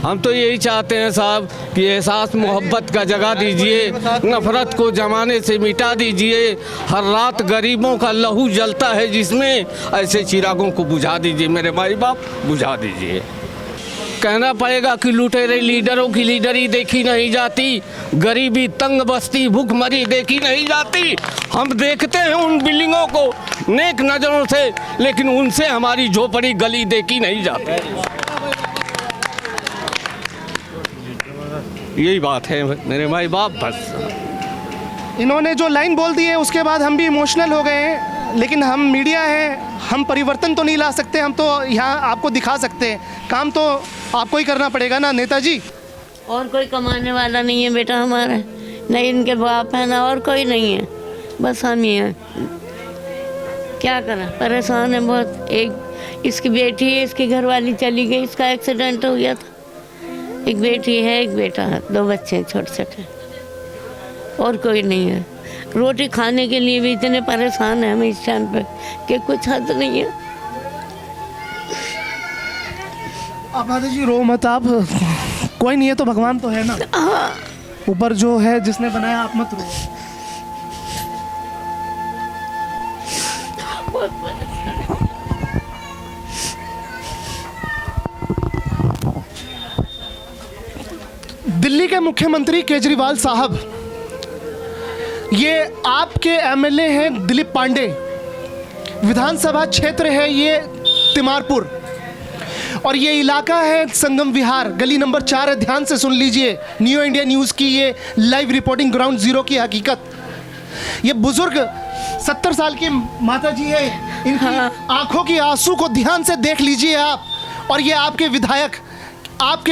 हम तो यही चाहते हैं साहब कि एहसास मोहब्बत का जगा दीजिए, नफरत को जमाने से मिटा दीजिए। हर रात गरीबों का लहू जलता है जिसमें, ऐसे चिरागों को बुझा दीजिए मेरे भाई बाप, बुझा दीजिए। कहना पड़ेगा कि लुटेरे लीडरों की लीडरी देखी नहीं जाती, गरीबी तंग बस्ती भूखमरी देखी नहीं जाती। हम देखते हैं उन बिल्डिंगों को नेक नज़रों से, लेकिन उनसे हमारी झोपड़ी गली देखी नहीं जाती। यही बात है मेरे भाई बाप। बस इन्होंने जो लाइन बोल दी है उसके बाद हम भी इमोशनल हो गए हैं, लेकिन हम मीडिया है, हम परिवर्तन तो नहीं ला सकते, हम तो यहाँ आपको दिखा सकते हैं, काम तो आपको ही करना पड़ेगा ना नेताजी। और कोई कमाने वाला नहीं है बेटा हमारा, नहीं इनके बाप है ना और कोई नहीं है, बस हम ही हैं। क्या करें, परेशान है बहुत। एक इसकी बेटी है, इसकी घरवाली चली गई, इसका एक्सीडेंट हो गया था। एक बेटी है, एक बेटा है, 2 बच्चे हैं छोटे छोटे, और कोई नहीं है। रोटी खाने के लिए भी इतने परेशान हैं हम इस टाइम पे कि कुछ हद नहीं है। आप माता जी रो मत, आप कोई नहीं है तो भगवान तो है ना ऊपर जो है जिसने बनाया, आप मत रो। दिल्ली के मुख्यमंत्री केजरीवाल साहब, ये आपके एमएलए हैं दिलीप पांडे, विधानसभा क्षेत्र है ये तिमारपुर, और ये इलाका है संगम विहार, गली नंबर 4 है। ध्यान से सुन लीजिए न्यू इंडिया न्यूज़ की ये लाइव रिपोर्टिंग, ग्राउंड जीरो की हकीकत। ये बुजुर्ग 70 साल की माता जी है, इनकी आंखों की आंसू को ध्यान से देख लीजिए आप। और ये आपके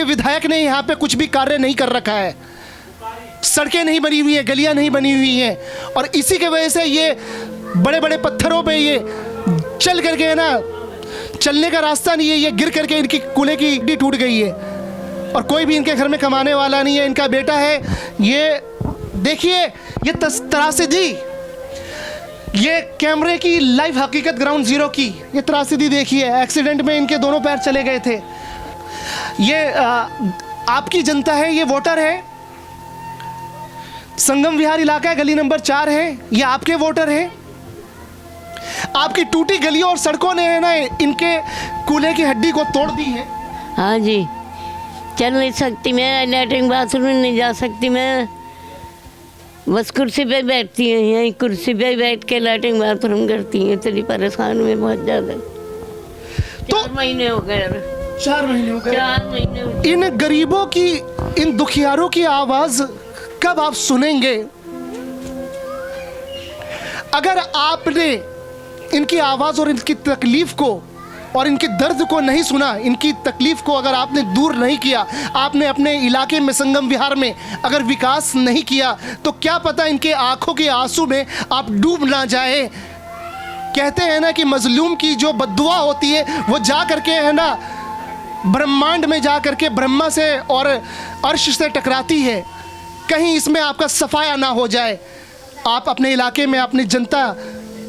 विधायक ने यहाँ पे कुछ भी कार्य नहीं कर रखा है, सड़कें नहीं बनी हुई है, गलियां नहीं बनी हुई हैं, और इसी के वजह से ये बड़े बड़े पत्थरों पे ये चल करके है ना, चलने का रास्ता नहीं है, ये गिर करके इनकी कूल्हे की हड्डी टूट गई है, और कोई भी इनके घर में कमाने वाला नहीं है। इनका बेटा है, ये देखिए ये त्रासदी, ये कैमरे की लाइव हकीकत ग्राउंड जीरो की, ये त्रासदी देखिए। एक्सीडेंट में इनके दोनों पैर चले गए थे। ये आपकी जनता है, ये वोटर है, संगम विहार इलाका है, गली नंबर 4 है, ये आपके वोटर हैं। आपकी टूटी गलियों और सड़कों ने है ना इनके कूल्हे की हड्डी को तोड़ दी है। हाँ जी, चल नहीं सकती मैं, लैट्रिन बाथरूम नहीं जा सकती मैं, बस कुर्सी पे बैठती हैं, यहीं कुर्सी पे बैठ के लैट्रिन बाथरूम करती हैं। इतनी परेशान हुए बहुत ज़्यादा। तो 4 महीने हो गए। 4 महीने हो गए। 4 महीने हो गए। इन गरीबों की, इन दुखियारों की आवाज़ कब आप सुनेंगे? अगर आपने इनकी आवाज़ और इनकी तकलीफ को और इनके दर्द को नहीं सुना, इनकी तकलीफ को अगर आपने दूर नहीं किया, आपने अपने इलाके में संगम विहार में अगर विकास नहीं किया, तो क्या पता इनके आंखों के आंसू में आप डूब ना जाए। कहते हैं ना कि मजलूम की जो बद्दुआ होती है वो जा करके है ना ब्रह्मांड में जा करके ब्रह्मा से और अर्श से टकराती है। कहीं इसमें आपका सफाया ना हो जाए। आप अपने इलाके में अपनी जनता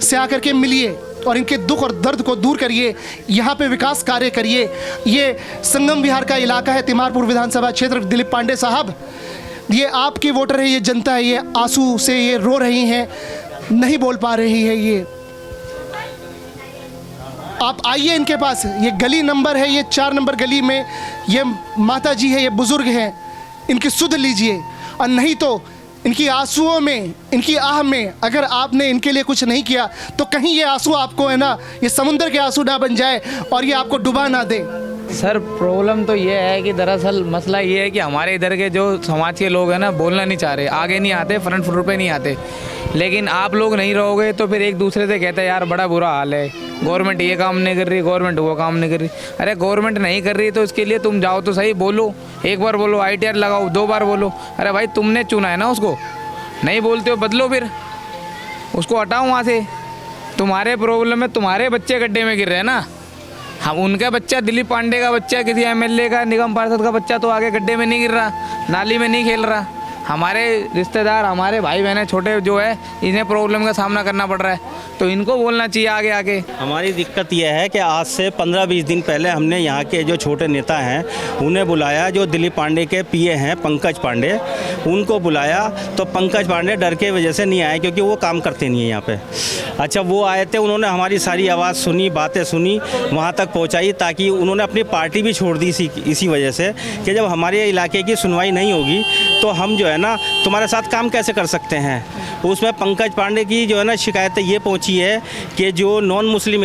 से आकर के मिलिए और इनके दुख और दर्द को दूर करिए, यहाँ पे विकास कार्य करिए। ये संगम विहार का इलाका है, तिमारपुर विधानसभा क्षेत्र। दिलीप पांडे साहब, ये आपके वोटर है, ये जनता है, ये आंसू से ये रो रही हैं, नहीं बोल पा रही है। ये आप आइए इनके पास, ये गली नंबर है, ये 4 नंबर गली में ये माता जी है, ये बुजुर्ग हैं, इनकी सुध लीजिए। और नहीं तो इनकी आंसुओं में, इनकी आह में अगर आपने इनके लिए कुछ नहीं किया तो कहीं ये आंसू आपको है ना, ये समुद्र के आंसू ना बन जाए और ये आपको डुबा ना दे। सर प्रॉब्लम तो ये है कि दरअसल मसला ये है कि हमारे इधर के जो समाज के लोग हैं ना, बोलना नहीं चाह रहे, आगे नहीं आते, फ्रंट फुट पे नहीं आते। लेकिन आप लोग नहीं रहोगे तो फिर एक दूसरे से कहते हैं यार बड़ा बुरा हाल है, गवर्नमेंट ये काम नहीं कर रही, गवर्नमेंट वो काम नहीं कर रही। अरे गवर्नमेंट नहीं कर रही तो इसके लिए तुम जाओ तो सही, बोलो, एक बार बोलो, ITR लगाओ, 2 बार बोलो। अरे भाई तुमने चुना है ना उसको, नहीं बोलते हो बदलो, फिर उसको हटाओ वहाँ से। तुम्हारे प्रॉब्लम में तुम्हारे बच्चे गड्ढे में गिर रहे हैं ना, हम उनका बच्चा, दिलीप पांडे का बच्चा, किसी MLA का, निगम पार्षद का बच्चा तो आगे गड्ढे में नहीं गिर रहा, नाली में नहीं खेल रहा। हमारे रिश्तेदार, हमारे भाई बहनें छोटे जो है, इन्हें प्रॉब्लम का सामना करना पड़ रहा है। तो इनको बोलना चाहिए आगे आके। हमारी दिक्कत यह है कि आज से 15-20 दिन पहले हमने यहाँ के जो छोटे नेता हैं उन्हें बुलाया, जो दिलीप पांडे के पीए हैं पंकज पांडे, उनको बुलाया तो पंकज पांडे डर के वजह से नहीं आए क्योंकि वो काम करते नहीं हैं यहाँ पे। अच्छा, वो आए थे, उन्होंने हमारी सारी आवाज़ सुनी, बातें सुनी, वहाँ तक पहुँचाई, ताकि उन्होंने अपनी पार्टी भी छोड़ दी इसी वजह से कि जब हमारे इलाके की सुनवाई नहीं होगी तो हम जो है ना तुम्हारे साथ काम कैसे कर सकते हैं। उसमें पंकज पांडे की जो है ना शिकायतें ये पहुंची है कि जो नॉन मुस्लिम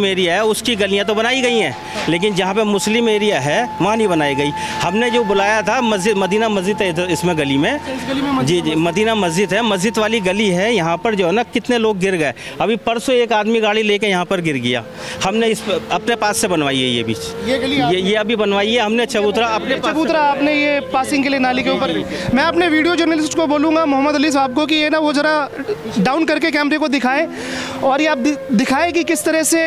एरिया है उसकी गलियां तो बनाई गई हैं, लेकिन जहां पे मुस्लिम एरिया है वहाँ नहीं बनाई गई। हमने जो बुलाया था मदीना मस्जिद है इसमें गली में, जी मदीना मस्जिद है, मस्जिद वाली गली है, यहाँ पर जो है ना कितने लोग गिर गए। अभी परसों एक आदमी गाड़ी लेके यहाँ पर गिर गया, हमने इस अपने पास से बनवाई है ये बीच, ये अभी बनवाई है हमने चबूतरा आपने ये पासिंग के लिए नाली के ऊपर। मैं अपने वीडियो जर्नलिस्ट को बोलूँगा मोहम्मद अली साहब को कि ये ना वो ज़रा डाउन करके कैमरे को दिखाएं और ये आप दिखाएं कि किस तरह से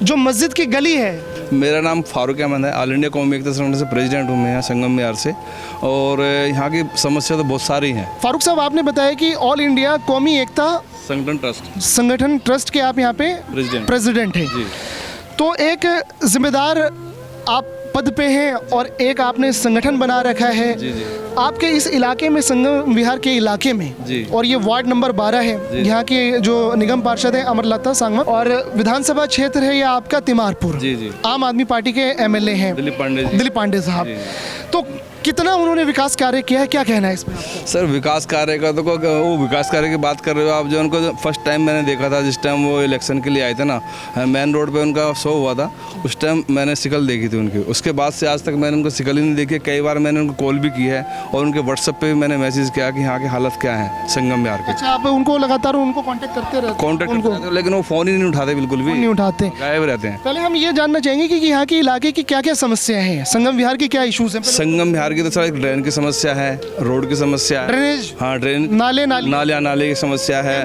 जो मस्जिद की गली है। मेरा नाम फारूक अहमद है, ऑल इंडिया कौमी एकता संगठन से प्रेसिडेंट हूँ मैं यहाँ संगम विहार से, और यहाँ की समस्या तो बहुत सारी हैं। फारूक साहब, आपने बताया कि ऑल इंडिया कौमी एकता संगठन ट्रस्ट के आप यहाँ पे प्रेसिडेंट हैं, तो एक जिम्मेदार आप पद पे हैं और एक आपने संगठन बना रखा है। आपके इस इलाके में, संगम विहार के इलाके में, और ये वार्ड नंबर 12 है, यहाँ के जो निगम पार्षद है अमरलता सांगमा, और विधानसभा क्षेत्र है यह आपका तिमारपुर। आम आदमी पार्टी के एमएलए हैं दिलीप पांडे साहब। तो कितना उन्होंने विकास कार्य किया है, क्या कहना है इसमें? सर, विकास कार्य का तो वो विकास कार्य की बात कर रहे हो आप, जो उनको फर्स्ट टाइम मैंने देखा था जिस टाइम वो इलेक्शन के लिए आए थे ना, मेन रोड पे उनका शो हुआ था, उस टाइम मैंने शिकल देखी थी उनकी। उसके बाद से आज तक मैंने उनको शिकल ही नहीं देखी। कई बार मैंने उनको कॉल भी की है और उनके व्हाट्सएप पे भी मैंने मैसेज किया कि यहाँ की हालत क्या है संगम विहार की। अच्छा, आप उनको लगातार उनको कांटेक्ट करते रहते हैं? लेकिन वो फ़ोन ही नहीं उठाते, बिल्कुल भी नहीं उठाते, गायब रहते हैं। पहले हम ये जानना चाहेंगे कि यहाँ के इलाके की क्या क्या समस्या है, संगम विहार की क्या इश्यूज हैं? संगम विहार की तो सर एक ड्रेन की समस्या है, रोड की समस्या है, ड्रेनेज, हाँ ड्रेन, नाले की समस्या है,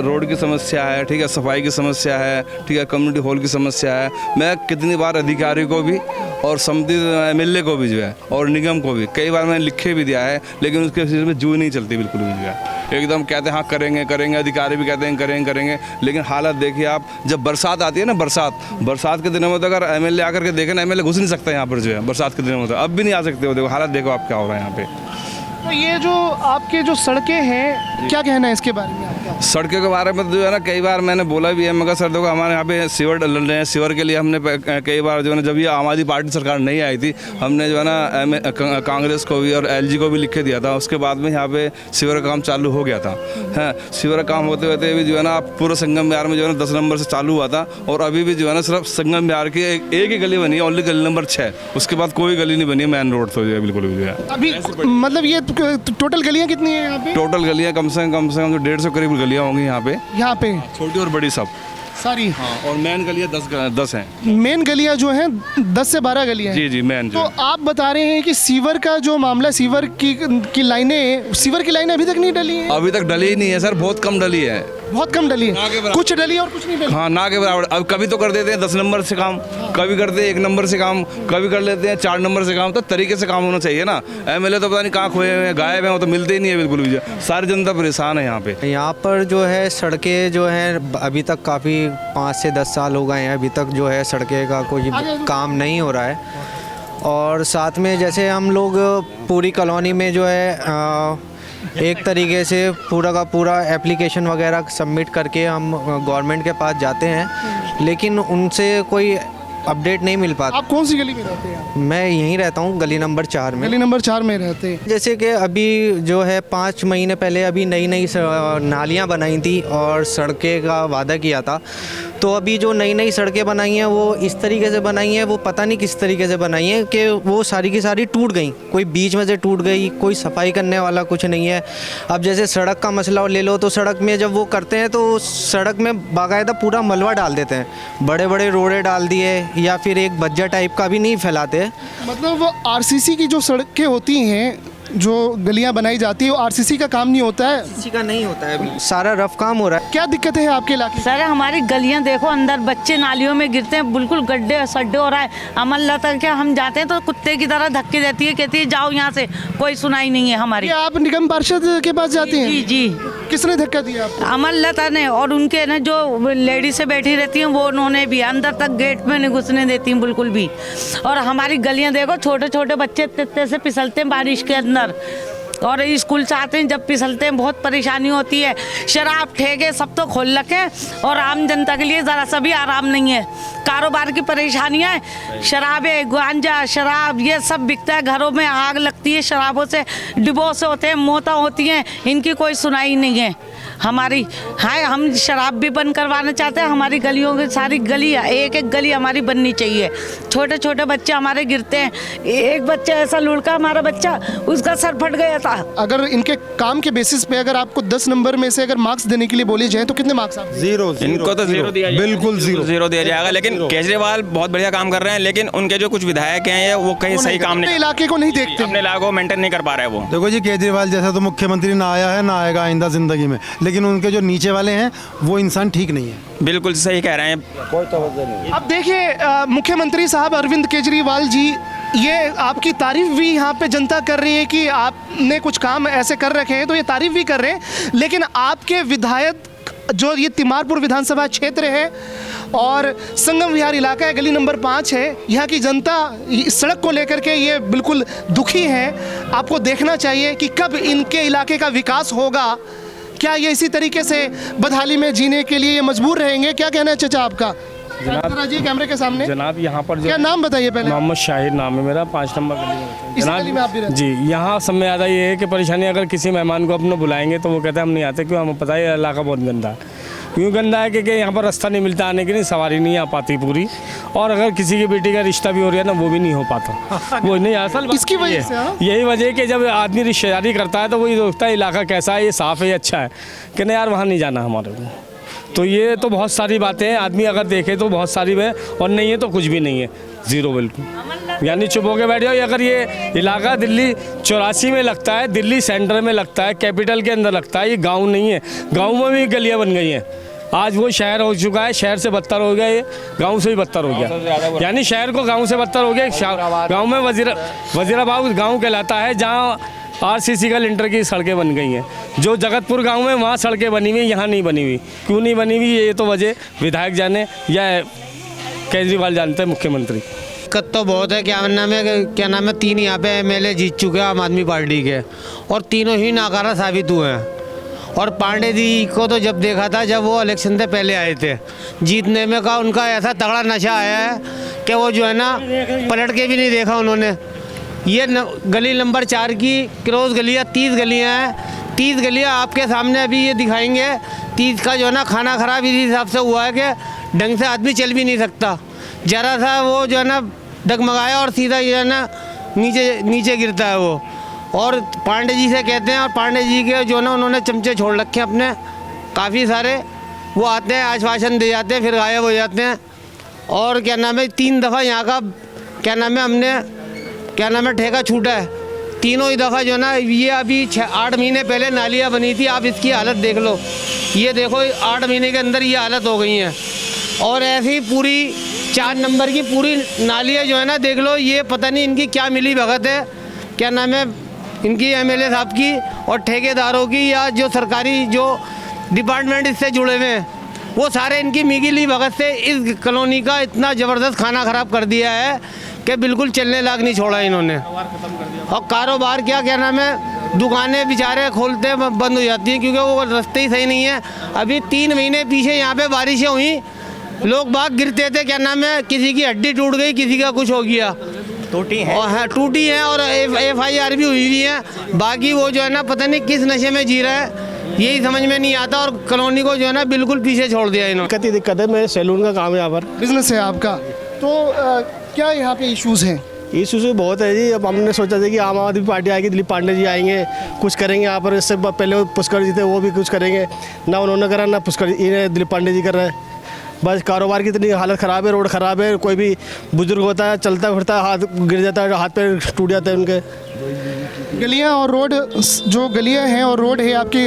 रोड की समस्या है, ठीक है, सफाई की समस्या है, ठीक है, कम्युनिटी हॉल की समस्या है। मैं कितनी बार अधिकारी को भी और संबंधित एमएलए को भी जो है और निगम को भी कई बार मैंने लिखे भी दिया है, लेकिन उसके सिर में जू नहीं चलती बिल्कुल भी जो है। एकदम कहते हैं हाँ करेंगे, अधिकारी भी कहते हैं करेंगे, लेकिन हालत देखिए आप, जब बरसात आती है ना, बरसात के दिनों में तो अगर एमएलए आकर के देखें ना, एमएलए घुस नहीं सकता यहाँ पर जो है बरसात के दिनों में, तो अब भी नहीं आ सकते हो। देखो हालत देखो आप क्या हो रहा है यहाँ पे। तो ये जो आपके जो सड़कें हैं, क्या कहना है इसके बारे में आपका? सड़कों के बारे में जो है ना, कई बार मैंने बोला भी है, मगर सर देखो हमारे यहाँ पे सीवर डल रहे हैं। सीवर के लिए हमने कई बार जो है ना, जब ये आम आदमी पार्टी सरकार नहीं आई थी, हमने जो है ना कांग्रेस को भी और एलजी को भी लिख के दिया था। उसके बाद में यहाँ पे सीवर का काम चालू हो गया था। हाँ, सीवर का काम होते होते भी जो है ना पूरा संगम विहार में जो है ना 10 नंबर से चालू हुआ था, और अभी भी जो है ना सिर्फ संगम विहार की एक ही गली बनी है, ओनली गली नंबर 6। उसके बाद कोई गली नहीं बनी है मेन रोड तो जो है बिल्कुल भी जो है। अभी मतलब ये टोटल गलियां कितनी है यहाँ पे? टोटल गलियां कम से कम जो 150 करीब गलियां होंगी यहाँ पे, छोटी और बड़ी सब सारी। हाँ, और मेन गलियां 10 हैं। मेन गलियां जो हैं 10 से 12 गलियां हैं। जी मेन। तो आप बता रहे हैं कि सीवर का जो मामला, सीवर की लाइनें अभी तक नहीं डली हैं? अभी तक डली ही नहीं है सर, बहुत कम डली है, बहुत कम डली है, कुछ डली और कुछ नहीं डली। हाँ, ना के बराबर। अब कभी तो कर देते हैं 10 नंबर से काम, कभी करते हैं 1 नंबर से काम, कभी कर लेते हैं 4 नंबर से काम। तो तरीके से काम होना चाहिए ना। एमएलए तो पता नहीं कहाँ खोए हुए हैं, गायब हैं, वो तो मिलते ही नहीं है बिल्कुल भी। सारी जनता परेशान है यहाँ पे। यहाँ पर जो है सड़कें जो हैं अभी तक काफ़ी 5 से 10 साल हो गए हैं, अभी तक जो है सड़कें का कोई काम नहीं हो रहा है। और साथ में जैसे हम लोग पूरी कॉलोनी में जो है एक तरीके से पूरा का पूरा एप्लीकेशन वगैरह सबमिट करके हम गवर्नमेंट के पास जाते हैं, लेकिन उनसे कोई अपडेट नहीं मिल पाता। आप कौन सी गली में रहते हैं? मैं यहीं रहता हूँ, गली नंबर 4 में। गली नंबर 4 में रहते हैं। जैसे कि अभी जो है 5 महीने पहले अभी नई नालियाँ बनाई थी और सड़कें का वादा किया था, तो अभी जो नई सड़कें बनाई हैं वो इस तरीके से बनाई हैं, वो पता नहीं किस तरीके से बनाई हैं कि वो सारी की सारी टूट गई, कोई बीच में से टूट गई, कोई सफाई करने वाला कुछ नहीं है। अब जैसे सड़क का मसला ले लो, तो सड़क में जब वो करते हैं तो सड़क में बाकायदा पूरा मलबा डाल देते हैं, बड़े बड़े रोड़े डाल दिए, या फिर एक बज्जा टाइप का भी नहीं फैलाते। मतलब वो आरसीसी की जो सड़कें होती हैं, जो गलियां बनाई जाती है, वो आरसीसी का काम नहीं होता है? किसी का नहीं होता है, सारा रफ काम हो रहा है। क्या दिक्कत है आपके इलाके? सर हमारी गलियां देखो, अंदर बच्चे नालियों में गिरते हैं, बिल्कुल गड्ढे सड्डे हो रहा है। अमरलता के हम जाते हैं तो कुत्ते की तरह धक्के देती है, कहती है जाओ यहाँ से, कोई सुनाई नहीं है हमारी। आप निगम पार्षद के पास जाते हैं? जी। किसने धक्का दिया आपको? अमल लता ने, और उनके ना जो लेडीज से बैठी रहती हैं वो उन्होंने भी, अंदर तक गेट में नहीं घुसने देती हैं बिल्कुल भी। और हमारी गलियां देखो, छोटे छोटे बच्चे इतने से फिसलते हैं बारिश के अंदर, और स्कूल से आते हैं जब फिसलते हैं बहुत परेशानी होती है। शराब ठेके सब तो खोल रखे और आम जनता के लिए ज़रा सा भी आराम नहीं है। कारोबार की परेशानियाँ है, शराबें, गांजा, शराब ये सब बिकता है, घरों में आग लगती है शराबों से, डिवोर्स होते हैं, मौतें होती हैं, इनकी कोई सुनाई नहीं है हमारी। हाँ, हम शराब भी बंद करवाना चाहते हैं। हमारी गलियों की सारी गली, एक एक गली हमारी बननी चाहिए। छोटे छोटे बच्चे हमारे गिरते हैं, एक बच्चा ऐसा लुढ़का हमारा बच्चा, उसका सर फट गया था। अगर इनके काम के बेसिस पे अगर आपको 10 नंबर में से अगर मार्क्स देने के लिए बोले जाए तो कितने मार्क्स आप? जीरो। इनको तो जीरो दिया जाएगा, बिल्कुल जीरो दिया जाएगा। लेकिन केजरीवाल बहुत बढ़िया काम कर रहे हैं, लेकिन उनके जो कुछ विधायक हैं ये वो कहीं सही काम नहीं, इलाके को नहीं देखते, अपने इलाके को मेंटेन नहीं कर पा रहे हैं वो। देखो जी, केजरीवाल जैसा तो मुख्यमंत्री ना आया है ना आएगा आइंदा जिंदगी में, लेकिन उनके जो नीचे वाले हैं वो इंसान ठीक नहीं है। बिल्कुल सही कह रहे हैं। कोई तवज्जो नहीं। अब देखिए मुख्यमंत्री साहब अरविंद केजरीवाल जी, ये आपकी तारीफ भी यहाँ पे जनता कर रही है कि आपने कुछ काम ऐसे कर रखे हैं, तो ये तारीफ भी कर रहे हैं। लेकिन आपके विधायक जो ये तिमारपुर विधानसभा क्षेत्र है और संगम विहार इलाका है, गली नंबर 5 है, यहाँ की जनता इस सड़क को लेकर के ये बिल्कुल दुखी है। आपको देखना चाहिए कि कब इनके इलाके का विकास होगा। क्या ये इसी तरीके से बदहाली में जीने के लिए ये मजबूर रहेंगे? क्या कहना है चाचा आपका? जनाब जी कैमरे के सामने। जनाब यहाँ पर क्या नाम बताइए पहले? मोहम्मद शाहिद नाम है मेरा, 5 नंबर गली में। इसी गली में आप भी रहते हैं? जी, यहाँ सब में ज़्यादा ये है कि परेशानी, अगर किसी मेहमान को अपने बुलाएंगे तो वो कहते हैं हम नहीं आते, क्यों? हमें पता है इलाका बहुत गंदा है। क्यों गंदा है? क्योंकि यहाँ पर रास्ता नहीं मिलता आने के लिए, सवारी नहीं आ पाती पूरी, और अगर किसी की बेटी का रिश्ता भी हो रहा है ना वो भी नहीं हो पाता। वो नहीं, असल इसकी वजह से यही वजह है कि जब आदमी रिश्तेदारी करता है तो वही देखता है इलाका कैसा है, ये साफ़ है, अच्छा है, कि नहीं यार वहाँ नहीं जाना हमारे को। तो ये तो बहुत सारी बातें हैं, आदमी अगर देखे तो बहुत सारी है, और नहीं है तो कुछ भी नहीं है, ज़ीरो बिल्कुल। यानी चुप होकर बैठ जाओ। अगर ये इलाका दिल्ली 84 में लगता है, दिल्ली सेंटर में लगता है, कैपिटल के अंदर लगता है, ये गांव नहीं है। गांव में भी गलियां बन गई हैं, आज वो शहर हो चुका है, शहर से बदतर हो गया, ये गांव से भी बदतर हो गया। यानी शहर को गांव से बदतर हो गया। गांव में वजीराबाद गांव कहलाता है जहाँ RCC का लिंटर की सड़कें बन गई हैं। जो जगतपुर गांव में वहाँ सड़कें बनी हुई, यहाँ नहीं बनी हुई। क्यों नहीं बनी हुई ये तो वजह विधायक जाने या केजरीवाल जानते हैं, मुख्यमंत्री। दिक्कत तो बहुत है। क्या नाम है 3 यहाँ पे MLA जीत चुके हैं आम आदमी पार्टी के, और तीनों ही नाकारा साबित हुए हैं। और पांडे जी को तो जब देखा था, जब वो इलेक्शन से पहले आए थे, जीतने में का उनका ऐसा तगड़ा नशा आया है कि वो जो है ना पलट के भी नहीं देखा उन्होंने। ये गली नंबर 4 की क्रॉस गलियाँ 30 गलियाँ हैं। 30 गलियाँ आपके सामने अभी ये दिखाएंगे। 30 का जो है ना खाना खराब इसी हिसाब से हुआ है कि ढंग से आदमी चल भी नहीं सकता। ज़रा सा वो जो है ना डगमगाया और सीधा जो है ना नीचे गिरता है वो। और पांडे जी से कहते हैं, और पांडे जी के जो ना उन्होंने चमचे छोड़ रखे हैं अपने काफ़ी सारे। वो आते हैं, आश्वासन दे जाते हैं, फिर गायब हो जाते हैं। और क्या नाम है 3 दफ़ा यहाँ का हमने ठेका छूटा है। तीनों ही दफ़ा जो ना, ये अभी 8 महीने पहले नालियाँ बनी थी, आप इसकी हालत देख लो। ये देखो 8 महीने के अंदर ये हालत हो गई हैं। और ऐसी पूरी 4 नंबर की पूरी नालियाँ जो है ना देख लो, ये पता नहीं इनकी क्या मिली भगत है, क्या नाम है इनकी MLA साहब की और ठेकेदारों की, या जो सरकारी जो डिपार्टमेंट इससे जुड़े हुए हैं, वो सारे इनकी मिली भगत से इस कॉलोनी का इतना ज़बरदस्त खाना ख़राब कर दिया है कि बिल्कुल चलने लायक नहीं छोड़ा इन्होंने। और कारोबार क्या नाम है, दुकानें बेचारे खोलते बंद हो जाती हैं क्योंकि वो रास्ते ही सही नहीं है। अभी 3 महीने पीछे यहाँ पे बारिशें हुई, लोग बाग गिरते थे, क्या नाम है किसी की हड्डी टूट गई, किसी का कुछ हो गया, टूटी है और FIR भी हुई है। बाकी वो जो है ना पता नहीं किस नशे में जी रहा है, यही समझ में नहीं आता। और कॉलोनी को जो है ना बिल्कुल पीछे छोड़ दिया इन्होंने। कितनी दिक्कत है, मेरे सैलून का काम है, यहाँ पर बिजनेस है आपका, तो क्या यहाँ पे इश्यूज़ हैं? इश्यूज बहुत है जी। अब हमने सोचा था कि आम आदमी पार्टी आएगी, दिलीप पांडे जी आएंगे, कुछ करेंगे यहाँ पर। इससे पहले पुष्कर जी थे, वो भी कुछ करेंगे, ना उन्होंने करा, ना पुष्कर इन्हें दिलीप पांडे जी कर रहे हैं। बस कारोबार की इतनी हालत ख़राब है, रोड ख़राब है। कोई भी बुजुर्ग होता है, चलता फिरता हाथ गिर जाता है, हाथ पैर टूट जाते हैं उनके। गलियां और रोड, जो गलियां हैं और रोड है आपके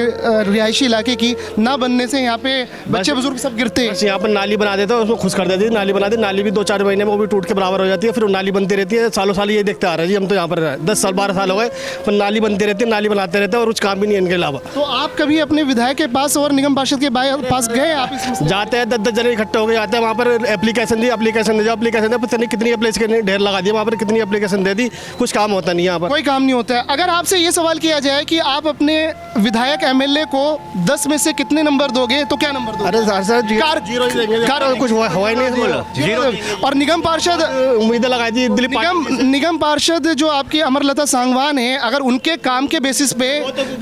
रिहायशी इलाके की, ना बनने से यहाँ पे बच्चे बुजुर्ग सब गिरते हैं। बस यहाँ पर नाली बना देते हैं, उसमें खुश कर देती है, नाली बना दी, नाली भी 2-4 महीने में वो भी टूट के बराबर हो जाती है, फिर वो नाली बनती रहती है। सालों साल ये देखते आ रहे हैं जी, हम तो यहाँ पर 10 साल 12 साल हो गए, पर नाली बनती रहती है, नाली बनाते रहते हैं और कुछ काम भी नहीं है इनके अलावा। तो आप कभी अपने विधायक के पास और निगम पार्षद के पास गए? आप इसमें जाते हैं, 10-10 जने इकट्ठे हो गए जाते हैं वहाँ पर, एप्लीकेशन दी, एप्लीकेशन दे, पता नहीं कितनी एप्लीकेशन ढेर लगा दिया वहाँ पर, कितनी एप्लीकेशन दे दी, कुछ काम होता नहीं यहाँ पर, कोई काम नहीं होता है। अगर आपसे ये सवाल किया जाए कि आप अपने विधायक एमएलए को 10 में से कितने नंबर दोगे, तो क्या नंबर दोगे? अरे सर जीरो ही देंगे, कुछ हुआ ही नहीं जीरो। और निगम पार्षद उम्मीदें लगाई थी दिलीप निगम पार्षद जो आपकी अमरलता सांगवान है, अगर उनके काम के बेसिस पे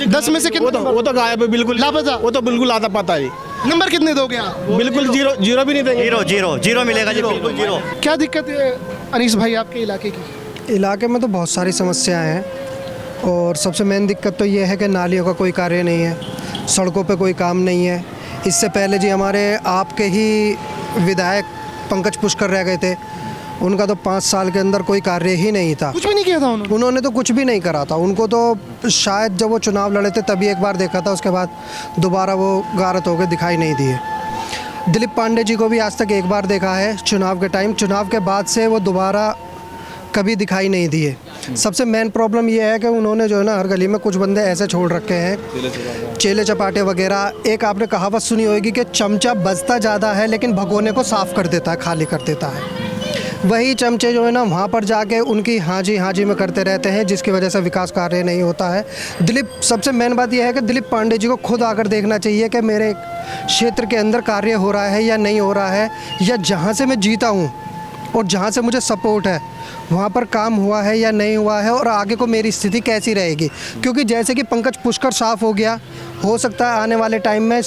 10 में से कितने? वो तो गायब है, बिल्कुल लापता, वो तो बिल्कुल आता पता है। नंबर कितने दोगे आप? बिल्कुल जीरो भी नहीं देंगे, जीरो मिलेगा जी, बिल्कुल जीरो। क्या दिक्कत है अनीस भाई आपके इलाके की? इलाके में तो बहुत सारी समस्याएं हैं और सबसे मेन दिक्कत तो ये है कि नालियों का कोई कार्य नहीं है, सड़कों पे कोई काम नहीं है। इससे पहले जी हमारे आपके ही विधायक पंकज पुष्कर रह गए थे, उनका तो 5 साल के अंदर कोई कार्य ही नहीं था, कुछ भी नहीं किया था उन्होंने तो कुछ भी नहीं करा था। उनको तो शायद जब वो चुनाव लड़े थे तभी एक बार देखा था, उसके बाद दोबारा वो गारत होकर दिखाई नहीं दिए। दिलीप पांडे जी को भी आज तक एक बार देखा है चुनाव के टाइम, चुनाव के बाद से वो दोबारा कभी दिखाई नहीं दिए। सबसे मेन प्रॉब्लम ये है कि उन्होंने जो है ना हर गली में कुछ बंदे ऐसे छोड़ रखे हैं, चेले चपाटे वगैरह। एक आपने कहावत सुनी होगी कि चमचा बजता ज़्यादा है लेकिन भगोने को साफ़ कर देता है, खाली कर देता है। वही चमचे जो है ना वहाँ पर जाके उनकी हाँ जी में करते रहते हैं, जिसकी वजह से विकास कार्य नहीं होता है। सबसे मेन बात यह है कि दिलीप पांडे जी को खुद आकर देखना चाहिए कि मेरे क्षेत्र के अंदर कार्य हो रहा है या नहीं हो रहा है, या जहाँ से मैं जीता हूँ और जहाँ से मुझे सपोर्ट है वहाँ पर काम हुआ है या नहीं हुआ है, और आगे को मेरी स्थिति कैसी रहेगी। क्योंकि जैसे कि पंकज पुष्कर साफ़ हो गया, हो सकता है आने वाले टाइम में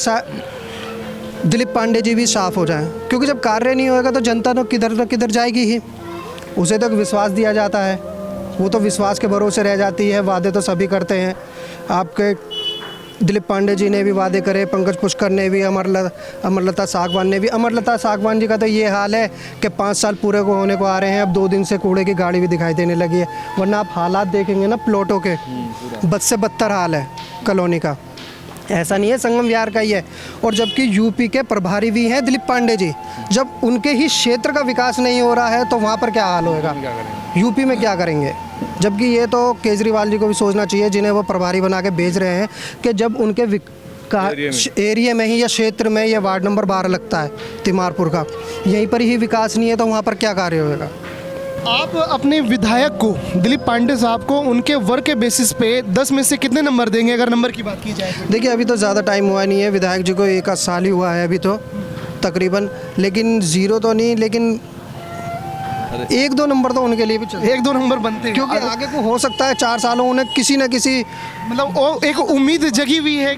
दिलीप पांडे जी भी साफ हो जाएं, क्योंकि जब कार्य नहीं होएगा तो जनता तो किधर न किधर जाएगी ही। उसे तो विश्वास दिया जाता है, वो तो विश्वास के भरोसे रह जाती है। वादे तो सभी करते हैं, आपके दिलीप पांडे जी ने भी वादे करे, पंकज पुष्कर ने भी, अमरलता सांगवान ने भी। अमरलता सांगवान जी का तो ये हाल है कि 5 साल पूरे को होने को आ रहे हैं, अब 2 दिन से कूड़े की गाड़ी भी दिखाई देने लगी है। वरना आप हालात देखेंगे ना प्लॉटों के, बद से बदतर हाल है कॉलोनी का, ऐसा नहीं है संगम विहार का ही है। और जबकि यूपी के प्रभारी भी हैं दिलीप पांडे जी, जब उनके ही क्षेत्र का विकास नहीं हो रहा है तो वहाँ पर क्या हाल होएगा, यूपी में क्या करेंगे। जबकि ये तो केजरीवाल जी को भी सोचना चाहिए, जिन्हें वो प्रभारी बना के भेज रहे हैं, कि जब उनके एरिया में ही या क्षेत्र में, या वार्ड नंबर 12 लगता है तिमारपुर का, यहीं पर ही विकास नहीं है तो वहाँ पर क्या कार्य होएगा। आप अपने विधायक को, दिलीप पांडे साहब को, उनके वर्क के बेसिस पे 10 में से कितने नंबर देंगे, अगर नंबर की बात की जाए? देखिए अभी तो ज़्यादा टाइम हुआ नहीं है, विधायक जी को 1 साल ही हुआ है अभी तो तकरीबन, लेकिन जीरो तो नहीं, लेकिन 1-2 नंबर तो उनके लिए भी चाहिए। 1-2 नंबर बनते हैं, क्योंकि आगे को हो सकता है 4 सालों उन्हें किसी न किसी मतलब एक उम्मीद जगी हुई है,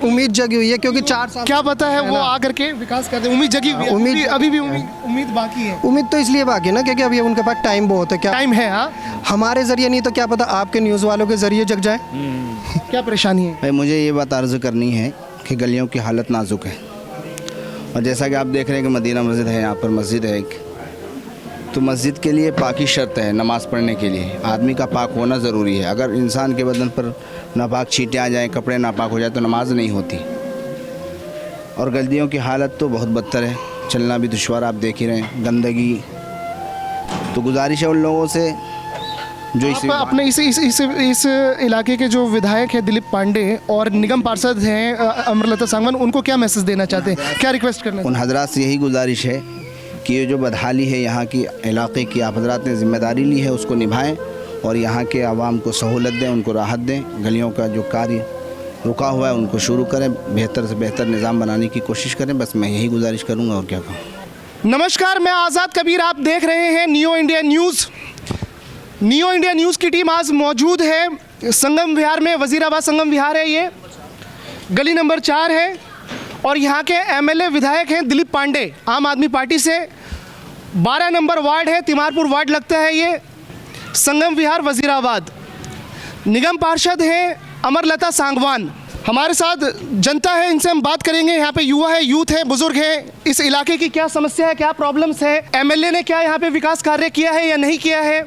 क्योंकि 4 साल क्या पता है वो आकर के विकास कर दे। उम्मीद जगी हुई है, उम्मीद अभी भी उम्मीद बाकी है। उम्मीद तो इसलिए बाकी है ना क्योंकि अभी उनके पास टाइम बहुत है। क्या टाइम है? हाँ, हमारे जरिए नहीं तो क्या पता आपके न्यूज़ वालों के जरिए जग जाए। क्या परेशानी है भाई? मुझे ये बात अर्ज़ करनी है कि गलियों की हालत नाजुक है, और जैसा कि आप देख रहे हैं कि मदीना मस्जिद है, यहाँ पर मस्जिद है एक, तो मस्जिद के लिए पाकी शर्त है। नमाज़ पढ़ने के लिए आदमी का पाक होना ज़रूरी है। अगर इंसान के बदन पर नापाक छींटें आ जाएँ, कपड़े नापाक हो जाए तो नमाज नहीं होती। और गलियों की हालत तो बहुत बदतर है, चलना भी दुश्वार, आप देख ही रहे हैं, गंदगी। तो गुजारिश है उन लोगों से जो अपने इस इलाके के जो विधायक है दिलीप पांडे और निगम पार्षद हैं अमरलता सांगवान, उनको क्या मैसेज देना चाहते हैं, क्या रिक्वेस्ट करना? उन हजरात से यही गुजारिश है कि ये जो बदहाली है यहाँ की इलाके की, आप हजरात ने जिम्मेदारी ली है उसको निभाएं और यहाँ के आवाम को सहूलत दें, उनको राहत दें। गलियों का जो कार्य रुका हुआ है उनको शुरू करें, बेहतर से बेहतर निज़ाम बनाने की कोशिश करें। बस मैं यही गुजारिश करूँगा, और क्या कहूँ। नमस्कार, मैं आज़ाद कबीर, आप देख रहे हैं neo India news. Neo India news की टीम आज मौजूद है संगम विहार में। वजीराबाद संगम विहार है, ये गली नंबर 4 है, और यहाँ के एमएलए विधायक हैं दिलीप पांडे, आम आदमी पार्टी से। 12 नंबर वार्ड है, तिमारपुर वार्ड लगता है ये, संगम विहार वजीराबाद। निगम पार्षद हैं अमरलता सांगवान। हमारे साथ जनता है, इनसे हम बात करेंगे। यहाँ पे युवा है, यूथ है, बुजुर्ग है, इस इलाके की क्या समस्या है, क्या प्रॉब्लम्स है, एमएलए ने क्या यहाँ पे विकास कार्य किया है या नहीं किया है।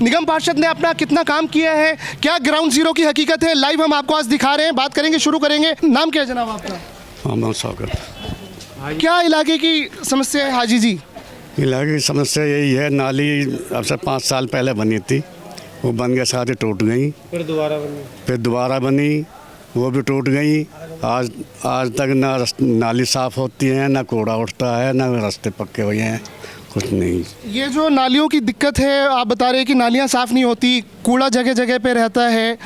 निगम पार्षद ने अपना कितना काम किया है, क्या ग्राउंड जीरो की हकीकत है, लाइव हम आपको आज दिखा रहे हैं। बात करेंगे, शुरू करेंगे। नाम क्या है जनाब आपका? मोहम्मद शौकत। क्या इलाके की समस्या है हाजी जी? इलाके की समस्या यही है, नाली अब से 5 साल पहले बनी थी, वो बन के सारी टूट गई, फिर दोबारा बनी, वो भी टूट गई। आज तक ना नाली साफ़ होती है, ना कूड़ा उठता है, ना रास्ते पक्के हुए हैं, कुछ नहीं। ये जो नालियों की दिक्कत है, आप बता रहे हैं कि नालियाँ साफ़ नहीं होती, कूड़ा जगह जगह पे रहता है,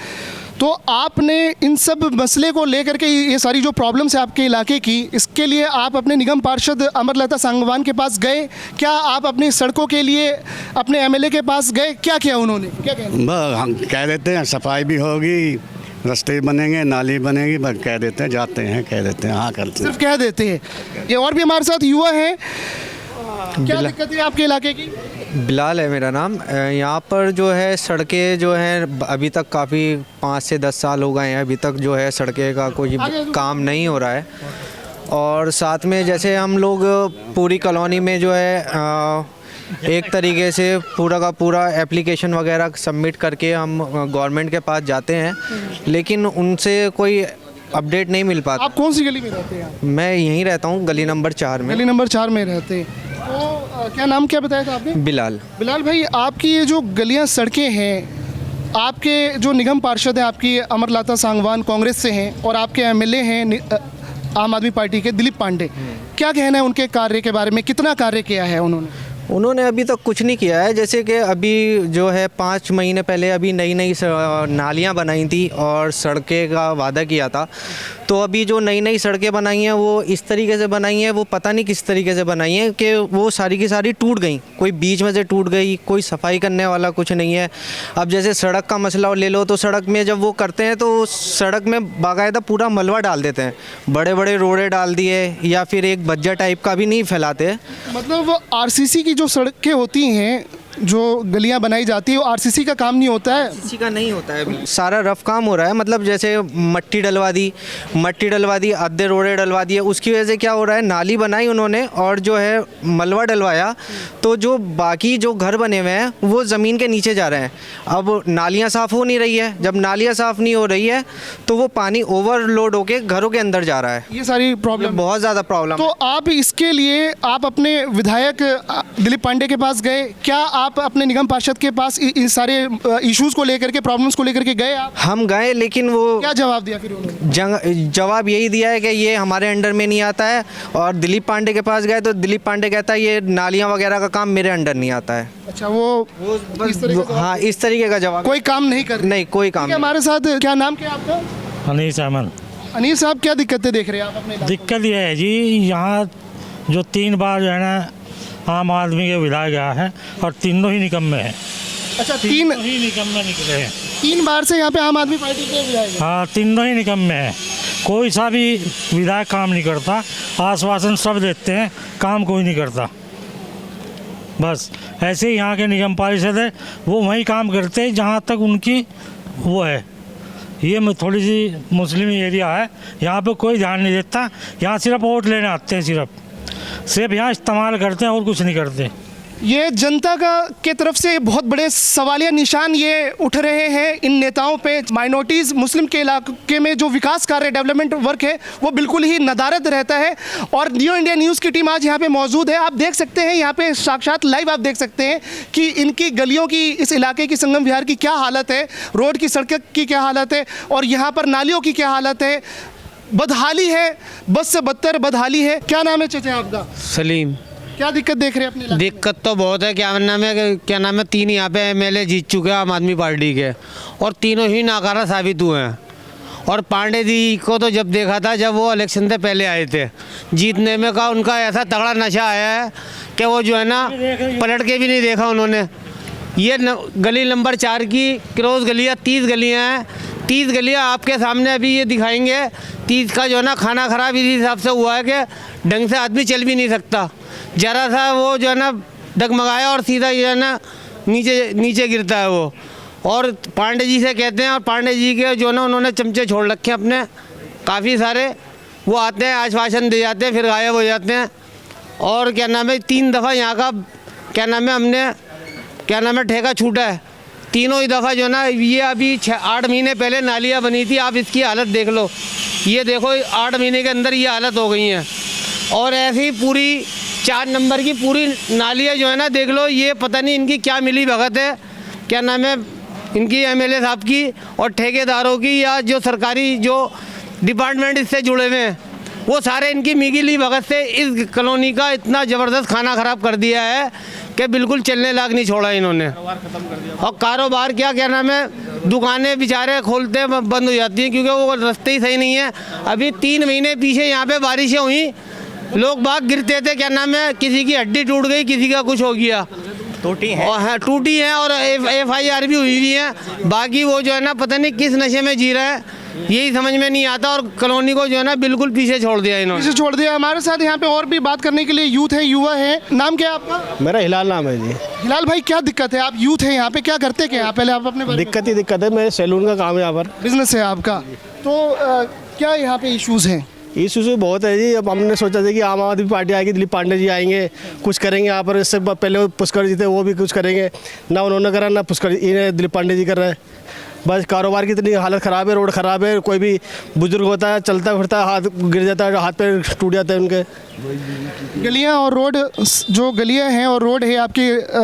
तो आपने इन सब मसले को लेकर के ये सारी जो प्रॉब्लम्स है आपके इलाके की, इसके लिए आप अपने निगम पार्षद अमरलता सांगवान के पास गए? क्या आप अपनी सड़कों के लिए अपने एमएलए के पास गए? क्या किया उन्होंने? क्या कहना? हम कह देते हैं सफाई भी होगी, रास्ते बनेंगे, नाली बनेगी, बस कह देते हैं, जाते हैं, कह देते हैं, हाँ करते हैं, सिर्फ कह देते हैं। ये और भी हमारे साथ युवा हैं, क्या दिक्कत है आपके इलाके की? बिलाल है मेरा नाम। यहाँ पर जो है सड़कें जो हैं अभी तक काफ़ी 5 से 10 साल हो गए हैं, अभी तक जो है सड़कें का कोई काम नहीं हो रहा है। और साथ में जैसे हम लोग पूरी कॉलोनी में जो है एक तरीके से पूरा का पूरा एप्लीकेशन वगैरह सबमिट करके हम गवर्नमेंट के पास जाते हैं, लेकिन उनसे कोई अपडेट नहीं मिल पाता। आप कौन सी गली में रहते हैं? मैं यहीं रहता हूँ, गली नंबर 4 में। गली नंबर 4 में रहते हैं। तो क्या नाम क्या बताया था आपने? बिलाल। बिलाल भाई, आपकी ये जो गलियां सड़कें हैं, आपके जो निगम पार्षद हैं आपकी अमरलता सांगवान कांग्रेस से हैं, और आपके एमएलए हैं आम आदमी पार्टी के दिलीप पांडे, क्या कहना है उनके कार्य के बारे में? कितना कार्य किया है उन्होंने अभी तक कुछ नहीं किया है। जैसे कि अभी जो है 5 महीने पहले अभी नई नालियाँ बनाई थी और सड़कें का वादा किया था, तो अभी जो नई सड़कें बनाई हैं वो इस तरीके से बनाई हैं, वो पता नहीं किस तरीके से बनाई हैं कि वो सारी की सारी टूट गई, कोई बीच में से टूट गई, कोई सफाई करने वाला कुछ नहीं है। अब जैसे सड़क का मसला ले लो, तो सड़क में जब वो करते हैं तो सड़क में बाकायदा पूरा मलबा डाल देते हैं, बड़े बड़े रोड़े डाल दिए, या फिर एक बज्जा टाइप का भी नहीं फैलाते। मतलब वो आरसीसी की जो सड़कें होती हैं, जो गलियां बनाई जाती है, वो आरसीसी का काम नहीं होता है? आरसीसी का नहीं होता है, अभी सारा रफ काम हो रहा है। मतलब जैसे मट्टी डलवा दी, आधे रोड़े डलवा दिए, उसकी वजह से क्या हो रहा है, नाली बनाई उन्होंने और जो है मलबा डलवाया, तो जो बाकी जो घर बने हुए हैं वो ज़मीन के नीचे जा रहे हैं। अब नालियाँ साफ़ हो नहीं रही है, जब नालियाँ साफ़ नहीं हो रही है तो वो पानी ओवरलोड होके घरों के अंदर जा रहा है। ये सारी प्रॉब्लम, बहुत ज़्यादा प्रॉब्लम। तो आप इसके लिए आप अपने विधायक दिलीप पांडे के पास गए? क्या आप अपने निगम पार्षद के पास इन सारे इश्यूज को लेकर के, प्रॉब्लम्स को लेकर के गए आप? हम गए, लेकिन वो क्या जवाब दिया फिर उन्होंने? जवाब यही दिया है कि ये हमारे अंडर में नहीं आता है। और दिलीप पांडे के पास गए तो दिलीप पांडे कहता है ये नालियाँ वगैरह का काम मेरे अंडर नहीं आता है। अच्छा, वो हाँ, इस तरीके का जवाब। कोई काम नहीं कर, नहीं कोई काम। हमारे साथ क्या नाम क्या आपका? अनीस अहमद। अनीस साहब, क्या दिक्कतें देख रहे हैं आप अपने? दिक्कत ये है जी, यहाँ जो 3 बार जो है ना आम आदमी के विधायक आया है और तीनों ही निकम्मे हैं। अच्छा, 3 ही निकम्मे निकले हैं। 3 बार से यहाँ पे आम आदमी पार्टी के विधायक? हाँ, तीनों ही निकम्मे हैं, कोई सा भी विधायक काम नहीं करता, आश्वासन सब देते हैं, काम कोई नहीं करता। बस ऐसे ही यहाँ के निगम पार्षद है, वो वही काम करते हैं जहाँ तक उनकी वो है। ये में थोड़ी सी मुस्लिम एरिया है, यहाँ पे कोई ध्यान नहीं देता, यहाँ सिर्फ वोट लेने आते हैं, सिर्फ यहाँ इस्तेमाल करते हैं और कुछ नहीं करते। ये जनता के तरफ से बहुत बड़े सवालिया निशान ये उठ रहे हैं इन नेताओं पे। माइनॉरिटीज़ मुस्लिम के इलाके में जो विकास कार्य, डेवलपमेंट वर्क है, वो बिल्कुल ही नदारद रहता है। और न्यू इंडिया न्यूज़ की टीम आज यहाँ पे मौजूद है। आप देख सकते हैं यहाँ पे साक्षात लाइव आप देख सकते हैं कि इनकी गलियों की, इस इलाके की, संगम विहार की क्या हालत है, रोड की, सड़क की क्या हालत है, और यहाँ पर नालियों की क्या हालत है। बदहाली है, बस से बदतर बदहाली है। क्या नाम है चाचा आपका? सलीम। क्या दिक्कत देख रहे हैं अपने? दिक्कत तो बहुत है। क्या नाम है 3 यहाँ पे एमएलए जीत चुके हैं आम आदमी पार्टी के, और तीनों ही नाकारा साबित हुए हैं। और पांडे जी को तो जब देखा था, जब वो इलेक्शन से पहले आए थे, जीतने में का उनका ऐसा तगड़ा नशा आया है कि वो जो है ना पलट के भी नहीं देखा उन्होंने। ये गली नंबर 4 की क्रॉस गलियाँ 30 गलियाँ हैं, 30 गलियाँ आपके सामने अभी ये दिखाएंगे। 30 का जो है ना खाना खराब इसी हिसाब से हुआ है कि ढंग से आदमी चल भी नहीं सकता, जरा सा वो जो है ना डगमगाया और सीधा जो है ना नीचे गिरता है वो। और पांडे जी से कहते हैं, और पांडे जी के जो ना उन्होंने चमचे छोड़ रखे हैं अपने काफ़ी सारे, वो आते हैं आश्वासन दे जाते हैं फिर गायब हो जाते हैं। और क्या नाम है 3 दफ़ा यहाँ का क्या नाम है हमने ठेका छूटा है, तीनों ही दफ़ा जो है ना, ये अभी 8 महीने पहले नालियाँ बनी थी, आप इसकी हालत देख लो, ये देखो 8 महीने के अंदर ये हालत हो गई हैं। और ऐसे ही पूरी 4 नंबर की पूरी नालियाँ जो है ना, देख लो, ये पता नहीं इनकी क्या मिली भगत है, क्या नाम है इनकी एमएलए साहब की और ठेकेदारों की, या जो सरकारी जो डिपार्टमेंट इससे जुड़े हुए हैं, वो सारे इनकी मिली भगत से इस कॉलोनी का इतना ज़बरदस्त खाना ख़राब कर दिया है कि बिल्कुल चलने लायक नहीं छोड़ा इन्होंने। और कारोबार क्या नाम है, दुकानें बेचारे खोलते बंद हो जाती हैं क्योंकि वो रास्ते ही सही नहीं है। अभी 3 महीने पीछे यहाँ पे बारिशें हुई, लोग बाग गिरते थे, क्या नाम है, किसी की हड्डी टूट गई, किसी का कुछ हो गया, टूटी है और हाँ टूटी है, और FIR भी हुई है। बाकी वो जो है ना, पता नहीं किस नशे में जी रहा है, यही समझ में नहीं आता, और कॉलोनी को जो है ना बिल्कुल पीछे छोड़ दिया इन्होंने, पीछे छोड़ दिया। हमारे साथ यहाँ पे और भी बात करने के लिए यूथ है, युवा है। नाम क्या है आपका? मेरा हिलाल नाम है जी। हिलाल भाई, क्या दिक्कत है? आप यूथ है यहाँ पे, क्या करते क्या? पहले आप अपने दिक्कत है, मेरे सैलून का काम है, यहाँ पर बिजनेस है आपका, तो क्या यहाँ पे इश्यूज हैं? इश्यूज बहुत है जी। अब हमने सोचा था कि आम आदमी पार्टी आएगी, दिलीप पांडे जी आएंगे, कुछ करेंगे यहाँ पर। इससे पहले पुष्कर जी थे, वो भी कुछ करेंगे, ना उन्होंने करा, ना पुष्कर इन्हें दिलीप पांडे जी कर रहे हैं। बस कारोबार की इतनी हालत ख़राब है, रोड ख़राब है, कोई भी बुजुर्ग होता है, चलता फिरता है, हाथ गिर जाता है, हाथ पैर टूट जाते हैं उनके। गलियां और रोड, जो गलियां हैं और रोड है आपके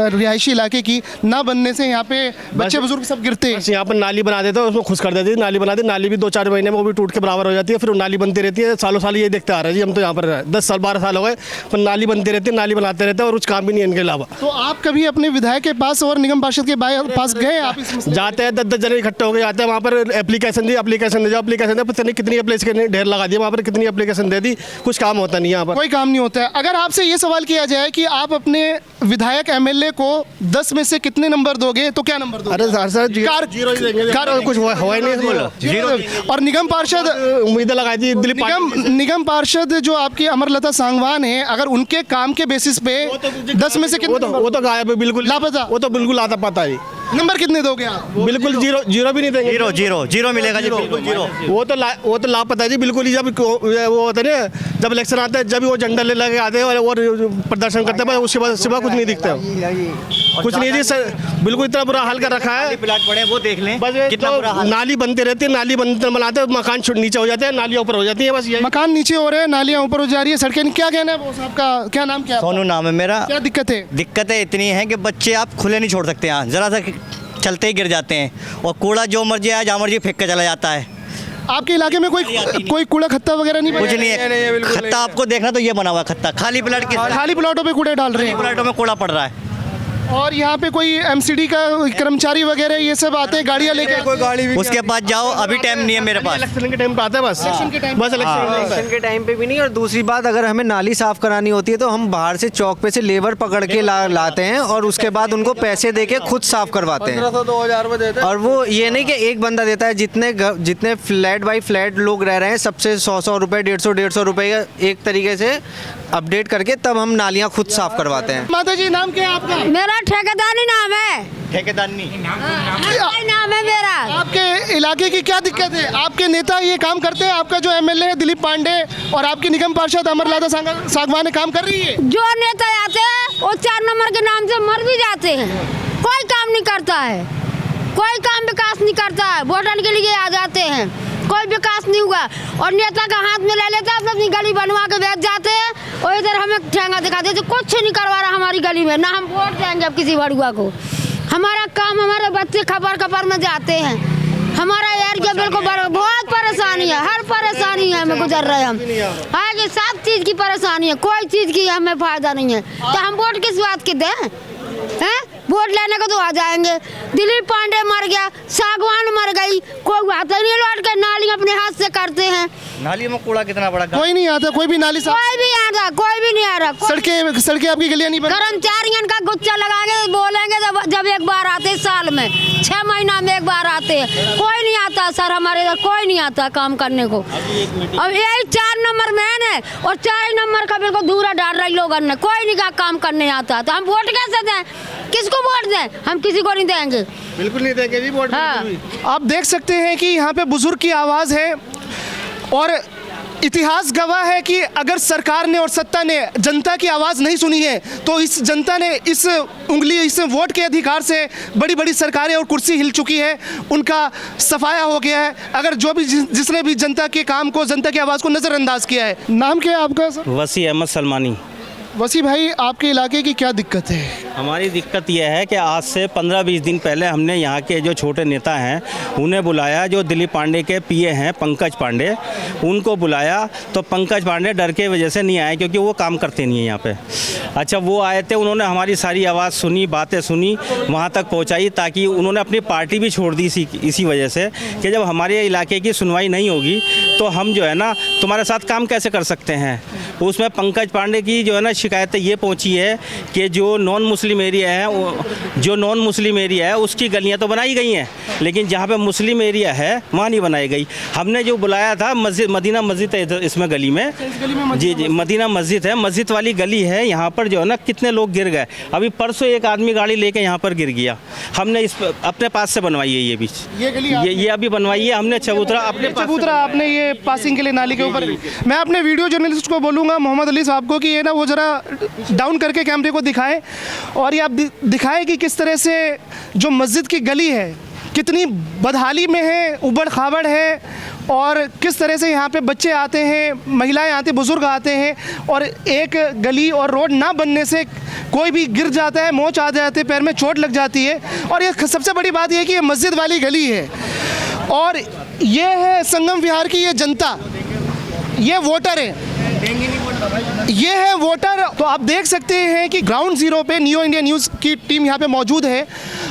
रिहायशी इलाके की, ना बनने से यहाँ पे बच्चे बुजुर्ग सब गिरते हैं। यहाँ पर नाली बना देते हैं, उसमें खुश कर देती है, नाली बना दी, नाली भी 2-4 महीने में वो भी टूट के बराबर हो जाती है, फिर वो नाली बनती रहती है। सालों साल ये देखते आ रहे हैं जी, हम तो यहाँ पर 10 साल 12 साल हो गए, पर नाली बनती रहती है, नाली बनाते रहते हैं, और कुछ काम भी नहीं है इनके अलावा। तो आप कभी अपने विधायक के पास और निगम पार्षद के पास गए? आप जाते हैं, 10 जने इकट्ठे हो गए जाते हैं वहाँ पर, एप्लीकेशन दी, एप्लीकेशन दे, पता नहीं कितनी एप्लीकेशन ढेर लगा दिया वहाँ पर, कितनी एप्लीकेशन दे दी, कुछ काम होता नहीं यहाँ पर, कोई काम नहीं होता है। अगर आपसे ये सवाल किया जाए कि आप अपने विधायक MLA को 10 में से कितने नंबर दोगे, तो क्या नंबर दोगे? अरे सर जीरो ही देंगे, कुछ हुआ ही नहीं, जीरो। और निगम पार्षद उम्मीदें लगाई थी दिलीप निगम पार्षद जो आपकी अमरलता सांगवान है, अगर उनके काम के बेसिस पे 10 में से कितने? वो तो गायब है, बिल्कुल लापता, वो तो बिल्कुल आता पता है। नंबर कितने दोगे आप? बिल्कुल जीरो भी नहीं देंगे, जीरो मिलेगा जी, बिल्कुल जीरो। वो तो लापता है जी, बिल्कुल ही। जब वो होता है ना, जब इलेक्शन आता है, जब वो झंडा ले लगे आते हैं और प्रदर्शन करते हैं, उसके बाद सिवा कुछ नहीं दिखता, कुछ नहीं जी सर, बिल्कुल इतना बुरा हाल कर रखा है। प्लाट पड़े वो देख लें, बस कितना बुरा हाल। नाली बनती रहती है, नाली बनाते हैं, मकान नीचे हो जाते हैं, नालियाँ ऊपर हो जाती है, बस यही। मकान नीचे हो रहे हैं, नालियाँ ऊपर हो जा रही है, सड़कें। क्या कहना है वो साहब का? क्या नाम क्या? सोनू नाम है मेरा। क्या दिक्कत है? दिक्कतें इतनी हैं कि बच्चे आप खुले नहीं छोड़ सकते, यहाँ जरा सा चलते ही गिर जाते हैं, और कूड़ा जो मर्जी आया जहाँ मर्जी फेंक के चला जाता है। आपके इलाके में कोई कूड़ा खत्ता वगैरह नहीं? कुछ नहीं है, खत्ता आपको देखना तो ये बना हुआ खत्ता, खाली प्लाटों पे कूड़े डाल रहे हैं, प्लाटों में कूड़ा पड़ रहा है। और यहाँ पे कोई MCD का कर्मचारी वगैरह ये सब आते हैं गाड़ियाँ लेके? कोई गाड़ी भी उसके पास जाओ, अभी टाइम नहीं है मेरे पास, इलेक्शन के टाइम पे आता है बस, इलेक्शन के टाइम पे भी नहीं। और दूसरी बात, अगर हमें नाली साफ करानी होती है तो हम बाहर से चौक पे से लेबर पकड़ के लाते हैं, और उसके बाद उनको पैसे दे के खुद साफ करवाते हैं। 1500-2000 में देते हैं। और वो ये नहीं कि एक बंदा देता है, जितने फ्लैट बाई फ्लैट लोग रह रहे हैं, सबसे 100 रुपये, 150 रुपये एक तरीके से अपडेट करके तब हम नालियाँ खुद साफ करवाते हैं। माता जी, नाम क्या है आपका? मेरा ठेकेदारी नाम है, ठेकेदारनी नाम है मेरा। आपके इलाके की क्या दिक्कत है? आपके नेता ये काम करते हैं? आपका जो MLA है दिलीप पांडे और आपकी निगम पार्षद अमरलता सांगवान काम कर रही है? जो नेता आते हैं वो 4 नंबर के नाम से मर भी जाते हैं, कोई काम नहीं करता है, कोई काम विकास नहीं करता है, वोटन के लिए आ जाते हैं, कोई विकास नहीं हुआ, और नेता का हाथ में ले लेता है, अपनी गली बनवा के बैठ जाते हैं, और इधर हमें ठेंगा दिखाते हैं, कुछ नहीं करवा रहा हमारी गली में, ना हम वोट देंगे अब किसी भड़ुआ को। हमारा काम, हमारे बच्चे खबर में जाते हैं, हमारा एरिया बिल्कुल बहुत परेशानी है, हर परेशानी है हमें गुजर रहे हम, आगे सब चीज़ की परेशानी है, कोई चीज़ की हमें फायदा नहीं है, तो हम वोट किस बात के दें? हैं? वोट लेने को तो आ जाएंगे। दिलीप पांडे मर गया, सांगवान मर गई, कोई आता नहीं लौट के, नाली अपने हाथ से करते हैं। नाली में कूड़ा कितना बड़ा, कोई नहीं आता, कोई भी नाली साफ, कोई भी आता, कोई भी नहीं आ रहा। सड़कें आपकी गलियां नहीं बनी? कर्मचारियों का गुच्छा लगा के बोलेंगे जब एक बार आते, साल में 6 महीना में एक बार आते हैं, कोई नहीं आता सर, हमारे इधर कोई नहीं आता काम करने को। अब यही 4 नंबर मैन है, और 4 नंबर का बिल्कुल धूरा डाल रहे लोगों ने, कोई नहीं का काम करने आता, तो हम वोट कैसे दें? किसको वोट दें? हम किसी को नहीं देंगे, बिल्कुल नहीं देंगे जी वोट। आप देख सकते हैं कि यहाँ पे बुजुर्ग की आवाज़ है, और इतिहास गवाह है कि अगर सरकार ने और सत्ता ने जनता की आवाज़ नहीं सुनी है तो इस जनता ने इस वोट के अधिकार से बड़ी बड़ी सरकारें और कुर्सी हिल चुकी है, उनका सफाया हो गया है। अगर जो भी जिसने भी जनता के काम को, जनता की आवाज़ को नज़रअंदाज किया है। नाम क्या है आपका सर? वसी अहमद सलमानी। वसी भाई, आपके इलाके की क्या दिक्कत है? हमारी दिक्कत यह है कि आज से 15-20 दिन पहले हमने यहाँ के जो छोटे नेता हैं उन्हें बुलाया, जो दिलीप पांडे के पीए हैं पंकज पांडे, उनको बुलाया तो पंकज पांडे डर के वजह से नहीं आए क्योंकि वो काम करते नहीं हैं यहाँ पे। अच्छा, वो आए थे, उन्होंने हमारी सारी आवाज़ सुनी, बातें सुनी, वहाँ तक पहुँचाई, ताकि उन्होंने अपनी पार्टी भी छोड़ दी इसी वजह से कि जब हमारे इलाके की सुनवाई नहीं होगी तो हम जो है ना तुम्हारे साथ काम कैसे कर सकते हैं। उसमें पंकज पांडे की जो है ना शिकायतें ये पहुंची है कि जो नॉन मुस्लिम एरिया है उसकी गलियां तो बनाई गई हैं, लेकिन जहां पे मुस्लिम एरिया है वहां नहीं बनाई गई। हमने जो बुलाया था मदीना मस्जिद है इसमें गली में, जी मदीना मस्जिद है, मस्जिद वाली गली है। यहाँ पर जो है ना कितने लोग गिर गए। अभी परसों एक आदमी गाड़ी लेके यहाँ पर गिर गया। हमने इस अपने पास से बनवाई है ये बीच, ये अभी बनवाई है हमने चबूतरा आपने ये पासिंग के लिए नाली के ऊपर। मैं अपने वीडियो जर्नलिस्ट को बोलूँगा मोहम्मद अली साहब को कि ये ना वो ज़रा डाउन करके कैमरे को दिखाएं और ये आप दिखाएं कि किस तरह से जो मस्जिद की गली है कितनी बदहाली में है, उबड़ खाबड़ है, और किस तरह से यहाँ पे बच्चे आते हैं, महिलाएं आते, बुज़ुर्ग आते हैं, और एक गली और रोड ना बनने से कोई भी गिर जाता है, मोच आ जाते हैं, पैर में चोट लग जाती है। और ये सबसे बड़ी बात यह है कि ये मस्जिद वाली गली है और ये है संगम विहार की ये जनता, ये वोटर है, ये है वोटर। तो आप देख सकते हैं कि ग्राउंड ज़ीरो पे न्यू इंडिया न्यूज़ की टीम यहाँ पे मौजूद है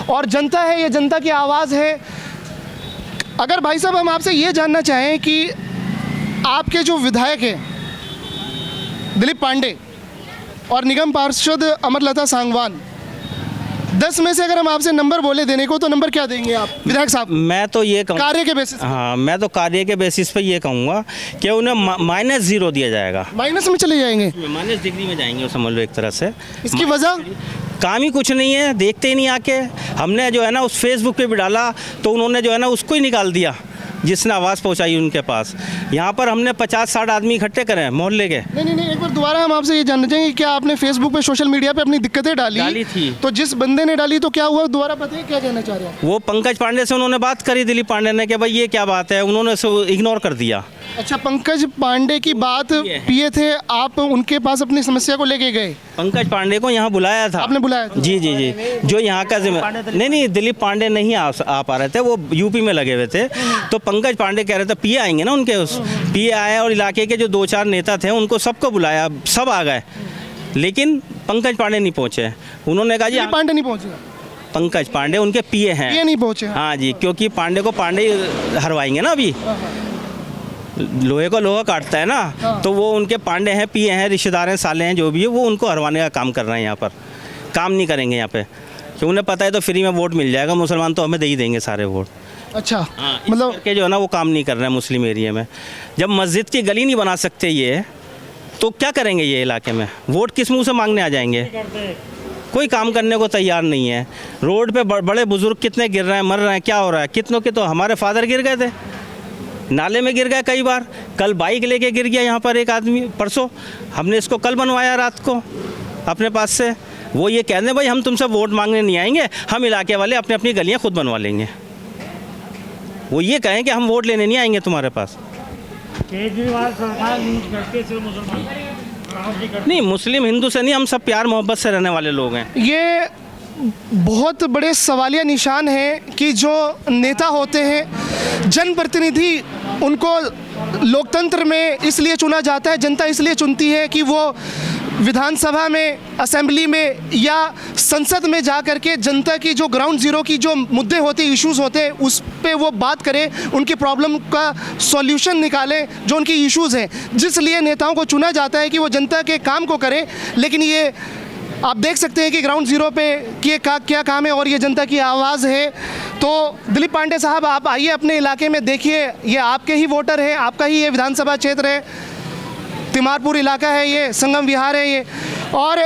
और जनता है, ये जनता की आवाज़ है। अगर भाई साहब हम आपसे ये जानना चाहें कि आपके जो विधायक हैं दिलीप पांडे और निगम पार्षद अमरलता सांगवान, 10 में से अगर हम आपसे नंबर बोले देने को तो नंबर क्या देंगे आप विधायक साहब? मैं तो ये कहूँ कार्य के बेसिस, हाँ मैं तो कार्य के बेसिस पे ये कहूँगा कि उन्हें -0 दिया जाएगा। माइनस में चले जाएंगे, माइनस डिग्री में जाएंगे समझ लो एक तरह से। इसकी वजह काम ही कुछ नहीं है, देखते ही नहीं आके। हमने जो है ना उस फेसबुक पे भी डाला तो उन्होंने जो है ना उसको ही निकाल दिया जिसने आवाज़ पहुंचाई उनके पास। यहाँ पर हमने 50-60 आदमी इकट्ठे करे मोहल्ले के। नहीं, एक बार दोबारा हम आपसे ये जानना चाहेंगे, क्या आपने फेसबुक पे, सोशल मीडिया पे अपनी दिक्कतें डाली थी? तो जिस बंदे ने डाली तो क्या हुआ, दोबारा पता है क्या कहना चाह रहे हैं? वो पंकज पांडे से उन्होंने बात करी, दिलीप पांडे ने, कि भाई ये क्या बात है, उन्होंने इग्नोर कर दिया। अच्छा, पंकज पांडे की बात पिए थे आप, उनके पास अपनी समस्या को लेके गए? पंकज पांडे को यहाँ बुलाया था। आपने बुलाया था? जी, जो यहाँ का नहीं दिलीप पांडे नहीं आ पा रहे थे, वो यूपी में लगे हुए थे। तो पंकज पांडे कह रहे थे पीए आएंगे ना, उनके उस पीए आए और इलाके के जो 2-4 नेता थे उनको सबको बुलाया, सब आ गए, लेकिन पंकज पांडे नहीं पहुँचे। उन्होंने कहा जी पांडे नहीं पहुँचे, पंकज पांडे उनके पीए हैं, ये नहीं पहुँचे। हाँ जी, क्योंकि पांडे को पांडे हरवाएंगे ना, अभी लोहे को लोहा काटता है ना, तो वो उनके पांडे हैं, पीए हैं, रिश्तेदार हैं, साले हैं, जो भी है, वो उनको हरवाने का काम कर रहे हैं। यहाँ पर काम नहीं करेंगे यहाँ पे, कि उन्हें पता है तो फ्री में वोट मिल जाएगा, मुसलमान तो हमें दे ही देंगे सारे वोट। अच्छा, मतलब के जो है ना वो काम नहीं कर रहे हैं मुस्लिम एरिया में। जब मस्जिद की गली नहीं बना सकते ये, तो क्या करेंगे ये इलाके में? वोट किस मुँह से मांगने आ जाएंगे? कोई काम करने को तैयार नहीं है। रोड पे बड़े बुजुर्ग कितने गिर रहे हैं, मर रहे हैं, क्या हो रहा है? कितनों के तो हमारे फादर गिर गए थे, नाले में गिर गए कई बार। कल बाइक लेके गिर गया यहाँ पर एक आदमी, परसों हमने इसको कल बनवाया रात को अपने पास से। वो ये कहते हैं भाई हम तुमसे वोट मांगने नहीं आएंगे, हम इलाके वाले अपनी अपनी गलियाँ खुद बनवा लेंगे। वो ये कहें कि हम वोट लेने नहीं आएंगे तुम्हारे पास। केजरीवाल सरकार नहीं, मुस्लिम हिंदू से नहीं, हम सब प्यार मोहब्बत से रहने वाले लोग हैं। ये बहुत बड़े सवालिया निशान है कि जो नेता होते हैं, जनप्रतिनिधि, उनको लोकतंत्र में इसलिए चुना जाता है, जनता इसलिए चुनती है कि वो विधानसभा में, असेंबली में या संसद में जा कर के जनता की जो ग्राउंड ज़ीरो की जो मुद्दे होते हैं, इश्यूज़ होते हैं, उस पे वो बात करें, उनकी प्रॉब्लम का सॉल्यूशन निकालें, जो उनकी इश्यूज़ हैं, जिसलिए नेताओं को चुना जाता है कि वो जनता के काम को करें। लेकिन ये आप देख सकते हैं कि ग्राउंड ज़ीरो पे क्या काम है और ये जनता की आवाज़ है। तो दिलीप पांडे साहब, आप आइए अपने इलाके में, देखिए, ये आपके ही वोटर हैं, आपका ही ये विधानसभा क्षेत्र है, तिमारपुर इलाका है, ये संगम विहार है ये। और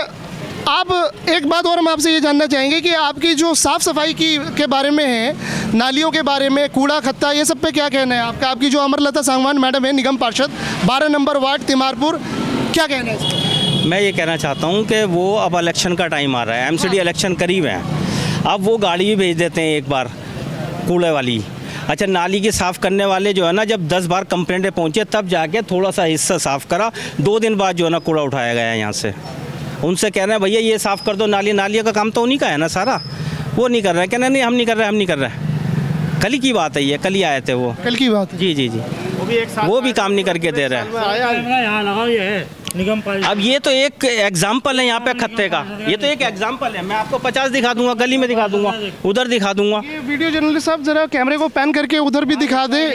आप एक बात और हम आपसे ये जानना चाहेंगे कि आपकी जो साफ़ सफाई की के बारे में है, नालियों के बारे में, कूड़ा खत्ता, ये सब पे क्या कहना है आपका? आपकी जो अमरलता सांगवान मैडम है, निगम पार्षद 12 नंबर वार्ड तिमारपुर, क्या कहना है इसका? मैं ये कहना चाहता हूँ कि वो अब इलेक्शन का टाइम आ रहा है, एमसीडी इलेक्शन करीब है, अब वो गाड़ी भी भेज देते हैं एक बार कूड़े वाली। अच्छा, नाली की साफ़ करने वाले जो है ना, जब 10 बार कंप्लेंटें पहुँचे तब जाके थोड़ा सा हिस्सा साफ़ करा, 2 दिन बाद जो है ना कूड़ा उठाया गया है यहाँ से। उनसे कह रहे हैं भैया ये साफ़ कर दो, नालियों का काम तो उन्हीं का है ना सारा, वो नहीं कर रहे हैं। कहना नहीं हम नहीं कर रहे। कल ही की बात है ये, कल ही आए थे वो, कल की बात है। जी वो भी काम नहीं करके दे रहे हैं। अब ये तो एक एग्जाम्पल है यहाँ पे खत्ते का, ये तो एक एग्जाम्पल है। मैं आपको 50 दिखा दूंगा, गली में दिखा दूंगा, उधर दिखा दूंगा। ये वीडियो जर्नलिस्ट साहब जरा कैमरे को पैन करके उधर भी दिखा दे।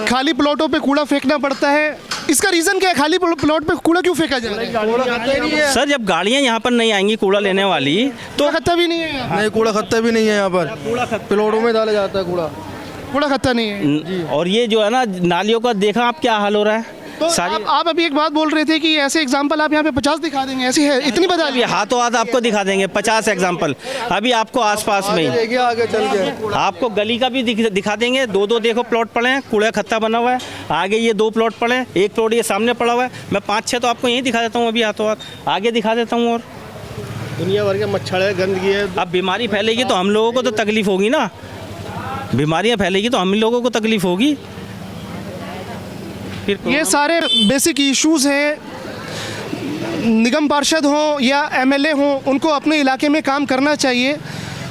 खाली प्लॉटों पे कूड़ा फेंकना पड़ता है, इसका रीज़न क्या है? खाली प्लॉट पे कूड़ा क्यों फेंका जा रहा है? सर जब गाड़ियाँ यहाँ पर नहीं आएंगी कूड़ा लेने वाली तो खत्ता भी नहीं है। नहीं, कूड़ा खत्ता भी नहीं है यहाँ पर, प्लॉटों में डाला जाता है कूड़ा खत्ता नहीं है। और ये जो है ना नालियों का देखा आप क्या हाल हो रहा है तो सारी। आप अभी एक बात बोल रहे थे कि ऐसे एग्जाम्पल आप यहाँ पे 50 दिखा देंगे, ऐसी है? इतनी बता ये हाथों हाथ आपको दिखा देंगे 50 एग्जाम्पल। अभी आपको आसपास में ही आगे चल के आपको गली का भी दिखा देंगे। 2 देखो प्लॉट पड़े हैं, कूड़ा खत्ता बना हुआ है, आगे ये 2 प्लॉट पड़े हैं, 1 प्लॉट ये सामने पड़ा हुआ है। मैं 5-6 तो आपको यहीं दिखा देता हूँ, अभी हाथों हाथ आगे दिखा देता हूँ। और दुनिया भर के मच्छर है, गंदगी है। अब बीमारी फैलेगी तो हम लोगों को तो तकलीफ होगी ना, बीमारियाँ फैलेगी तो हम लोगों को तकलीफ होगी। ये सारे बेसिक इश्यूज हैं। निगम पार्षद हों या एमएलए हों, उनको अपने इलाके में काम करना चाहिए,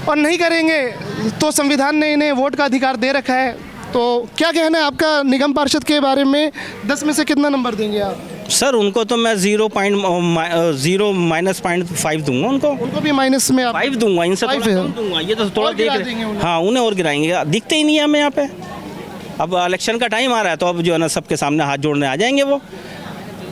और नहीं करेंगे तो संविधान ने इन्हें वोट का अधिकार दे रखा है। तो क्या कहना है आपका निगम पार्षद के बारे में? 10 में से कितना नंबर देंगे आप? सर उनको तो मैं 0.5 दूंगा। उनको भी माइनस में 5 दूंगा, इनसे थोड़ा कम दूंगा। ये तो थोड़ा देख रहे, हाँ उन्हें और गिराएंगे, दिखते ही नहीं है हमें यहाँ पे। अब इलेक्शन का टाइम आ रहा है तो अब जो है ना सबके सामने हाथ जोड़ने आ जाएंगे वो,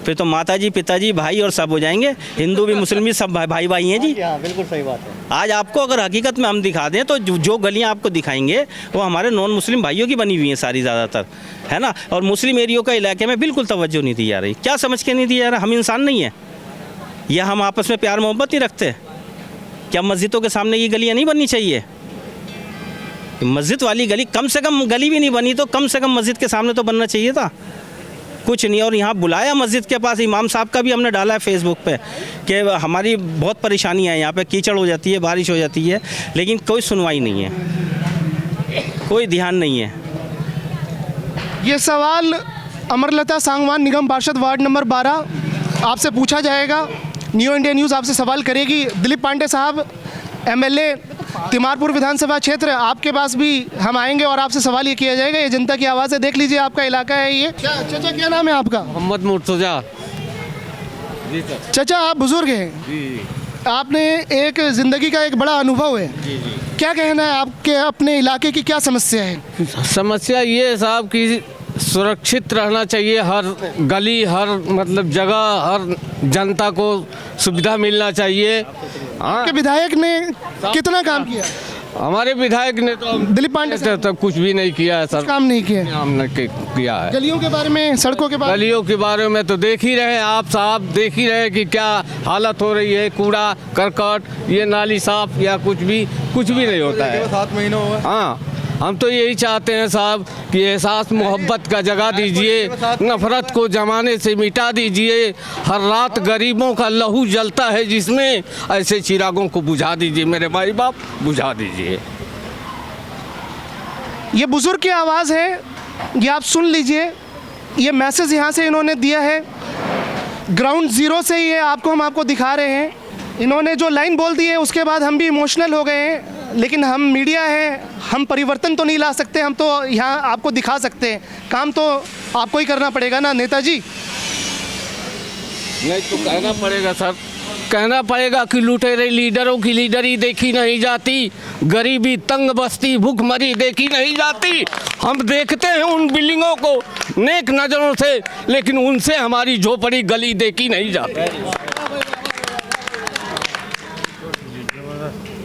फिर तो माताजी पिताजी भाई और सब हो जाएंगे, हिंदू भी मुस्लिम भी सब भाई भाई हैं जी। बिल्कुल सही बात है। आज आपको अगर हकीकत में हम दिखा दें तो जो गलियां आपको दिखाएंगे वो हमारे नॉन मुस्लिम भाइयों की बनी हुई हैं सारी ज़्यादातर, है ना। और मुस्लिम एरियो का इलाके में बिल्कुल तवज्जो नहीं दी जा रही। क्या समझ के नहीं दी जा रहा? हम इंसान नहीं हैं या हम आपस में प्यार मोहब्बत नहीं रखते? क्या मस्जिदों के सामने ये गलियाँ नहीं बननी चाहिए? मस्जिद वाली गली, कम से कम गली भी नहीं बनी तो कम से कम मस्जिद के सामने तो बनना चाहिए था। कुछ नहीं। और यहाँ बुलाया मस्जिद के पास, इमाम साहब का भी हमने डाला है फेसबुक पे कि हमारी बहुत परेशानी है, यहाँ पे कीचड़ हो जाती है, बारिश हो जाती है, लेकिन कोई सुनवाई नहीं है, कोई ध्यान नहीं है। ये सवाल अमरलता सांगवान निगम पार्षद वार्ड नंबर 12 आपसे पूछा जाएगा। न्यू इंडिया न्यूज़ आपसे सवाल करेगी। दिलीप पांडे साहब, एमएलए तिमारपुर विधानसभा क्षेत्र, आपके पास भी हम आएंगे और आपसे सवाल ये किया जाएगा। ये जनता की आवाज़ है, देख लीजिए आपका इलाका है ये। चाचा क्या नाम है आपका? मोहम्मद मुर्तजा। जी सर। चाचा आप बुजुर्ग हैं जी, आपने एक ज़िंदगी का एक बड़ा अनुभव है। जी जी। क्या कहना है आपके अपने इलाके की क्या समस्या है? समस्या ये है साहब कि सुरक्षित रहना चाहिए, हर गली हर मतलब जगह हर जनता को सुविधा मिलना चाहिए। आपके विधायक ने कितना काम किया? हमारे विधायक ने तो दिलीप पांडे तो कुछ भी नहीं किया है सर, काम नहीं किया। काम नहीं किया है। गलियों के बारे में, सड़कों के बारे में? गलियों के बारे में तो देख ही रहे हैं आप साहब, देख ही रहे हैं कि क्या हालत हो रही है। कूड़ा करकट, ये नाली साफ या कुछ भी नहीं होता है। 7 महीने हो गए। हाँ, हम तो यही चाहते हैं साहब कि एहसास मोहब्बत का जगह दीजिए, नफरत को जमाने से मिटा दीजिए। हर रात गरीबों का लहू जलता है जिसमें, ऐसे चिरागों को बुझा दीजिए मेरे भाई बाप, बुझा दीजिए। ये बुजुर्ग की आवाज़ है, ये आप सुन लीजिए। ये मैसेज यहाँ से इन्होंने दिया है, ग्राउंड ज़ीरो से ही है, हम आपको दिखा रहे हैं। इन्होंने जो लाइन बोल दी है उसके बाद हम भी इमोशनल हो गए हैं, लेकिन हम मीडिया है, हम परिवर्तन तो नहीं ला सकते, हम तो यहाँ आपको दिखा सकते हैं। काम तो आपको ही करना पड़ेगा ना नेताजी। नहीं तो कहना पड़ेगा सर, कहना पड़ेगा कि लुटेरे लीडरों की लीडरी देखी नहीं जाती, गरीबी तंग बस्ती भूखमरी देखी नहीं जाती। हम देखते हैं उन बिल्डिंगों को नेक नज़रों से, लेकिन उनसे हमारी झोपड़ी गली देखी नहीं जाती।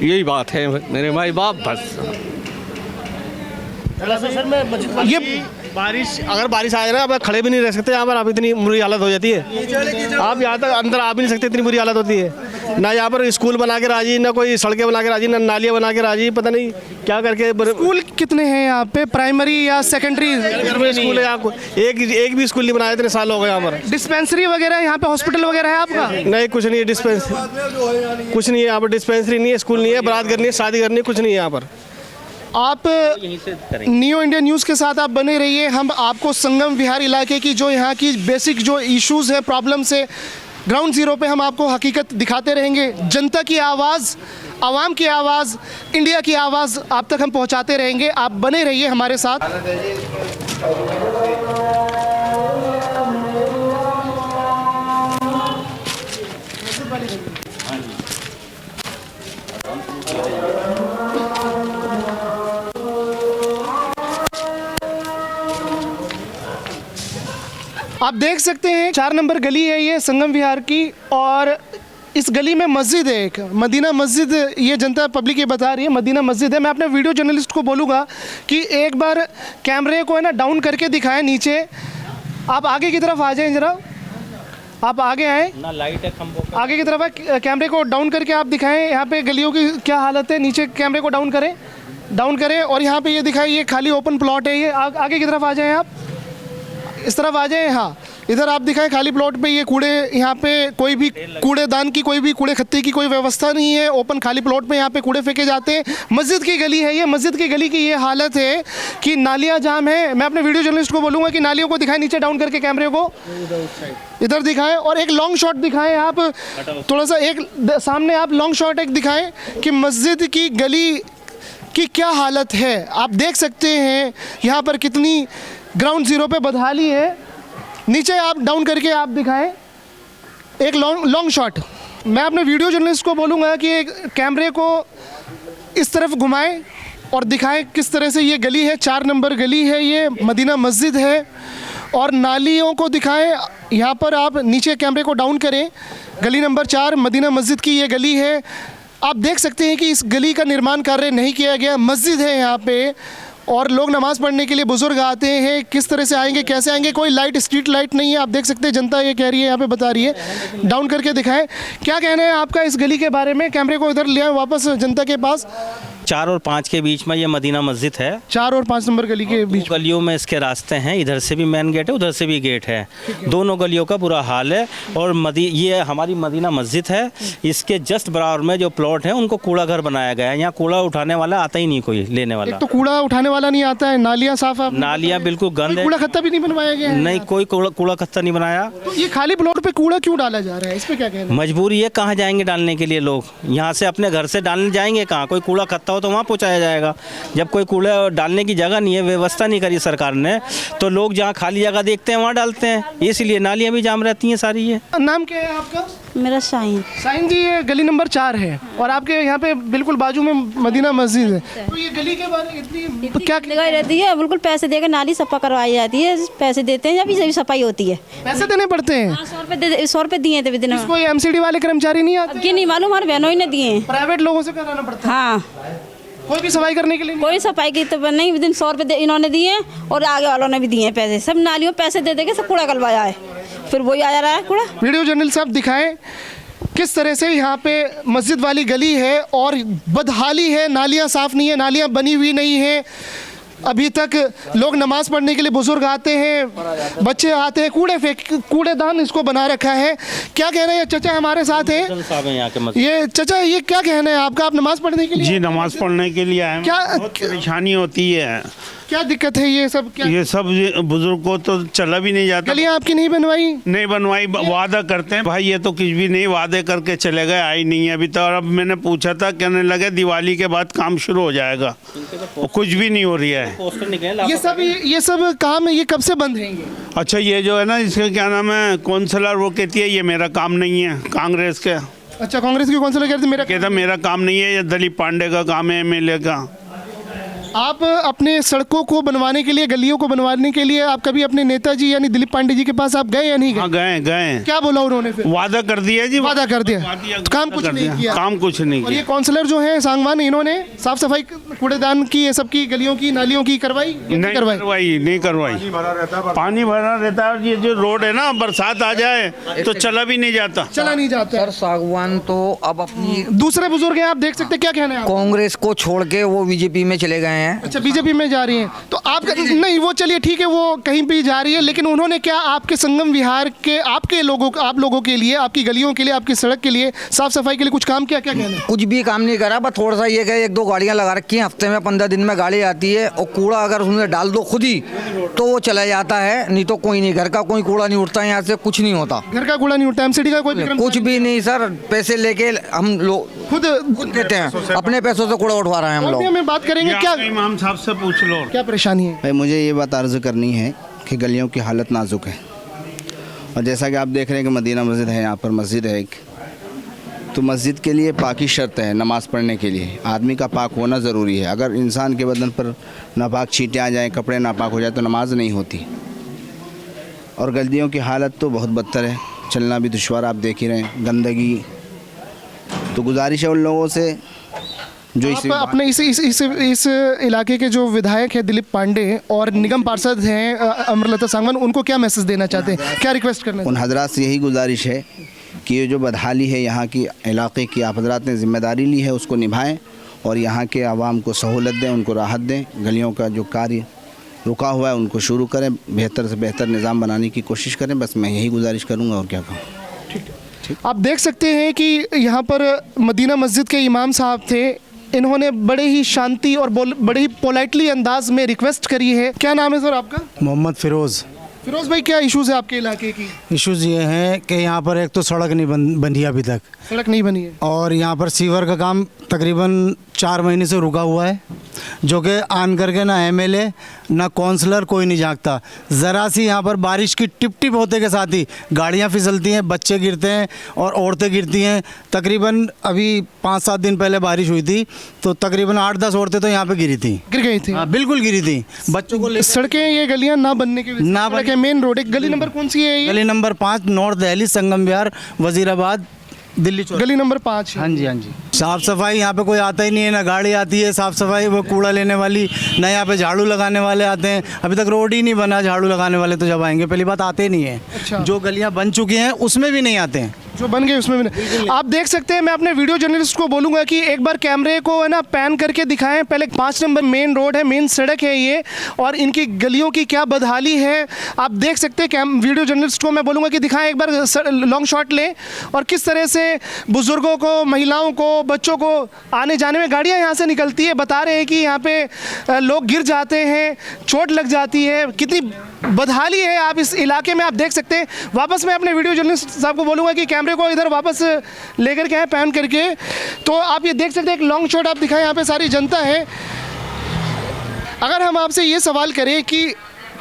यही बात है मेरे भाई बाप, बस। ये बारिश, अगर बारिश आ जाए ना, अब खड़े भी नहीं रह सकते यहाँ पर। आप इतनी बुरी हालत हो जाती है, आप यहाँ तक अंदर आ भी नहीं सकते, इतनी बुरी हालत होती है। ना यहाँ पर स्कूल बना के राजी, ना कोई सड़कें बना के राजी, ना नालियाँ बना के राजी, पता नहीं क्या करके। स्कूल कितने हैं यहाँ पे, प्राइमरी या सेकेंडरी? घर में स्कूल है यहाँ को, एक भी स्कूल नहीं बनाया, इतने साल हो गए यहाँ पर। डिस्पेंसरी वगैरह यहाँ पे, हॉस्पिटल वगैरह है आपका? नहीं, कुछ नहीं है, डिस्पेंसरी कुछ नहीं है यहाँ पर, डिस्पेंसरी नहीं है, स्कूल नहीं है, बारात करनी है, शादी करनी है, कुछ नहीं है यहाँ पर। आप न्यू इंडिया न्यूज़ के साथ आप बने रहिए। हम आपको संगम विहार इलाके की जो यहाँ की बेसिक जो इश्यूज़ है, प्रॉब्लम्स है, ग्राउंड ज़ीरो पे हम आपको हकीकत दिखाते रहेंगे। जनता की आवाज़, आवाम की आवाज़, इंडिया की आवाज़ आप तक हम पहुँचाते रहेंगे। आप बने रहिए हमारे साथ। आप देख सकते हैं 4 नंबर गली है ये संगम विहार की, और इस गली में मस्जिद है एक, मदीना मस्जिद। ये जनता पब्लिक ये बता रही है मदीना मस्जिद है। मैं अपने वीडियो जर्नलिस्ट को बोलूँगा कि एक बार कैमरे को है ना डाउन करके दिखाएं नीचे। आप आगे की तरफ आ जाएं जरा, आप आगे आए ना, लाइट है खंभों, आगे की तरफ है। कैमरे को डाउन करके आप दिखाएं यहाँ पे गलियों की क्या हालत है। नीचे कैमरे को डाउन करें और यहाँ पे ये दिखाएं, ये खाली ओपन प्लॉट है ये। आगे की तरफ आ जाएं, आप इस तरफ आ जाएं। हाँ, इधर आप दिखाएं खाली प्लॉट पे ये कूड़े, यहाँ पे कोई भी कूड़ेदान की, कोई भी कूड़े खत्ते की कोई व्यवस्था नहीं है। ओपन खाली प्लॉट पे यहाँ पे कूड़े फेंके जाते हैं। मस्जिद की गली है ये, मस्जिद की गली की ये हालत है कि नालियाँ जाम है। मैं अपने वीडियो जर्नलिस्ट को बोलूँगा कि नालियों को दिखाएं नीचे डाउन करके, कैमरे को इधर दिखाएं और एक लॉन्ग शॉट दिखाएं। आप थोड़ा सा एक सामने आप लॉन्ग शॉट एक दिखाएं कि मस्जिद की गली की क्या हालत है। आप देख सकते हैं यहाँ पर कितनी ग्राउंड ज़ीरो पे बदहाली है। नीचे आप डाउन करके आप दिखाएं एक लॉन्ग शॉट। मैं अपने वीडियो जर्नलिस्ट को बोलूँगा कि एक कैमरे को इस तरफ घुमाएं और दिखाएं किस तरह से ये गली है। 4 नंबर गली है ये, मदीना मस्जिद है, और नालियों को दिखाएं। यहाँ पर आप नीचे कैमरे को डाउन करें, गली नंबर 4 मदीना मस्जिद की ये गली है। आप देख सकते हैं कि इस गली का निर्माण कार्य नहीं किया गया। मस्जिद है यहाँ पे और लोग नमाज़ पढ़ने के लिए बुज़ुर्ग आते हैं। किस तरह से आएंगे, कैसे आएंगे, कोई लाइट, स्ट्रीट लाइट नहीं है। आप देख सकते हैं जनता ये कह रही है, यहाँ पे बता रही है। डाउन करके दिखाएं, क्या कहना है आपका इस गली के बारे में। कैमरे को इधर ले आए वापस जनता के पास। 4 और 5 के बीच में ये मदीना मस्जिद है। 4 और 5 नंबर गली के बीच गलियों में इसके रास्ते हैं, इधर से भी मेन गेट है, उधर से भी गेट है। दोनों गलियों का बुरा हाल है। और ये हमारी मदीना मस्जिद है, इसके जस्ट बराबर में जो प्लॉट है उनको कूड़ा घर बनाया गया है। यहाँ कूड़ा उठाने वाला आता ही नहीं, कोई लेने वाला। तो कूड़ा उठाने वाला नहीं आता है, नालियाँ साफ, नालियाँ बिल्कुल गंद है। कूड़ा खत्ता भी नहीं बनवाया गया? नहीं, कोई कूड़ा खत्ता नहीं बनाया। तो ये खाली प्लॉट पे कूड़ा क्यों डाला जा रहा है, इस पे क्या कहना है? मजबूरी है, कहाँ जाएंगे डालने के लिए लोग। यहाँ से अपने घर से डालने जाएंगे कहाँ, कोई कूड़ा खत्ता हो तो वहाँ पहुँचाया जाएगा। जब कोई कूड़ा डालने की जगह नहीं है, व्यवस्था नहीं करी सरकार ने, तो लोग जहाँ खाली जगह देखते हैं वहाँ डालते हैं, इसलिए नालियाँ भी जाम रहती हैं सारी। ये नाम क्या है आपका? मेरा शाहीन। शाहीन जी, ये गली नंबर 4 है और आपके यहाँ पे बिल्कुल बाजू में मदीना मस्जिद है। तो ये गली के बारे में इतनी क्या लगाई रहती है, बिल्कुल पैसे देकर नाली सफा करवाई जाती है। पैसे देते हैं, जब सफाई होती है पैसे देने पड़ते हैं। 100 रुपये दिए थे दिन। कोई एमसीडी वाले कर्मचारी नहीं आते? कि नहीं मालूम, हमारे बहनों ही ने दिए। प्राइवेट लोगों से कराना पड़ता है? हाँ, कोई भी सफाई करने के लिए कोई सफाई की तो नहीं। विदिन 100 रुपये इन्होंने दिए और आगे वालों ने भी दिए पैसे। सब नालियों पैसे दे देके सब कूड़ा गलवाया है, फिर वही आ जा रहा है कूड़ा। वीडियो जर्नलिस्ट साहब दिखाएं किस तरह से यहाँ पे मस्जिद वाली गली है और बदहाली है। नालियाँ साफ़ नहीं है, नालियाँ बनी हुई नहीं है। अभी तक लोग नमाज पढ़ने के लिए बुजुर्ग आते हैं, बच्चे आते हैं, कूड़ेदान इसको बना रखा है। क्या कहना है, चचा हमारे साथ है। ये चचा, ये क्या कहना है आपका, आप नमाज पढ़ने के लिए? जी, नमाज पढ़ने के लिए आए। क्या परेशानी होती है, क्या दिक्कत है? ये सब क्या? ये सब बुजुर्ग को तो चला भी नहीं जाता। गलियाँ आपकी नहीं बनवाई? नहीं बनवाई, वादा करते हैं भाई, ये तो कुछ भी नहीं, वादे करके चले गए, आई नहीं है अभी तक। और अब मैंने पूछा था, कहने लगे दिवाली के बाद काम शुरू हो जाएगा, कुछ भी नहीं हो रही है। ये सब काम ये कब से बंद है? अच्छा, ये जो है ना, इसका क्या नाम है, काउंसलर, वो कहती है ये मेरा काम नहीं है, कांग्रेस के। अच्छा, कांग्रेस की काउंसलर कहती है मेरा काम नहीं है, ये दिलीप पांडे का काम है, MLA का। आप अपने सड़कों को बनवाने के लिए, गलियों को बनवाने के लिए आप कभी अपने नेताजी यानी दिलीप पांडे जी के पास आप गए या नहीं गए? गए। क्या बोला उन्होंने फिर? वादा कर दिया जी, वादा कर दिया, तो काम कुछ नहीं किया। काम कुछ नहीं और ये किया। काउंसलर जो है सांगवान, इन्होंने साफ सफाई कूड़ेदान की, ये सब की, गलियों की, नालियों की करवाई? नहीं करवाई। पानी भरा रहता है। और ये जो रोड है ना, बरसात आ जाए तो चला भी नहीं जाता। चला नहीं जाता। सर सागवान तो अब अपनी दूसरे बुजुर्ग हैं, आप देख सकते हैं, क्या कहना है? कांग्रेस को छोड़ के वो बीजेपी में चले गए हैं। अच्छा, बीजेपी में जा रही हैं, तो आप नहीं, वो चलिए ठीक है, वो कहीं भी जा रही है, लेकिन उन्होंने क्या आपके संगम विहार के, आपके लोगों, आप लोगों के लिए, आपकी गलियों के लिए, आपकी सड़क के लिए, साफ सफाई के लिए कुछ काम किया? क्या कहना है? कुछ भी काम नहीं करा, बस थोड़ा सा ये कि 1-2 गाड़ियां लगा रखी हैं, हफ्ते में 15 दिन में गाड़ी आती है, और कूड़ा अगर उसमें डाल दो खुद ही तो वो चला जाता है, नहीं तो कोई नहीं, घर का कोई कूड़ा नहीं उठता, यहाँ से कुछ नहीं होता। घर का कूड़ा नहीं उठता? एमसीडी का कोई कुछ भी नहीं सर, पैसे लेके हम लोग खुद देते हैं, अपने पैसों से कूड़ा उठवा रहे हैं हम लोग। में बात करेंगे, क्या इमाम साहब से पूछ लो क्या परेशानी है? भाई मुझे ये बात अर्ज़ करनी है कि गलियों की हालत नाजुक है, और जैसा कि आप देख रहे हैं कि मदीना मस्जिद है, यहाँ पर मस्जिद है एक, तो मस्जिद के लिए पाकी शर्त है। नमाज़ पढ़ने के लिए आदमी का पाक होना ज़रूरी है। अगर इंसान के बदन पर नापाक छींटें आ जाएँ, कपड़े नापाक हो जाए तो नमाज नहीं होती। और गलियों की हालत तो बहुत बदतर है, चलना भी दुश्वार, आप देख ही रहे हैं, गंदगी। तो गुजारिश है उन लोगों से जो आप अपने इस इलाके के जो विधायक हैं दिलीप पांडे और निगम पार्षद हैं अमरलता सांगवान, उनको क्या मैसेज देना चाहते हैं, क्या रिक्वेस्ट करना? उन हजरात से यही गुजारिश है कि ये जो बदहाली है यहाँ की इलाके की, आप हजरात ने जिम्मेदारी ली है, उसको निभाएं और यहाँ के आवाम को सहूलत दें, उनको राहत दें। गलियों का जो कार्य रुका हुआ है उनको शुरू करें, बेहतर से बेहतर निज़ाम बनाने की कोशिश करें। बस मैं यही गुजारिश करूँगा, और क्या कहूँ। आप देख सकते हैं कि यहाँ पर मदीना मस्जिद के इमाम साहब थे, इन्होंने बड़े ही शांति और बड़े ही पोलाइटली अंदाज में रिक्वेस्ट करी है। क्या नाम है सर आपका? मोहम्मद फिरोज़। फिरोज भाई, क्या इश्यूज है आपके इलाके की? इश्यूज़ ये हैं कि यहाँ पर एक तो सड़क नहीं बनी अभी तक, सड़क नहीं बनी है, और यहाँ पर सीवर का काम तकरीबन 4 महीने से रुका हुआ है, जो कि आन करके ना एमएलए ना काउंसलर कोई नहीं झांकता। ज़रा सी यहाँ पर बारिश की टिप टिप होते के साथ ही गाड़ियाँ फिसलती हैं, बच्चे गिरते हैं और औरतें गिरती हैं। तकरीबन अभी 5-7 दिन पहले बारिश हुई थी, तो तकरीबन 8-10 औरतें तो यहाँ पे गिरी थी, गिर गई थी। हाँ बिल्कुल गिरी थी। बच्चों को सड़कें, ये गलियाँ ना बनने की ना वजह से, मेन रोड है। गली नंबर कौन सी है ये? गली नंबर 5, नॉर्थ दिल्ली, संगम विहार, वजीराबाद, दिल्ली। गली नंबर 5। हाँ जी, हाँ जी। साफ़ सफाई यहाँ पे कोई आता ही नहीं है, ना गाड़ी आती है साफ़ सफाई, वो कूड़ा लेने वाली, ना यहाँ पे झाड़ू लगाने वाले आते हैं। अभी तक रोड ही नहीं बना, झाड़ू लगाने वाले तो जब आएंगे, पहली बात आते नहीं है। अच्छा। जो गलियाँ बन चुकी हैं उसमें भी नहीं आते हैं, जो बन गए उसमें भी नहीं। आप देख सकते हैं, मैं अपने वीडियो जर्नलिस्ट को बोलूँगा कि एक बार कैमरे को है ना पैन करके दिखाएं। पहले 5 नंबर मेन रोड है, मेन सड़क है ये, और इनकी गलियों की क्या बदहाली है आप देख सकते हैं। वीडियो जर्नलिस्ट को मैं बोलूँगा कि दिखाएं, एक बार लॉन्ग शॉट लें, और किस तरह से बुज़ुर्गों को, महिलाओं को, बच्चों को आने जाने में गाड़ियाँ यहाँ से निकलती है। बता रहे हैं कि यहाँ पे लोग गिर जाते हैं, चोट लग जाती है, कितनी बदहाली है आप इस इलाके में, आप देख सकते हैं। वापस मैं अपने वीडियो जर्नलिस्ट साहब को बोलूँगा कि कैमरे को इधर वापस लेकर के आए पैन करके, तो आप ये देख सकते हैं, एक लॉन्ग शॉट आप दिखाएं, यहाँ पे सारी जनता है। अगर हम आपसे ये सवाल करें कि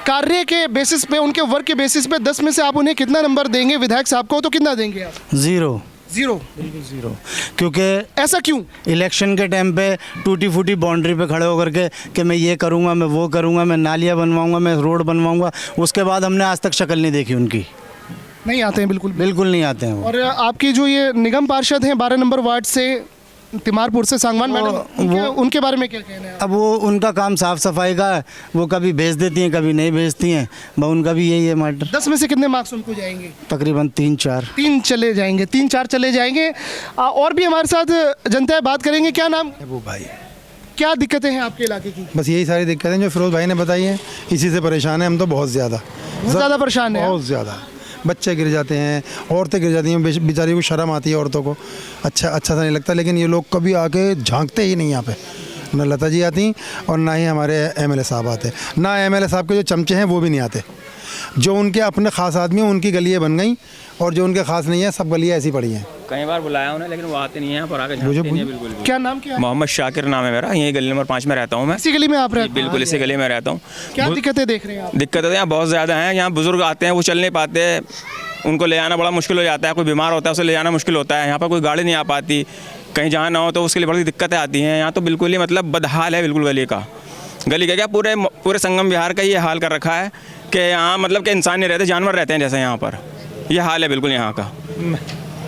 कार्य के बेसिस पे, उनके वर्क के बेसिस पे 10 में से आप उन्हें कितना नंबर देंगे विधायक साहब को, तो कितना देंगे आप? 0। बिल्कुल 0। क्योंकि ऐसा क्यों? इलेक्शन के टाइम पे टूटी फूटी बाउंड्री पे खड़े होकर के कि मैं ये करूँगा, मैं वो करूँगा, मैं नालियाँ बनवाऊँगा, मैं रोड बनवाऊँगा, उसके बाद हमने आज तक शक्ल नहीं देखी उनकी। नहीं आते हैं, बिल्कुल नहीं आते हैं वो। और आपकी जो ये निगम पार्षद हैं 12 नंबर वार्ड से, तिमारपुर से, सांगवान मैडम, उनके बारे में क्या कहना है? अब वो उनका काम साफ़ सफाई का है, वो कभी भेज देती हैं, कभी नहीं भेजती हैं, उनका भी यही है मैटर। 10 में से कितने मार्क्स उनको जाएंगे? तकरीबन 3-4। 3 चले जाएंगे, 3-4 चले जाएंगे। और भी हमारे साथ जनता है, बात करेंगे। क्या नाम? वो भाई, क्या दिक्कतें हैं आपके इलाके की? बस यही सारी दिक्कतें जो फिरोज भाई ने बताई हैं, इसी से परेशान है हम तो, बहुत ज़्यादा परेशान है, बहुत ज़्यादा। बच्चे गिर जाते हैं, औरतें गिर जाती हैं, बेचारी को शर्म आती है औरतों को, अच्छा सा नहीं लगता। लेकिन ये लोग कभी आके झांकते ही नहीं यहाँ पे, ना लता जी आती और ना ही हमारे एमएलए साहब आते, ना एमएलए साहब के जो चमचे हैं वो भी नहीं आते। जो उनके अपने ख़ास आदमी हैं उनकी गलियाँ बन गई, और जो उनके ख़ास नहीं है सब गलियाँ ऐसी पड़ी हैं। कई बार बुलाया उन्हें, लेकिन वो आते नहीं हैं, पर आगे झांकते नहीं हैं बिल्कुल भी। क्या नाम? क्या? मोहम्मद शाकिर नाम है मेरा, यही गली नंबर 5 में रहता हूँ मैं। इसी गली में आप रहते हैं? बिल्कुल इसी गली में रहता हूँ। क्या दिक्कतें देख रहे हैं आप? दिक्कतें यहाँ बहुत ज़्यादा हैं। यहाँ बुजुर्ग आते हैं, वो चल नहीं पाते, उनको ले आना बड़ा मुश्किल हो जाता है। कोई बीमार होता है, उसे ले जाना मुश्किल होता है। यहाँ पर कोई गाड़ी नहीं आ पाती, कहीं जहाँ ना हो तो उसके लिए बड़ी दिक्कतें आती हैं। यहाँ तो बिल्कुल ही मतलब बदहाल है बिल्कुल गली का। गली का क्या पूरे संगम विहार का ये हाल कर रखा है कि यहाँ मतलब कि इंसान नहीं रहते, जानवर रहते हैं जैसे यहाँ पर। ये हाल है बिल्कुल यहाँ का।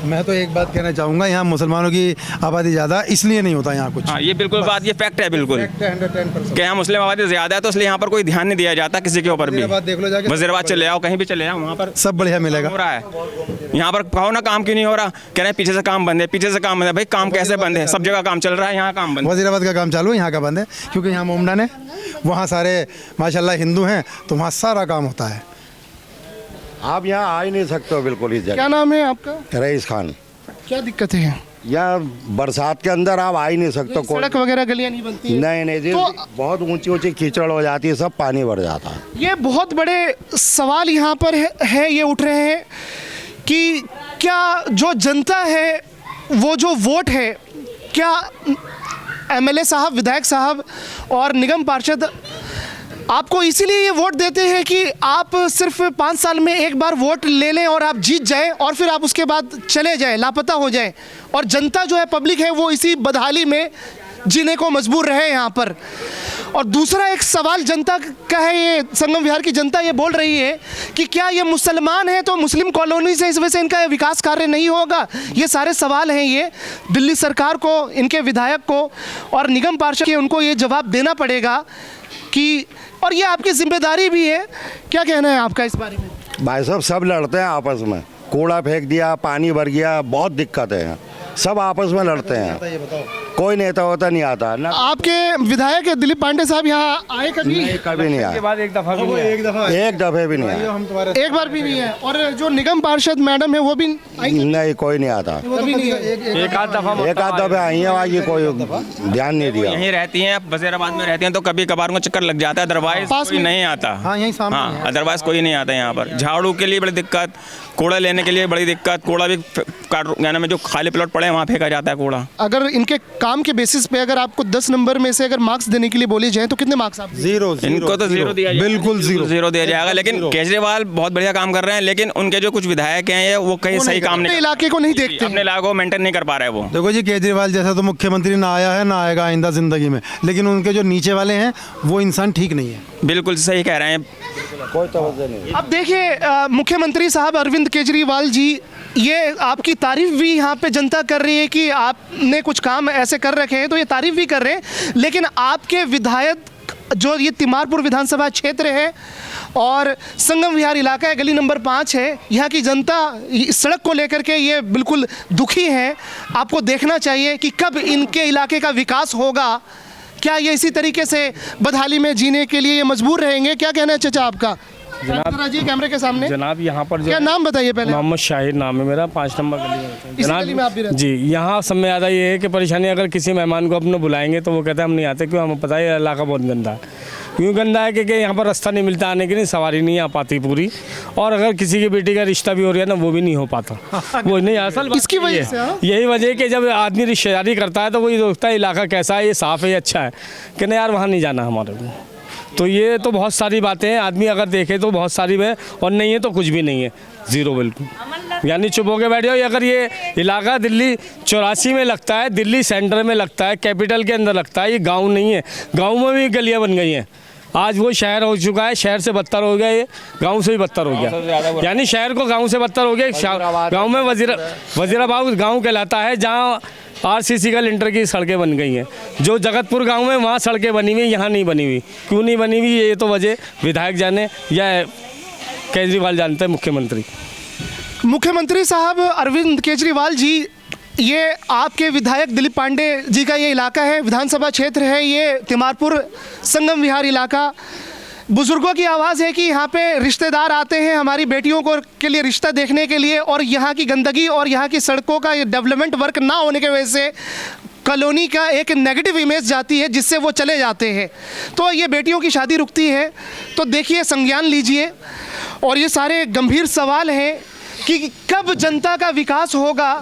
मैं तो एक बात कहना चाहूँगा, यहाँ मुसलमानों की आबादी ज़्यादा इसलिए नहीं होता यहाँ कुछ। हाँ, ये बिल्कुल बात, ये फैक्ट है बिल्कुल कि यहाँ मुस्लिम आबादी ज़्यादा है, तो इसलिए यहाँ पर कोई ध्यान नहीं दिया जाता किसी के ऊपर भी। वज़ीराबाद चले आओ, कहीं भी चले जाओ, वहाँ पर सब बढ़िया मिलेगा। हो रहा है यहाँ पर। कहो ना काम क्यों नहीं हो रहा, कह रहे हैं पीछे से काम बंद है, पीछे से काम बंद है। भाई काम कैसे बंद है? सब जगह काम चल रहा है, यहाँ काम बंद है। वज़ीराबाद का काम चालू है, यहाँ का बंद है, क्योंकि यहाँ मोमडन है, वहाँ सारे माशाल्लाह हिंदू हैं, तो वहाँ सारा काम होता है। आप यहाँ आ ही नहीं सकते हो बिल्कुल इस जगह। क्या नाम है आपका? रईस खान। क्या दिक्कत है? यहाँ बरसात के अंदर आप आ ही नहीं सकते। सड़क वगैरह गलियाँ नहीं बनती? नहीं जी, तो बहुत ऊंची ऊंची कीचड़ हो जाती है, सब पानी भर जाता है। ये बहुत बड़े सवाल यहाँ पर है ये उठ रहे हैं कि क्या जो जनता है, वो जो वोट है, क्या एमएलए साहब, विधायक साहब और निगम पार्षद आपको इसीलिए ये वोट देते हैं कि आप सिर्फ 5 साल में एक बार वोट ले लें और आप जीत जाएं और फिर आप उसके बाद चले जाएं, लापता हो जाएं, और जनता जो है, पब्लिक है, वो इसी बदहाली में जीने को मजबूर रहे यहाँ पर। और दूसरा एक सवाल जनता का है, ये संगम विहार की जनता ये बोल रही है कि क्या ये मुसलमान है तो मुस्लिम कॉलोनी से इस वजह से इनका विकास कार्य नहीं होगा? ये सारे सवाल हैं, ये दिल्ली सरकार को, इनके विधायक को और निगम पार्षद के, उनको ये जवाब देना पड़ेगा कि, और ये आपकी जिम्मेदारी भी है। क्या कहना है आपका इस बारे में? भाई साहब सब लड़ते हैं आपस में, कूड़ा फेंक दिया, पानी भर गया, बहुत दिक्कत है यहाँ, सब आपस में लड़ते हैं, कोई नेता होता नहीं आता ना। आपके विधायक दिलीप पांडे साहब यहाँ आए कभी? नहीं, कभी नहीं आए। एक दफ़ा भी नहीं, एक दफे भी नहीं आए, एक बार भी नहीं है। और जो निगम पार्षद मैडम है वो भी नहीं, कोई नहीं आता। एक आध दफे आई है, आगे कोई ध्यान नहीं दिया। यहीं रहती हैं, वज़ीराबाद में रहती हैं, तो कभी कभार उनको चक्कर लग जाता है, अदरवाइज कोई नहीं आता। हाँ, यहीं सामने। हाँ, अदरवाइज कोई नहीं आता यहाँ पर। झाड़ू के लिए बड़ी दिक्कत, कूड़ा लेने के लिए बड़ी दिक्कत, कूड़ा भी यानी में जो खाली प्लॉट पड़े हैं वहाँ फेंका जाता है कूड़ा। अगर इनके काम के बेसिस पे अगर आपको 10 नंबर में से अगर मार्क्स देने के लिए बोले जाएं तो कितने मार्क्स आप? जीरो। इनको तो जीरो दिया जाएगा, बिल्कुल जीरो दिया जाएगा। लेकिन केजरीवाल बहुत बढ़िया काम कर रहे हैं, लेकिन उनके जो कुछ विधायक हैं वो कहीं सही काम नहीं, इलाके को नहीं देखते, अपने इलाके को मेंटेन नहीं कर पा रहे वो। देखो जी, केजरीवाल जैसा तो मुख्यमंत्री ना आया है ना आएगा आइंदा जिंदगी में, लेकिन उनके जो नीचे वाले हैं वो इंसान ठीक नहीं है। बिल्कुल सही कह रहे हैं, कोई तवज्जो नहीं। अब देखिए मुख्यमंत्री साहब अरविंद केजरीवाल जी, ये आपकी तारीफ भी यहाँ पे जनता कर रही है कि आपने कुछ काम ऐसे कर रखे हैं, तो ये तारीफ भी कर रहे हैं, लेकिन आपके विधायक जो ये तिमारपुर विधानसभा क्षेत्र है और संगम विहार इलाका है, गली नंबर 5 है, यहाँ की जनता सड़क को लेकर के ये बिल्कुल दुखी है। आपको देखना चाहिए कि कब इनके इलाके का विकास होगा। क्या ये इसी तरीके से बदहाली में जीने के लिए ये मजबूर रहेंगे? क्या कहना है चाचा आपका? जनाब, कैमरे के सामने। जनाब यहाँ पर क्या नाम बताइए पहले? मोहम्मद शाहिद नाम है मेरा, 5 नंबर गली में। गली में आप भी रहते हैं? जी, यहाँ सब में ज़्यादा ये है कि परेशानी, अगर किसी मेहमान को अपने बुलाएंगे तो वो कहते हैं हम नहीं आते, क्यों? हमें पता है इलाका बहुत गंदा है। क्यों गंदा है? क्योंकि यहाँ पर रास्ता नहीं मिलता आने के लिए, सवारी नहीं आ पाती पूरी, और अगर किसी की बेटी का रिश्ता भी हो रहा है ना, वो भी नहीं हो पाता। वो नहीं, असल इसकी वजह से यही वजह है कि जब आदमी रिश्तेदारी करता है तो वही देखता है इलाका कैसा है, ये साफ़ है, ये अच्छा है, कि नहीं यार वहाँ नहीं जाना हमारे को। तो ये तो बहुत सारी बातें हैं, आदमी अगर देखे तो बहुत सारी है, और नहीं है तो कुछ भी नहीं है, ज़ीरो बिल्कुल। यानी चुप होकर बैठ जाओ। अगर ये इलाका दिल्ली 84 में लगता है, दिल्ली सेंटर में लगता है, कैपिटल के अंदर लगता है, ये गांव नहीं है। गांव में भी गलियां बन गई हैं, आज वो शहर हो चुका है, शहर से बदतर हो गया, ये गांव से भी बदतर हो गया। यानी शहर को गांव से बदतर हो गया। गांव में वजीराबाद गांव कहलाता है, जहां आरसीसी का लिंटर की सड़कें बन गई हैं। जो जगतपुर गांव में वहाँ सड़कें बनी हुई, यहाँ नहीं बनी हुई। क्यों नहीं बनी हुई, ये तो वजह विधायक जाने या केजरीवाल जानते हैं, मुख्यमंत्री साहब अरविंद केजरीवाल जी, ये आपके विधायक दिलीप पांडे जी का ये इलाका है, विधानसभा क्षेत्र है ये तिमारपुर संगम विहार इलाका। बुजुर्गों की आवाज़ है कि यहाँ पे रिश्तेदार आते हैं हमारी बेटियों को के लिए रिश्ता देखने के लिए, और यहाँ की गंदगी और यहाँ की सड़कों का डेवलपमेंट वर्क ना होने की वजह से कॉलोनी का एक नेगेटिव इमेज जाती है, जिससे वो चले जाते हैं। तो ये बेटियों की शादी रुकती है। तो देखिए, संज्ञान लीजिए, और ये सारे गंभीर सवाल हैं कि कब जनता का विकास होगा।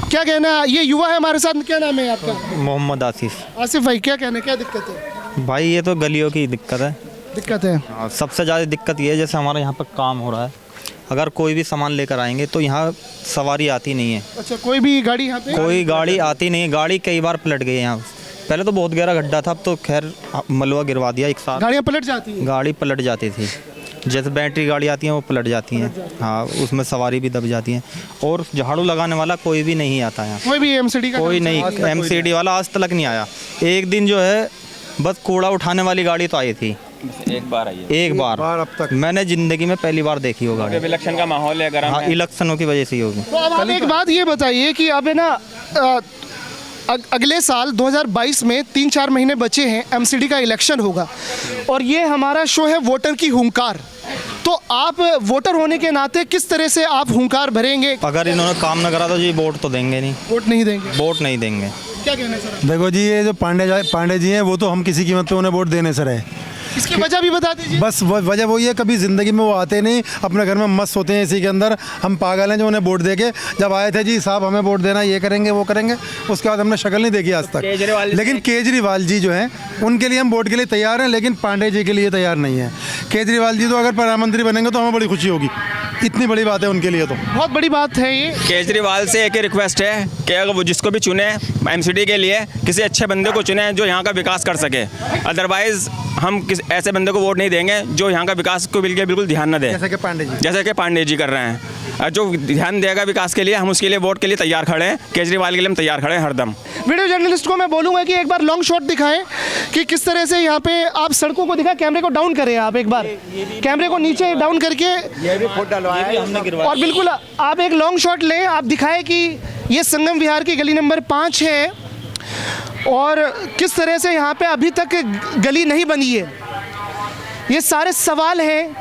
क्या कहना है? ये युवा है हमारे साथ, क्या नाम है आपका? मोहम्मद आसिफ। आसिफ भाई, क्या कहना है, क्या दिक्कत है? भाई ये तो गलियों की दिक्कत है। दिक्कत है? सबसे ज़्यादा दिक्कत ये है, जैसे हमारे यहाँ पर काम हो रहा है, अगर कोई भी सामान लेकर आएंगे तो यहाँ सवारी आती नहीं है। अच्छा, कोई भी गाड़ी यहाँ पे? कोई गाड़ी आती नहीं है, गाड़ी कई बार पलट गई है यहाँ। पहले तो बहुत गहरा गड्ढा था, अब तो खैर मलबा गिरवा दिया एक साथ। गाड़ियाँ पलट जाती हैं? गाड़ी पलट जाती थी, जैसे बैटरी गाड़ी आती हैं वो पलट जाती हैं। हाँ, उसमें सवारी भी दब जाती हैं। और झाड़ू लगाने वाला कोई भी नहीं आता यहाँ, कोई भी एमसीडी का कोई नहीं, एमसीडी वाला आज तक नहीं आया। एक दिन जो है बस कूड़ा उठाने वाली गाड़ी तो आई थी, एक बार आई है, एक बार अब तक मैंने जिंदगी में पहली बार देखी हो गाड़ी। इलेक्शन का माहौल है गरम। हाँ, इलेक्शनों की वजह से ही होगी। तो अब आप एक बात ये बताइए कि अब है ना अगले साल 2022 में 3-4 महीने बचे हैं, एमसीडी का इलेक्शन होगा और ये हमारा शो है वोटर की हुंकार। तो आप वोटर होने के नाते किस तरह से आप हुंकार भरेंगे? अगर इन्होंने काम न करा तो जी वोट तो देंगे नहीं, वोट नहीं देंगे, वोट नहीं देंगे। क्या कहना है सर? देखो जी, ये जो पांडे जी हैं वो तो हम किसी कीमत पे उन्हें वोट देने से रहे। इसकी वजह भी बता दीजिए। बस वजह वही है, कभी ज़िंदगी में वो आते नहीं, अपने घर में मस्त होते हैं इसी के अंदर। हम पागल हैं जो उन्हें वोट देके, जब आए थे जी साहब हमें वोट देना, ये करेंगे वो करेंगे, उसके बाद हमने शक्ल नहीं देखी आज तक। लेकिन केजरीवाल जी जो हैं उनके लिए हम वोट के लिए तैयार हैं, लेकिन पांडे जी के लिए तैयार नहीं है। केजरीवाल जी तो अगर प्रधानमंत्री बनेंगे तो हमें बड़ी खुशी होगी, इतनी बड़ी बात है उनके लिए, तो बहुत बड़ी बात है ये। केजरीवाल से एक ही रिक्वेस्ट है कि अगर वो जिसको भी चुने एमसीडी के लिए, किसी अच्छे बंदे को चुने जो यहाँ का विकास कर सके। अदरवाइज हम किस ऐसे बंदे को वोट नहीं देंगे जो यहाँ का विकास को बिल्कुल ध्यान न दे, जैसे कि पांडे जी कर रहे हैं। जो ध्यान देगा विकास के लिए, हम उसके लिए वोट के लिए तैयार खड़े हैं। केजरीवाल के लिए हम तैयार खड़े हैं हरदम। वीडियो जर्नलिस्ट को मैं बोलूँगा कि एक बार लॉन्ग शॉट दिखाएं कि किस तरह से यहाँ पे आप सड़कों को दिखाएं। कैमरे को डाउन करें आप, एक बार कैमरे को नीचे डाउन करके, और बिल्कुल आप एक लॉन्ग शॉट लें, आप दिखाएं कि ये संगम विहार की गली नंबर 5 है और किस तरह से यहाँ पे अभी तक गली नहीं बनी है। ये सारे सवाल हैं,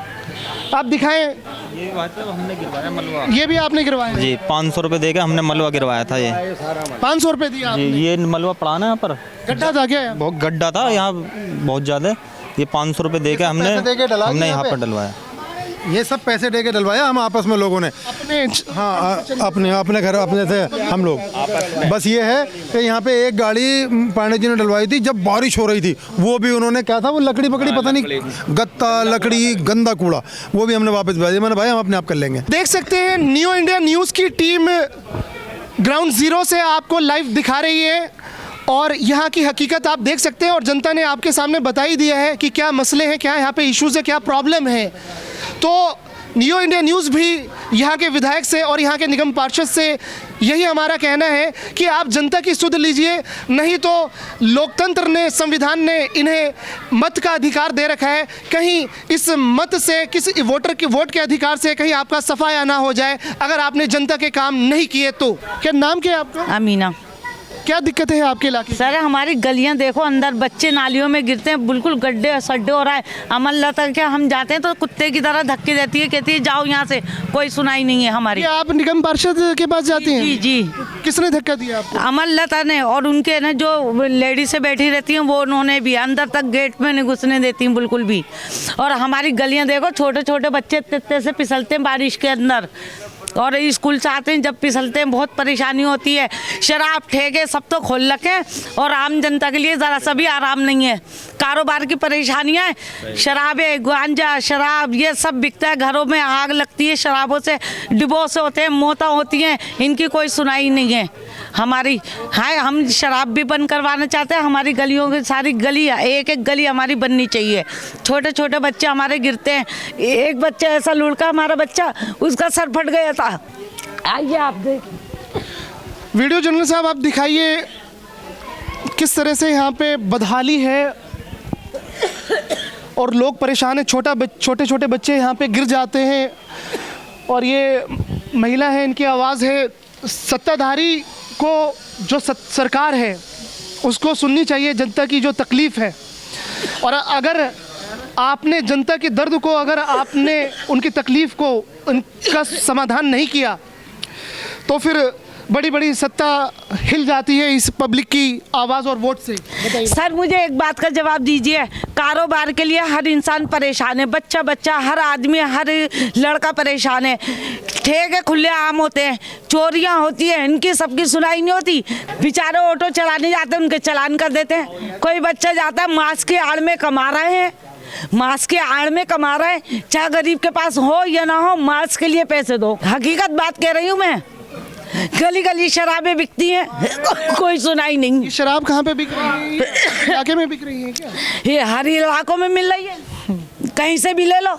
आप दिखाएं। ये हमने गिरवाया मलबा, ये भी आपने गिरवाया जी। 500 रुपये दे के हमने मलबा गिरवाया था। ये 500 रुपये दिया आपने? ये मलबा पड़ा ना यहाँ पर, गड्ढा था क्या? बहुत गड्ढा था यहाँ, बहुत ज़्यादा। ये 500 रुपये दे के हमने यहाँ पर डलवाया। ये सब पैसे दे के डलवाया हम आपस में लोगों ने, हाँ अपने घर अपने थे हम लोग। बस ये है कि यहाँ पे एक गाड़ी पांडे जी ने डलवाई थी जब बारिश हो रही थी, वो भी उन्होंने क्या था, वो लकड़ी पकड़ी, पता नहीं गत्ता लकड़ी गंदा कूड़ा, वो भी हमने वापस भेज दिया। मैंने भाई हम अपने आप कर लेंगे। देख सकते हैं न्यू इंडिया न्यूज़ की टीम ग्राउंड जीरो से आपको लाइव दिखा रही है और यहाँ की हकीकत आप देख सकते हैं और जनता ने आपके सामने बता ही दिया है कि क्या मसले हैं, क्या यहाँ पे इश्यूज़ है, क्या प्रॉब्लम है। तो न्यू इंडिया न्यूज़ भी यहाँ के विधायक से और यहाँ के निगम पार्षद से यही हमारा कहना है कि आप जनता की सुध लीजिए, नहीं तो लोकतंत्र ने, संविधान ने इन्हें मत का अधिकार दे रखा है। कहीं इस मत से, किसी वोटर के वोट के अधिकार से कहीं आपका सफाया ना हो जाए अगर आपने जनता के काम नहीं किए तो। क्या नाम क्या है आपका? अमीना। क्या दिक्कत है आपके इलाके? सर हमारी गलियां देखो, अंदर बच्चे नालियों में गिरते हैं, बिल्कुल गड्ढे सड्डे हो रहा है। अमल लता के हम जाते हैं तो कुत्ते की तरह धक्के देती है, कहती है जाओ यहाँ से, कोई सुनाई नहीं है हमारी। आप निगम पार्षद के पास जाती हैं? जी जी। किसने धक्का दिया आपको? अमल लता ने, और उनके ना जो लेडीज से बैठी रहती हैं वो, उन्होंने भी अंदर तक गेट में नहीं घुसने देती बिल्कुल भी। और हमारी गलियाँ देखो, छोटे छोटे बच्चे इतने से फिसलते हैं बारिश के अंदर, और स्कूल से आते हैं जब फिसलते हैं, बहुत परेशानी होती है। शराब ठेके सब तो खोल रखे और आम जनता के लिए ज़रा सा भी आराम नहीं है। कारोबार की परेशानियाँ, शराबें, गांजा, शराब ये सब बिकता है, घरों में आग लगती है, शराबों से डिवोर्स होते हैं, मौतें होती हैं, इनकी कोई सुनाई नहीं है हमारी। हाँ, हम शराब भी बंद करवाना चाहते हैं। हमारी गलियों की सारी गली, एक एक गली हमारी बननी चाहिए। छोटे छोटे बच्चे हमारे गिरते हैं, एक बच्चा ऐसा लुढ़का हमारा बच्चा, उसका सर फट गया था। आइए आप देखिए। वीडियो जर्नल साहब आप दिखाइए किस तरह से यहाँ पे बदहाली है और लोग परेशान हैं। छोटे छोटे बच्चे यहाँ पे गिर जाते हैं और ये महिला है, इनकी आवाज़ है। सत्ताधारी को जो सरकार है उसको सुननी चाहिए जनता की जो तकलीफ़ है, और अगर आपने जनता के दर्द को, अगर आपने उनकी तकलीफ़ को, उनका समाधान नहीं किया तो फिर बड़ी बड़ी सत्ता हिल जाती है इस पब्लिक की आवाज़ और वोट से। सर मुझे एक बात का जवाब दीजिए, कारोबार के लिए हर इंसान परेशान है, बच्चा बच्चा, हर आदमी, हर लड़का परेशान है। ठेके खुले आम होते हैं, चोरियां होती हैं, इनकी सबकी सुनाई नहीं होती। बेचारे ऑटो चलाने जाते हैं, उनके चालान कर देते हैं। कोई बच्चा जाता है, मास्क के आड़ में कमा रहे हैं, मास्क के आड़ में कमा रहे हैं, चाहे गरीब के पास हो या ना हो, मास्क के लिए पैसे दो। हकीकत बात कह रही हूँ मैं, गली गली शराबें बिकती हैं, कोई सुनाई नहीं। ये शराब कहाँ पे बिक रही है? इलाके में बिक रही है क्या? ये हर इलाकों में मिल रही है, कहीं से भी ले लो।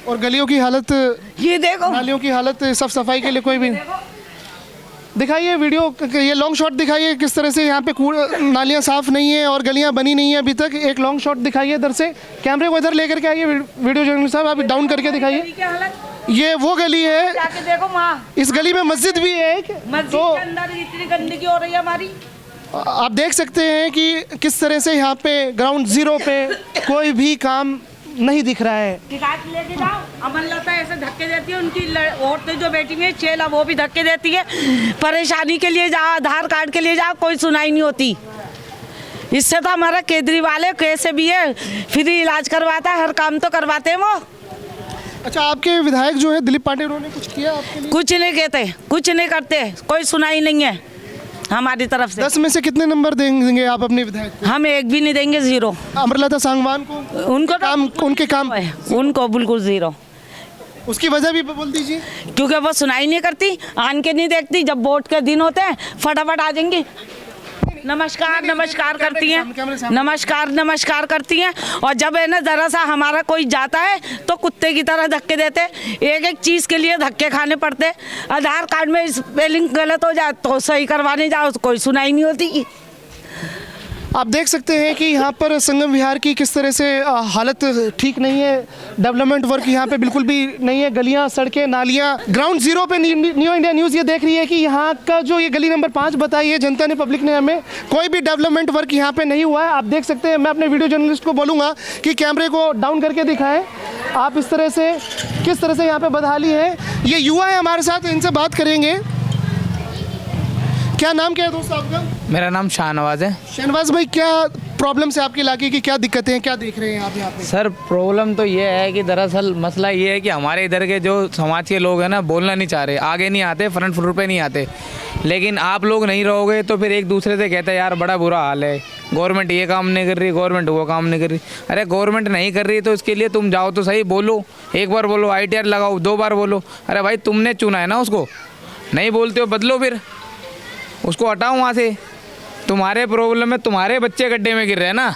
और गलियों की हालत ये देखो, नालियों की हालत, साफ सफाई के लिए कोई भी दिखाइए वीडियो, ये लॉन्ग शॉट दिखाइए किस तरह से यहाँ पे नालियाँ साफ नहीं है और गलियाँ बनी नहीं है अभी तक। एक लॉन्ग शॉट दिखाइए इधर से, कैमरे को इधर लेकर के आइए वीडियो जर्नलिस्ट साहब, आप डाउन करके दिखाइए। ये वो गली है, जाके देखो वहाँ, इस गली में मस्जिद भी है एक, मस्जिद के अंदर इतनी गंदगी हो रही है हमारी। आप देख सकते हैं कि किस तरह से यहाँ पे ग्राउंड जीरो पे कोई भी काम नहीं दिख रहा है। शिकायत लेके जाओ, अमन लता ऐसे धक्के देती है, उनकी औरतें जो बैठी हुई है चेला वो भी धक्के देती है। परेशानी के लिए जाओ, आधार कार्ड के लिए जाओ, कोई सुनाई नहीं होती। इससे तो हमारा केजरीवाल है, कैसे भी है, फ्री इलाज करवाता है, हर काम तो करवाते हैं वो। अच्छा, आपके विधायक जो है दिलीप पांडे, उन्होंने कुछ किया आपके लिए? कुछ नहीं कहते, कुछ नहीं करते, कोई सुनाई नहीं है हमारी तरफ से। 10 में से कितने नंबर देंगे आप अपने विधायक को? हम एक भी नहीं देंगे, 0। अमरलता सांगवान को, उनको काम, उनके काम, उनको बिल्कुल 0। उसकी वजह भी बोल दीजिए। क्योंकि वो सुनाई नहीं करती, आन के नहीं देखती, जब वोट के दिन होते हैं फटाफट आ जाएंगी, नमस्कार नमस्कार करती हैं, नमस्कार नमस्कार करती हैं, और जब है ना ज़रा सा हमारा कोई जाता है तो कुत्ते की तरह धक्के देते, एक एक चीज़ के लिए धक्के खाने पड़ते। आधार कार्ड में स्पेलिंग गलत हो जाए तो सही करवाने जाओ, कोई सुनाई नहीं होती। आप देख सकते हैं कि यहाँ पर संगम विहार की किस तरह से हालत ठीक नहीं है, डेवलपमेंट वर्क यहाँ पे बिल्कुल भी नहीं है, गलियाँ, सड़कें, नालियाँ। ग्राउंड जीरो पे न्यू इंडिया न्यूज़ ये देख रही है कि यहाँ का जो ये गली नंबर 5 बताई है जनता ने, पब्लिक ने हमें, कोई भी डेवलपमेंट वर्क यहाँ पे नहीं हुआ है। आप देख सकते हैं, मैं अपने वीडियो जर्नलिस्ट को बोलूँगा कि कैमरे को डाउन करके दिखाएं आप इस तरह से, किस तरह से यहाँ पे बदहाली है। ये युवा है हमारे साथ, इनसे बात करेंगे। क्या नाम क्या है दोस्त आपका? मेरा नाम शाहनवाज है। शाहनवाज भाई, क्या प्रॉब्लम से आपके इलाके की क्या दिक्कतें हैं, क्या देख रहे हैं आप यहाँ पे? सर प्रॉब्लम तो ये है कि दरअसल मसला ये है कि हमारे इधर के जो समाज के लोग हैं ना, बोलना नहीं चाह रहे, आगे नहीं आते, फ्रंट फ्लोर पे नहीं आते। लेकिन आप लोग नहीं रहोगे तो फिर एक दूसरे से कहते हैं यार बड़ा बुरा हाल है, गवर्नमेंट ये काम नहीं कर रही, गवर्नमेंट वो काम नहीं कर रही। अरे गवर्नमेंट नहीं कर रही तो इसके लिए तुम जाओ तो सही, बोलो, एक बार बोलो, ITR लगाओ, 2 बार बोलो। अरे भाई तुमने चुना है ना उसको, नहीं बोलते हो बदलो, फिर उसको हटाओ वहाँ से। तुम्हारे प्रॉब्लम में तुम्हारे बच्चे गड्ढे में गिर रहे हैं ना,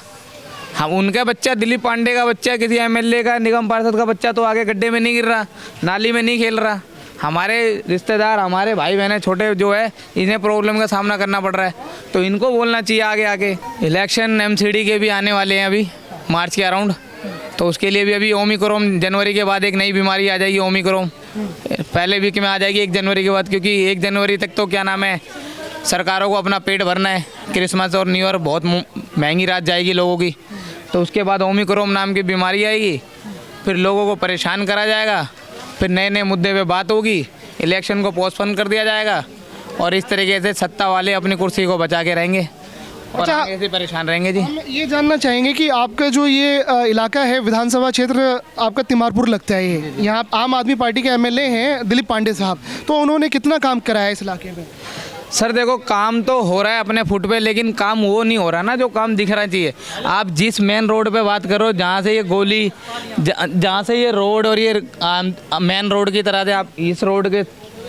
हम उनका बच्चा, दिलीप पांडे का बच्चा, किसी MLA का, निगम पार्षद का बच्चा तो आगे गड्ढे में नहीं गिर रहा, नाली में नहीं खेल रहा। हमारे रिश्तेदार, हमारे भाई बहनें छोटे जो है, इन्हें प्रॉब्लम का सामना करना पड़ रहा है, तो इनको बोलना चाहिए आगे आके। इलेक्शन MCD के भी आने वाले हैं अभी मार्च के अराउंड, तो उसके लिए भी अभी ओमिक्रॉन, जनवरी के बाद एक नई बीमारी आ जाएगी ओमिक्रॉन, पहले वीक में आ जाएगी 1 जनवरी के बाद, क्योंकि 1 जनवरी तक तो क्या नाम है, सरकारों को अपना पेट भरना है। क्रिसमस और न्यू ईयर बहुत महंगी रात जाएगी लोगों की, तो उसके बाद ओमिक्रॉन नाम की बीमारी आएगी, फिर लोगों को परेशान करा जाएगा, फिर नए नए मुद्दे पे बात होगी, इलेक्शन को पोस्टपोन कर दिया जाएगा, और इस तरीके से सत्ता वाले अपनी कुर्सी को बचा के रहेंगे और अच्छा, ऐसे परेशान रहेंगे जी। हम ये जानना चाहेंगे कि आपका जो ये इलाका है, विधानसभा क्षेत्र आपका तिमारपुर लगता है, ये यहाँ आम आदमी पार्टी के MLA हैं दिलीप पांडे साहब, तो उन्होंने कितना काम कराया है इस इलाके में? सर देखो, काम तो हो रहा है अपने फुट पे, लेकिन काम वो नहीं हो रहा ना जो काम दिखना चाहिए। आप जिस मेन रोड पे बात करो, जहाँ से ये गोली, जहाँ से ये रोड और ये मेन रोड की तरह से आप इस रोड के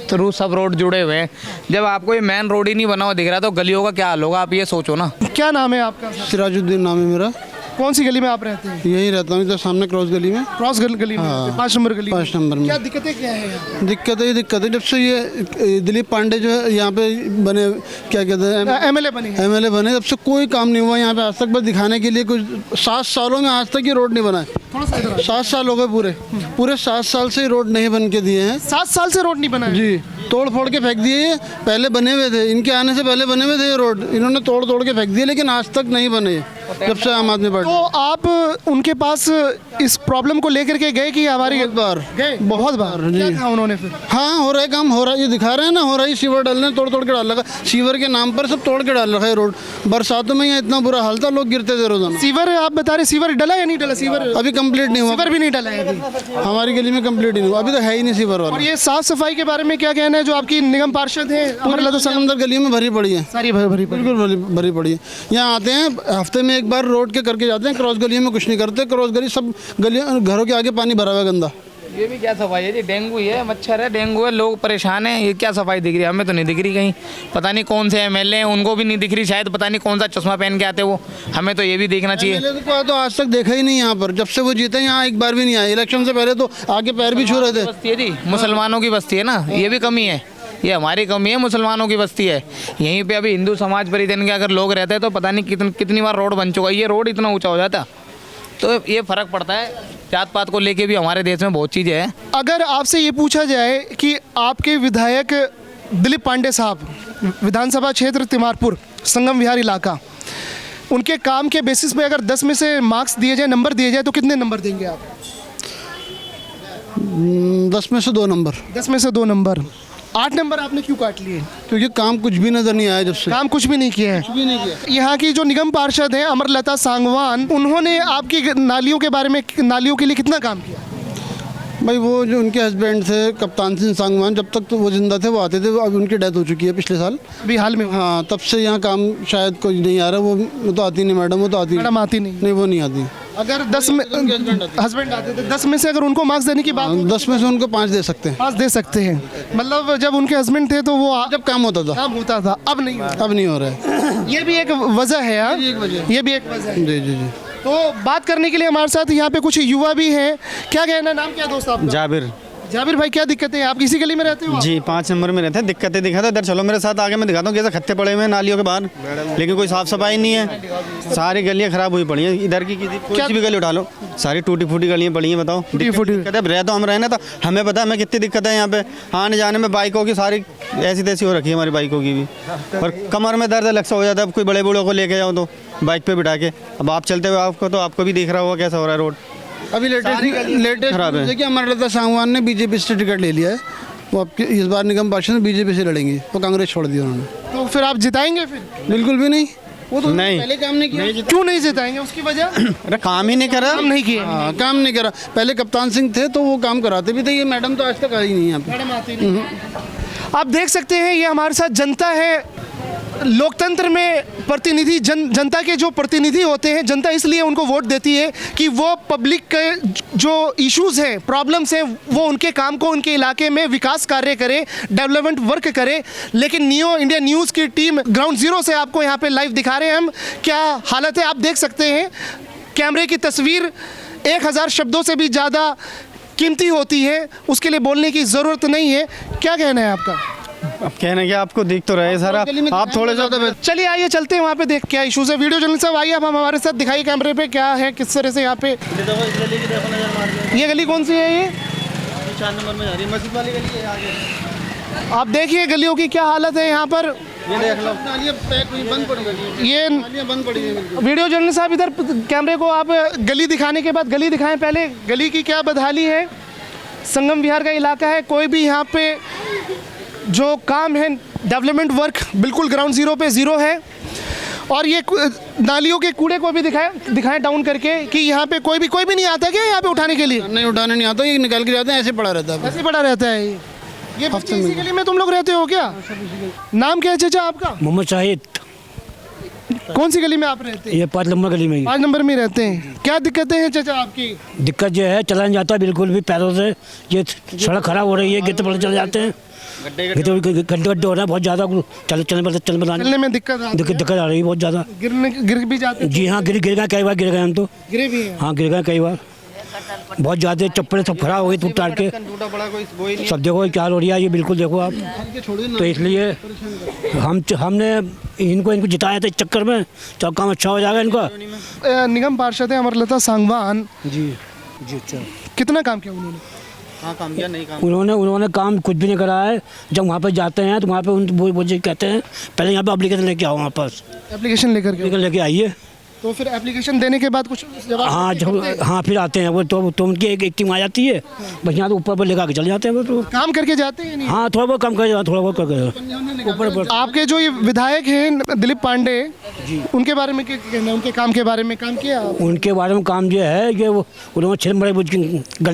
थ्रू सब रोड जुड़े हुए हैं, जब आपको ये मेन रोड ही नहीं बना हुआ दिख रहा तो गलियों का क्या हाल होगा, आप ये सोचो ना। क्या नाम है आपका? सिराजुद्दीन नाम है मेरा। कौन सी गली में आप रहते हैं? यहीं रहता हूँ, इधर सामने क्रॉस गली में। क्रॉस गली में? हाँ, 5 नंबर गली। 5 नंबर में। क्या दिक्कतें क्या है यहाँ? दिक्कतें जब से ये दिलीप पांडे जो है यहाँ पे बने, क्या कहते हैं, MLA बने, तब से कोई काम नहीं हुआ यहाँ पे आज तक। बस दिखाने के लिए कुछ 7 सालों में आज तक ये रोड नहीं बना है। 7 साल हो गए पूरे 7 साल से रोड नहीं बन के दिए हैं। 7 साल से रोड नहीं बना है जी, तोड़ फोड़ के फेंक दिए। ये पहले बने हुए थे, इनके आने से पहले बने हुए थे ये रोड, इन्होंने तोड़ के फेंक दिए, लेकिन आज तक नहीं बने जब से आम आदमी पार्टी। तो आप उनके पास इस प्रॉब्लम को लेकर के गए कि हमारी? बहुत बार जी। क्या कहा उन्होंने फिर? हाँ, हो रहा है काम, हो रहा है, ये दिखा रहे हैं ना, हो रहा है। सीवर डाल रहे, तोड़ के डाल रखा, सीवर के नाम पर सब तोड़ के डाल रखा है रोड। बरसातों में यहाँ इतना बुरा हाल था, लोग गिरते थे रोजाना। सीवर आप बता रहे, सीवर डला या नहीं डला? सीवर अभी कंप्लीट नहीं हुआ, सीवर भी नहीं डला है अभी हमारी गली में, कंप्लीट नहीं हुआ अभी, तो है ही नहीं सीवर वाला। और ये साफ सफाई के बारे में क्या कहना है जो आपकी निगम पार्षद है? अंदर गलियों में भरी पड़ी है, सारी भरी बिल्कुल भरी पड़ी है। यहाँ आते हैं हफ्ते में एक बार रोड के करके जाते हैं, क्रॉस गलियों में कुछ नहीं करते। क्रॉस गली सब गलियों, घरों के आगे पानी भरा हुआ है गंदा। ये भी क्या सफाई है जी? डेंगू ही है, मच्छर है, डेंगू है, लोग परेशान हैं। ये क्या सफाई दिख रही है? हमें तो नहीं दिख रही कहीं। पता नहीं कौन से एमएलए हैं, उनको भी नहीं दिख रही शायद। पता नहीं कौन सा चश्मा पहन के आते वो। हमें तो ये भी देखना चाहिए। एमएलए को तो आज तक देखा ही नहीं यहाँ पर। जब से वो जीते यहाँ एक बार भी नहीं आए। इलेक्शन से पहले तो आगे पैर भी छू रहे थे। बस्ती है जी, मुसलमानों की बस्ती है ना, ये भी कमी है। ये हमारी कमी है, मुसलमानों की बस्ती है। यहीं पे अभी हिंदू समाज परिजन के अगर लोग रहते हैं तो पता नहीं कितनी बार रोड बन चुका है। ये रोड इतना ऊंचा हो जाता, तो ये फ़र्क पड़ता है। जात पात को लेके भी हमारे देश में बहुत चीज़ें हैं। अगर आपसे ये पूछा जाए कि आपके विधायक दिलीप पांडे साहब, विधानसभा क्षेत्र तिमारपुर संगम विहार इलाका, उनके काम के बेसिस पे अगर 10 में से मार्क्स दिए जाए, नंबर दिए जाए, तो कितने नंबर देंगे आप? 10 में से 2 नंबर। 10 में से 2 नंबर। 8 नंबर आपने क्यों काट लिए? क्योंकि काम कुछ भी नजर नहीं आया। जब से काम कुछ भी नहीं किया है। कुछ भी नहीं किया। यहाँ की जो निगम पार्षद हैं अमरलता सांगवान, उन्होंने आपकी नालियों के बारे में, नालियों के लिए कितना काम किया? भाई वो जो उनके हस्बैंड थे कप्तान सिंह सांगवान, जब तक तो वो जिंदा थे वो आते थे। अब उनकी डेथ हो चुकी है पिछले साल, अभी हाल में। हाँ, तब से यहाँ काम शायद कोई नहीं आ रहा। वो तो आती नहीं मैडम, वो तो आती मैडम आती नहीं, वो नहीं आती। अगर 10 में हस्बैंड आते थे, 10 में से अगर उनको मार्क्स देने की बात, 10 में से उनको 5 दे सकते हैं। 5 दे सकते हैं। मतलब जब उनके हस्बैंड थे तो वो जब काम होता था, अब नहीं होता। अब नहीं हो रहा है। ये भी एक वजह है यार, ये भी एक वजह है। जी जी जी। तो बात करने के लिए हमारे साथ यहाँ पे कुछ युवा भी हैं। क्या कहना, नाम क्या दोस्त आपका? जाबिर। जाबिर भाई, क्या दिक्कत है? आप किसी गली में रहते हो? जी, 5 नंबर में रहते हैं। दिक्कतें दिखाते इधर चलो मेरे साथ आगे, मैं दिखाता हूँ कैसे खत्ते पड़े हुए हैं नालियों के बाहर, लेकिन कोई साफ सफाई नहीं है। सारी गलियाँ खराब हुई पड़ी हैं। इधर की कोई सी भी गली उठा लो, सारी टूटी फूटी गलियाँ पड़ी हैं। बताओ दिक्कत है। रह तो हम रहने, तो हमें पता है हमें कितनी दिक्कत है यहाँ पे आने जाने में। बाइकों की सारी ऐसी तैसी हो रखी है हमारी बाइकों की भी, और कमर में दर्द अलग सा हो जाता है। अब कोई बड़े बूढ़ों को लेके जाओ तो बाइक पे बिठा के, अब आप चलते हुए आपको तो आपको भी दिख रहा होगा कैसा हो रहा है रोड। अभी लेटेस्ट खराब है कि अमरलता सांगवान ने बीजेपी से टिकट ले लिया है। वो अब इस बार निगम पार्षद में बीजेपी से लड़ेंगे। वो कांग्रेस छोड़ दी उन्होंने। तो फिर आप जिताएंगे? फिर बिल्कुल भी नहीं। वो तो नहीं, पहले काम नहीं किया। क्यों नहीं जिताएंगे? उसकी वजह? अरे काम ही नहीं करा, काम नहीं किया। हाँ, काम नहीं करा। पहले कप्तान सिंह थे तो वो काम कराते भी थे। ये मैडम तो आज तक आई नहीं यहाँ पे। मैडम आती नहीं। आप देख सकते हैं ये हमारे साथ जनता है। लोकतंत्र में प्रतिनिधि जनता के जो प्रतिनिधि होते हैं, जनता इसलिए उनको वोट देती है कि वो पब्लिक के जो इश्यूज़ हैं, प्रॉब्लम्स हैं, वो उनके काम को, उनके इलाके में विकास कार्य करे, डेवलपमेंट वर्क करे। लेकिन न्यू इंडिया न्यूज़ की टीम ग्राउंड ज़ीरो से आपको यहाँ पे लाइव दिखा रहे हैं हम क्या हालत है। आप देख सकते हैं कैमरे की तस्वीर 1000 शब्दों से भी ज़्यादा कीमती होती है, उसके लिए बोलने की ज़रूरत नहीं है। क्या कहना है आपका? अब कहने के आपको दिख तो रहे सारा, आप थोड़े सा। चलिए आइए चलते हैं वहाँ पे, देख क्या इश्यूज़ है। वीडियो जर्नलिस्ट साहब आइए, आप हमारे साथ दिखाइए कैमरे पे क्या है, किस तरह से यहाँ पे। ये गली कौन सी है? ये 4 नंबर में जा रही है, मस्जिद वाली गली है आगे। आप देखिए गलियों की क्या हालत है यहाँ पर। ये देख लो, बंद पड़ी गई। ये बंद पड़ी है। वीडियो जर्नलिस्ट साहब इधर कैमरे को आप गली दिखाने के बाद गली दिखाएं। पहले गली की क्या बदहाली है। संगम विहार का इलाका है, कोई भी यहाँ पे जो काम है, डेवलपमेंट वर्क बिल्कुल ग्राउंड ज़ीरो पे ज़ीरो है। और ये नालियों के कूड़े को भी दिखाएं डाउन करके कि यहाँ पे कोई भी नहीं आता क्या यहाँ पे उठाने के लिए? नहीं, उठाने नहीं आता। ये निकल के जाते हैं, ऐसे पड़ा रहता है। ऐसे पड़ा रहता है। ये इसी गली में तुम लोग रहते हो क्या? नाम क्या है चाचा आपका? मोहम्मद शाहिद। कौन सी गली में आप रहते हैं? ये 5 नंबर गली में। 5 नंबर में रहते हैं। क्या दिक्कतें हैं चाचा आपकी? दिक्कत जो है, चला नहीं जाता बिल्कुल भी पैरों से। ये सड़क खराब हो रही है, गिरते पड़ते चले जाते हैं। गड्ढे हो रहा है बहुत ज़्यादा। चलने में दिक्कत आ रही है बहुत ज़्यादा। गिर भी जाते हैं? जी हाँ, गिर गए कई बार, गिर गए हम तो। गिरे भी हैं? हाँ, गिर गए कई बार, बहुत ज़्यादा। चप्पलें सब खराब हो गई टूट टाट के। सब देखो क्या हो रही है, ये बिल्कुल देखो आप। तो इसलिए हमने इनको जिताया था इस चक्कर में, तो काम अच्छा हो जाएगा इनका। निगम पार्षद है अमरलता सांगवान जी। अच्छा, कितना काम किया उन्होंने? हाँ, काम किया नहीं काम। उन्होंने काम कुछ भी नहीं करा है। जब वहाँ पे जाते हैं तो वहाँ पे वो कहते हैं पहले यहाँ पे एप्लीकेशन लेके आओ, वहाँ पास एप्लीकेशन लेके आइए। तो फिर एप्लीकेशन देने के बाद कुछ जवाब? हाँ, फिर आते हैं वो तो उनकी एक टीम आ जाती है, बस यहाँ तो ऊपर पर लेकर चले जाते हैं वो तो। काम करके जाते हैं? हाँ, थोड़ा बहुत काम कर, थोड़ा बहुत करके ऊपर। आपके जो ये विधायक हैं दिलीप पांडे जी, उनके बारे में क्या कहना है? उनके काम के बारे में काम किया? उनके बारे में काम जो है कि उन्होंने 6 नंबर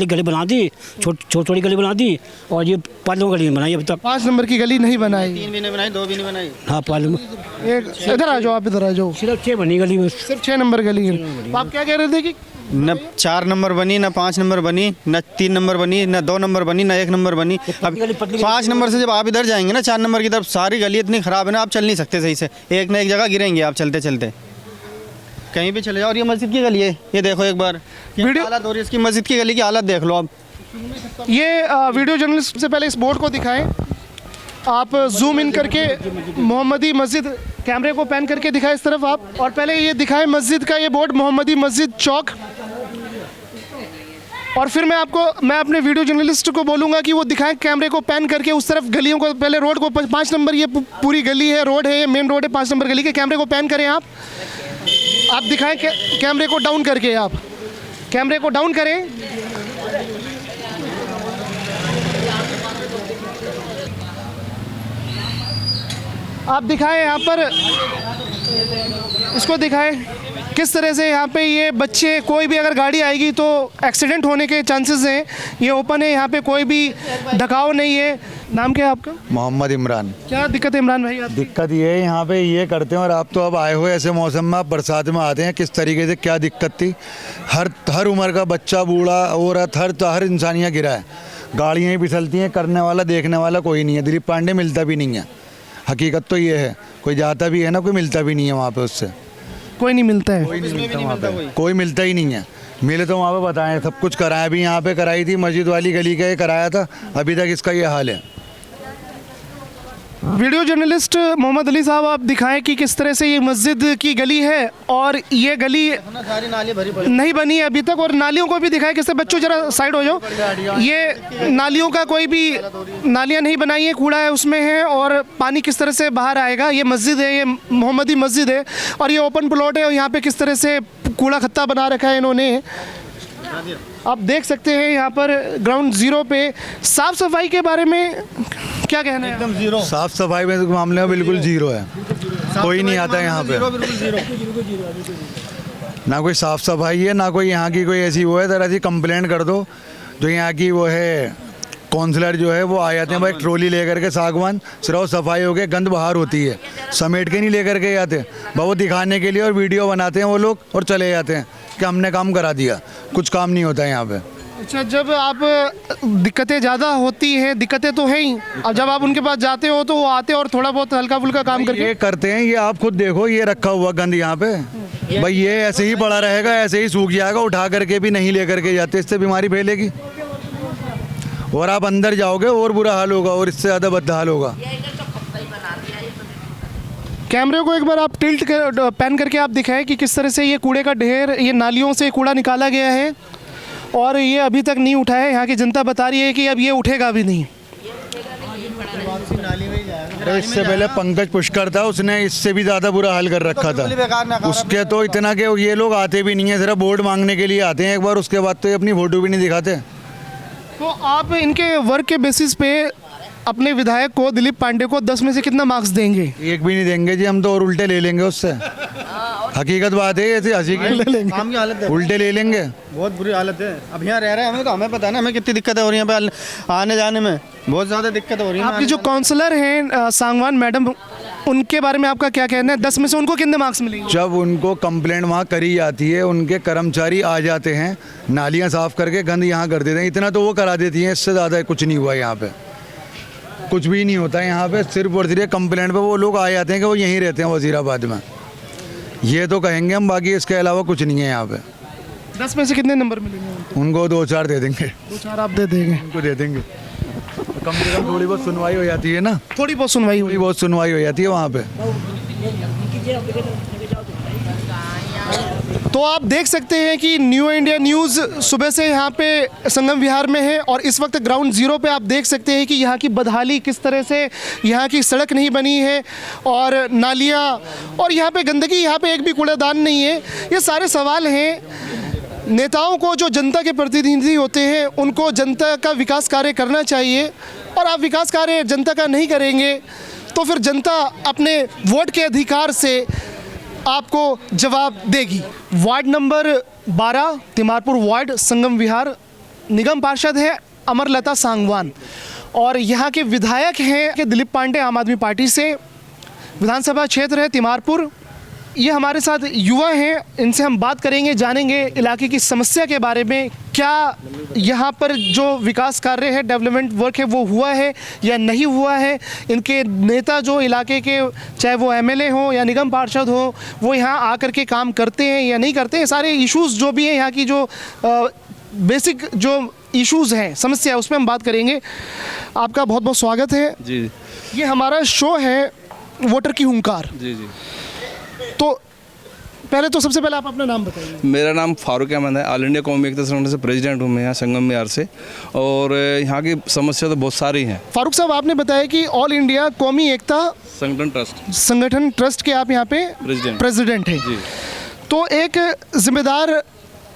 गली बना दी, छोटी गली बना दी, और ये 5 नंबर गली बनाई। अब तक 5 नंबर की गली नहीं बनाई? 3 भी नहीं बनाई, 2 भी नहीं बनाई। हाँ, 5 नंबर। इधर आ जाओ, आप इधर आ जाओ। सिर्फ 6 बनी गली, बस सिर्फ 6 नंबर गली है। आप क्या कह रहे थे कि न 4 नंबर बनी, न 5 नंबर बनी, न 3 नंबर बनी, न 2 नंबर बनी, न 1 नंबर बनी। अब 5 नंबर से जब आप इधर जाएंगे ना 4 नंबर की तरफ, सारी गली इतनी ख़राब है ना, आप चल नहीं सकते सही से, एक ना एक जगह गिरेंगे आप चलते चलते, कहीं भी चले जाओ। और ये मस्जिद की गली है, ये देखो एक बार वीडियो हालत हो रही है इसकी, मस्जिद की गली की हालत देख लो आप। ये वीडियो जर्नलिस्ट से पहले इस बोर्ड को दिखाएं, आप जूम इन करके मोहम्मदी मस्जिद, कैमरे को पैन करके दिखाएं इस तरफ आप, और पहले ये दिखाएं मस्जिद का ये बोर्ड, मोहम्मदी मस्जिद चौक। और फिर मैं अपने वीडियो जर्नलिस्ट को बोलूँगा कि वो दिखाएं कैमरे को पैन करके उस तरफ गलियों को, पहले रोड को, 5 नंबर ये पूरी गली है, रोड है, ये मेन रोड है 5 नंबर गली के, कैमरे को पैन करें आप दिखाएं कैमरे को डाउन करके, आप कैमरे को डाउन करें। आप दिखाएं यहाँ पर, इसको दिखाएं किस तरह से यहाँ पे ये बच्चे, कोई भी अगर गाड़ी आएगी तो एक्सीडेंट होने के चांसेस हैं। ये ओपन है, यहाँ पे कोई भी ढकाव नहीं है। नाम क्या है आपका? मोहम्मद इमरान। क्या दिक्कत है इमरान भाई? दिक्कत ये है यहाँ पे ये करते हैं, और आप तो अब आए हो ऐसे मौसम में, आप बरसात में आते हैं, किस तरीके से क्या दिक्कत थी। हर उम्र का बच्चा, बूढ़ा, औरत, हर इंसान यहाँ गिरा है। गाड़ियाँ ही फिसलती हैं, करने वाला देखने वाला कोई नहीं है। दिलीप पांडे मिलता भी नहीं है, हकीकत तो ये है। कोई जाता भी है ना, कोई मिलता भी नहीं है वहाँ पे, उससे कोई नहीं मिलता है, कोई नहीं मिलता वहाँ पे, कोई मिलता ही नहीं है। मिले तो वहाँ पे बताएं, सब कुछ कराया भी, यहाँ पे कराई थी, मस्जिद वाली गली का ये कराया था, अभी तक इसका ये हाल है। वीडियो जर्नलिस्ट मोहम्मद अली साहब, आप दिखाएं कि किस तरह से ये मस्जिद की गली है और ये गली नहीं बनी है अभी तक, और नालियों को भी दिखाएं किस तरह। बच्चों जरा साइड हो जाओ, ये नालियों का कोई भी नालियाँ नहीं बनाई है, कूड़ा है उसमें है, और पानी किस तरह से बाहर आएगा। ये मस्जिद है, ये मोहम्मदी मस्जिद है, और ये ओपन प्लॉट है, और यहाँ पे किस तरह से कूड़ा खत्ता बना रखा है इन्होंने। आप देख सकते हैं यहाँ पर ग्राउंड जीरो पे साफ सफाई के बारे में क्या कहना है? एकदम जीरो। साफ सफाई में मामले में बिल्कुल जीरो है, कोई नहीं आता यहाँ पे, ना कोई साफ सफाई है, ना कोई यहाँ की कोई ऐसी वो है। जरा सी कंप्लेंट कर दो, जो यहाँ की वो है काउंसलर जो है वो आ जाते हैं भाई ट्रॉली लेकर के, सागवान सिर्फ सफाई हो गए, गंद बाहर होती है, समेट के नहीं लेकर के जाते, वो दिखाने के लिए और वीडियो बनाते हैं वो लोग और चले जाते हैं कि हमने काम करा दिया। कुछ काम नहीं होता है यहाँ पे। अच्छा, जब आप दिक्कतें ज़्यादा होती हैं, दिक्कतें तो है ही, अब जब आप उनके पास जाते हो तो वो आते और थोड़ा बहुत हल्का फुल्का काम करके ये करते हैं। ये आप खुद देखो, ये रखा हुआ गंद यहाँ पे, भाई ये ऐसे ही पड़ा रहेगा, ऐसे ही सूख जाएगा, उठा करके भी नहीं लेकर के जाते, इससे बीमारी फैलेगी और आप अंदर जाओगे और बुरा हाल होगा और इससे ज़्यादा बदहाल होगा। कैमरे को एक बार आप टिल्ट कर पैन करके आप दिखाएं कि किस तरह से ये कूड़े का ढेर, ये नालियों से कूड़ा निकाला गया है और ये अभी तक नहीं उठा है। यहाँ की जनता बता रही है कि अब ये उठेगा भी नहीं। इससे पहले पंकज पुष्कर था, उसने इससे भी ज़्यादा बुरा हाल कर रखा था। उसके तो इतना कि ये लोग आते भी नहीं है, सिर्फ वोट मांगने के लिए आते हैं एक बार, उसके बाद तो ये अपनी फोटो भी नहीं दिखाते। तो आप इनके वर्क के बेसिस पे अपने विधायक को, दिलीप पांडे को 10 में से कितना मार्क्स देंगे? एक भी नहीं देंगे जी, हम तो और उल्टे ले लेंगे उससे। हकीकत बात है, ऐसे हंसी काम की हालत है, उल्टे ले लेंगे। बहुत बुरी हालत है। अब यहाँ रह रहे हैं, हमें तो हमें पता है ना हमें कितनी दिक्कत हो रही है, यहाँ पे आने जाने में बहुत ज़्यादा दिक्कत हो रही है। आपकी जो काउंसलर हैं सांगवान मैडम, उनके बारे में आपका क्या कहना है? 10 में से उनको कितने मार्क्स मिलेंगे? जब उनको कंप्लेंट वहाँ करी जाती है, उनके कर्मचारी आ जाते हैं, नालियाँ साफ़ करके गंद यहाँ कर देते हैं, इतना तो वो करा देती हैं, इससे ज़्यादा कुछ नहीं हुआ यहाँ पे, कुछ भी नहीं होता है यहाँ पे। सिर्फ और सिर्फ कंप्लेंट पे वो लोग आ जाते हैं कि वो यहीं रहते हैं वजीराबाद में, ये तो कहेंगे हम, बाकी इसके अलावा कुछ नहीं है यहाँ पे। 10 में से कितने नंबर मिलेंगे उनको? 2-4 दे देंगे। 2-4 आप दे देंगे? उनको दे देंगे। कम से कम थोड़ी बहुत सुनवाई हो जाती है ना, थोड़ी बहुत सुनवाई हो जाती है वहाँ पे। तो आप देख सकते हैं कि न्यू इंडिया न्यूज़ सुबह से यहाँ पे संगम विहार में है और इस वक्त ग्राउंड जीरो पे आप देख सकते हैं कि यहाँ की बदहाली किस तरह से, यहाँ की सड़क नहीं बनी है और नालियाँ और यहाँ पे गंदगी, यहाँ पे एक भी कूड़ेदान नहीं है। ये सारे सवाल हैं। नेताओं को, जो जनता के प्रतिनिधि होते हैं, उनको जनता का विकास कार्य करना चाहिए और आप विकास कार्य जनता का नहीं करेंगे तो फिर जनता अपने वोट के अधिकार से आपको जवाब देगी। वार्ड नंबर 12 तिमारपुर वार्ड संगम विहार, निगम पार्षद है अमरलता सांगवान और यहाँ के विधायक हैं कि दिलीप पांडे आम आदमी पार्टी से। विधानसभा क्षेत्र है तिमारपुर ये हमारे साथ युवा हैं, इनसे हम बात करेंगे, जानेंगे इलाके की समस्या के बारे में। क्या यहाँ पर जो विकास कार्य है, डेवलपमेंट वर्क है, वो हुआ है या नहीं हुआ है। इनके नेता जो इलाके के, चाहे वो एमएलए हो या निगम पार्षद हो, वो यहाँ आकर के काम करते हैं या नहीं करते हैं। सारे इश्यूज़ जो भी हैं, यहाँ की जो बेसिक जो इश्यूज़ हैं, समस्या, उस पर हम बात करेंगे। आपका बहुत बहुत स्वागत है जी। ये हमारा शो है वोटर की हुंकार। जी जी। तो पहले तो सबसे पहले आप अपना नाम बताइए। मेरा नाम फारूक अहमद है, ऑल इंडिया कौमी एकता संगठन से प्रेसिडेंट हूँ मैं यहाँ संगम विहार से। और यहाँ की समस्या तो बहुत सारी हैं। फारूक साहब, आपने बताया कि ऑल इंडिया कौमी एकता संगठन ट्रस्ट के आप यहाँ पे प्रेसिडेंट हैं। तो एक जिम्मेदार